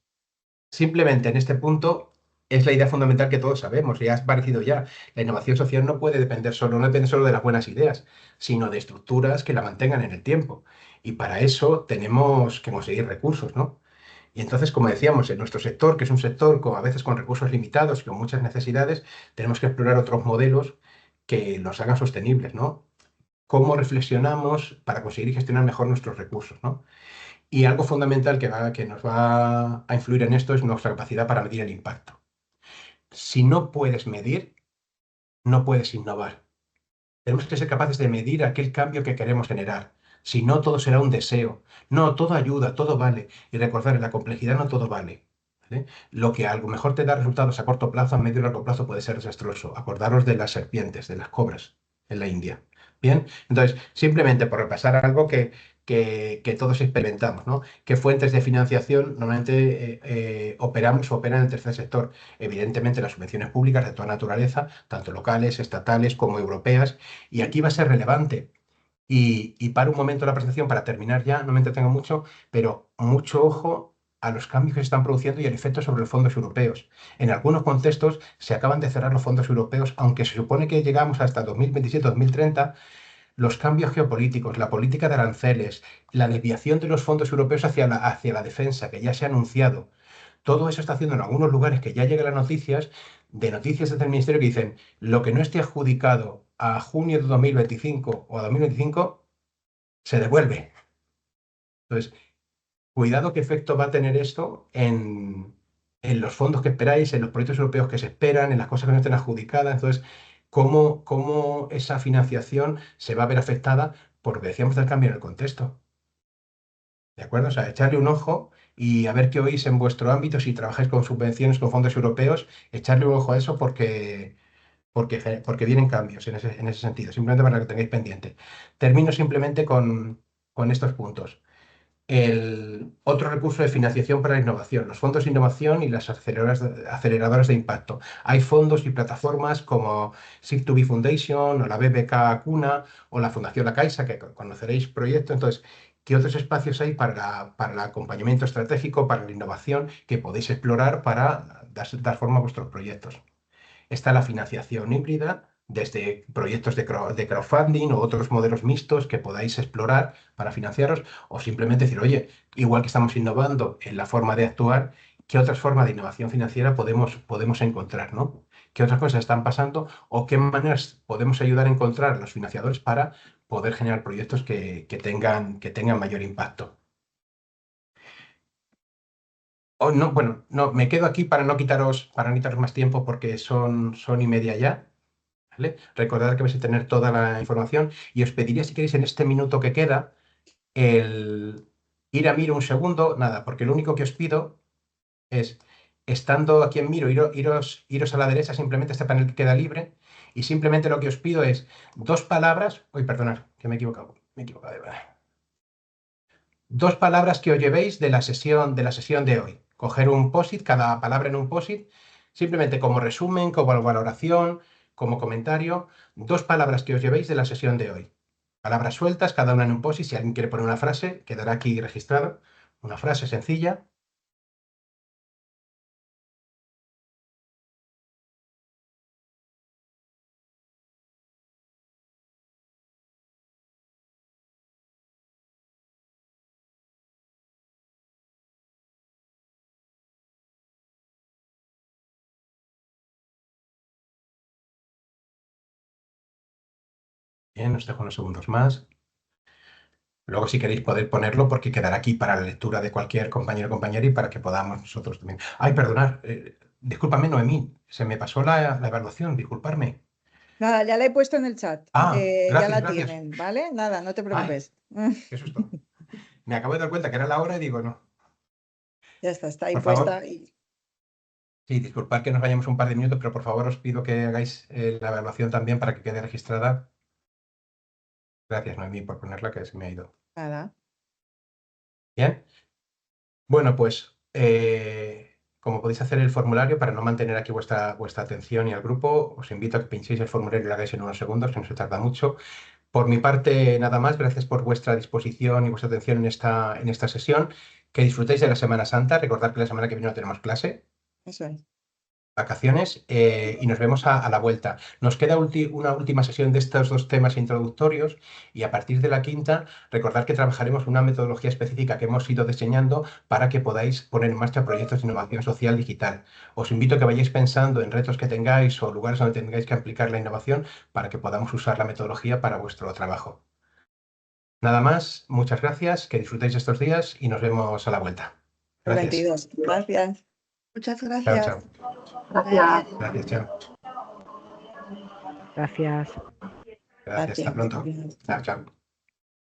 simplemente en este punto es la idea fundamental que todos sabemos, y ha parecido ya. La innovación social no depende solo de las buenas ideas, sino de estructuras que la mantengan en el tiempo. Y para eso tenemos que conseguir recursos, ¿no? Y entonces, como decíamos, en nuestro sector, que es un sector a veces con recursos limitados y con muchas necesidades, tenemos que explorar otros modelos que los hagan sostenibles, ¿no? ¿Cómo reflexionamos para conseguir gestionar mejor nuestros recursos, ¿no? Y algo fundamental que nos va a influir en esto es nuestra capacidad para medir el impacto. Si no puedes medir, no puedes innovar. Tenemos que ser capaces de medir aquel cambio que queremos generar. Si no, todo será un deseo. No, todo ayuda, todo vale. Y recordar, en la complejidad no todo vale. ¿Vale? Lo que a lo mejor te da resultados a corto plazo, a medio y largo plazo puede ser desastroso. Acordaros de las serpientes, de las cobras en la India. Bien, entonces, simplemente por repasar algo que todos experimentamos, ¿no? ¿Qué fuentes de financiación normalmente operamos o operan en el tercer sector? Evidentemente, las subvenciones públicas de toda naturaleza, tanto locales, estatales como europeas, y aquí va a ser relevante. Y para un momento la presentación, para terminar ya, no me entretengo mucho, pero mucho ojo a los cambios que se están produciendo y el efecto sobre los fondos europeos. En algunos contextos se acaban de cerrar los fondos europeos, aunque se supone que llegamos hasta 2027-2030. Los cambios geopolíticos, la política de aranceles, la desviación de los fondos europeos hacia la defensa, que ya se ha anunciado, todo eso está haciendo en algunos lugares que ya llegan las noticias desde el Ministerio que dicen: lo que no esté adjudicado a junio de 2025 o a 2025 se devuelve. Entonces, cuidado qué efecto va a tener esto en los fondos que esperáis, en los proyectos europeos que se esperan, en las cosas que no estén adjudicadas. Entonces, cómo esa financiación se va a ver afectada por lo que decíamos del cambio en el contexto. ¿De acuerdo? O sea, echarle un ojo y a ver qué oís en vuestro ámbito, si trabajáis con subvenciones, con fondos europeos, echarle un ojo a eso porque vienen cambios en ese sentido, simplemente para que lo tengáis pendiente. Termino simplemente con estos puntos. El otro recurso de financiación para la innovación, los fondos de innovación y las aceleradoras de impacto. Hay fondos y plataformas como Seek2B Foundation o la BBK Cuna o la Fundación La Caixa, que conoceréis proyectos. Entonces, ¿Qué otros espacios hay para el acompañamiento estratégico, para la innovación que podéis explorar para dar forma a vuestros proyectos? Está la financiación híbrida, desde proyectos de crowdfunding o otros modelos mixtos que podáis explorar para financiaros, o simplemente decir, oye, igual que estamos innovando en la forma de actuar, ¿qué otras formas de innovación financiera podemos encontrar, ¿no? ¿Qué otras cosas están pasando o qué maneras podemos ayudar a encontrar a los financiadores para poder generar proyectos que tengan mayor impacto? No, bueno, no, me quedo aquí para no quitaros más tiempo porque son 1:30 ya. ¿Vale? Recordad que vais a tener toda la información y os pediría, si queréis, en este minuto que queda, el ir a Miro un segundo, nada, porque lo único que os pido es, estando aquí en Miro, iros a la derecha, simplemente este panel que queda libre, y simplemente lo que os pido es 2 palabras, perdonad, que me he equivocado, ¿verdad? 2 palabras que os llevéis de la sesión de hoy. Coger un post-it, cada palabra en un post-it, simplemente como resumen, como valoración, como comentario, 2 palabras que os llevéis de la sesión de hoy. Palabras sueltas, cada una en un post-it. Si alguien quiere poner una frase, quedará aquí registrado. Una frase sencilla. Bien, os dejo unos segundos más. Luego, si queréis, podéis ponerlo porque quedará aquí para la lectura de cualquier compañero o compañera y para que podamos nosotros también. Ay, perdonad, discúlpame, Noemí, se me pasó la evaluación, disculparme. Nada, ya la he puesto en el chat. Ah, Ya gracias, la gracias. tienen, ¿vale? Nada, no te Ay, preocupes. qué susto. Me acabo de dar cuenta que era la hora y digo, no. Ya está ahí Por favor. puesta. Sí, disculpad que nos vayamos un par de minutos, pero por favor os pido que hagáis la evaluación también para que quede registrada. Gracias, Noemí, por ponerla, que se me ha ido. Nada. Bien. Bueno, pues como podéis hacer el formulario, para no mantener aquí vuestra atención y al grupo, os invito a que pinchéis el formulario y lo hagáis en unos segundos, que no se tarda mucho. Por mi parte, nada más. Gracias por vuestra disposición y vuestra atención en esta sesión. Que disfrutéis de la Semana Santa. Recordad que la semana que viene no tenemos clase. Eso es. Vacaciones y nos vemos a la vuelta. Nos queda una última sesión de estos 2 temas introductorios y a partir de la quinta, recordad que trabajaremos una metodología específica que hemos ido diseñando para que podáis poner en marcha proyectos de innovación social digital. Os invito a que vayáis pensando en retos que tengáis o lugares donde tengáis que aplicar la innovación para que podamos usar la metodología para vuestro trabajo. Nada más, muchas gracias, que disfrutéis estos días y nos vemos a la vuelta. El Gracias. 22. Gracias. Muchas Chao, gracias. chao. Gracias. Gracias, chao. Gracias. Gracias, hasta pronto. Chao, chao.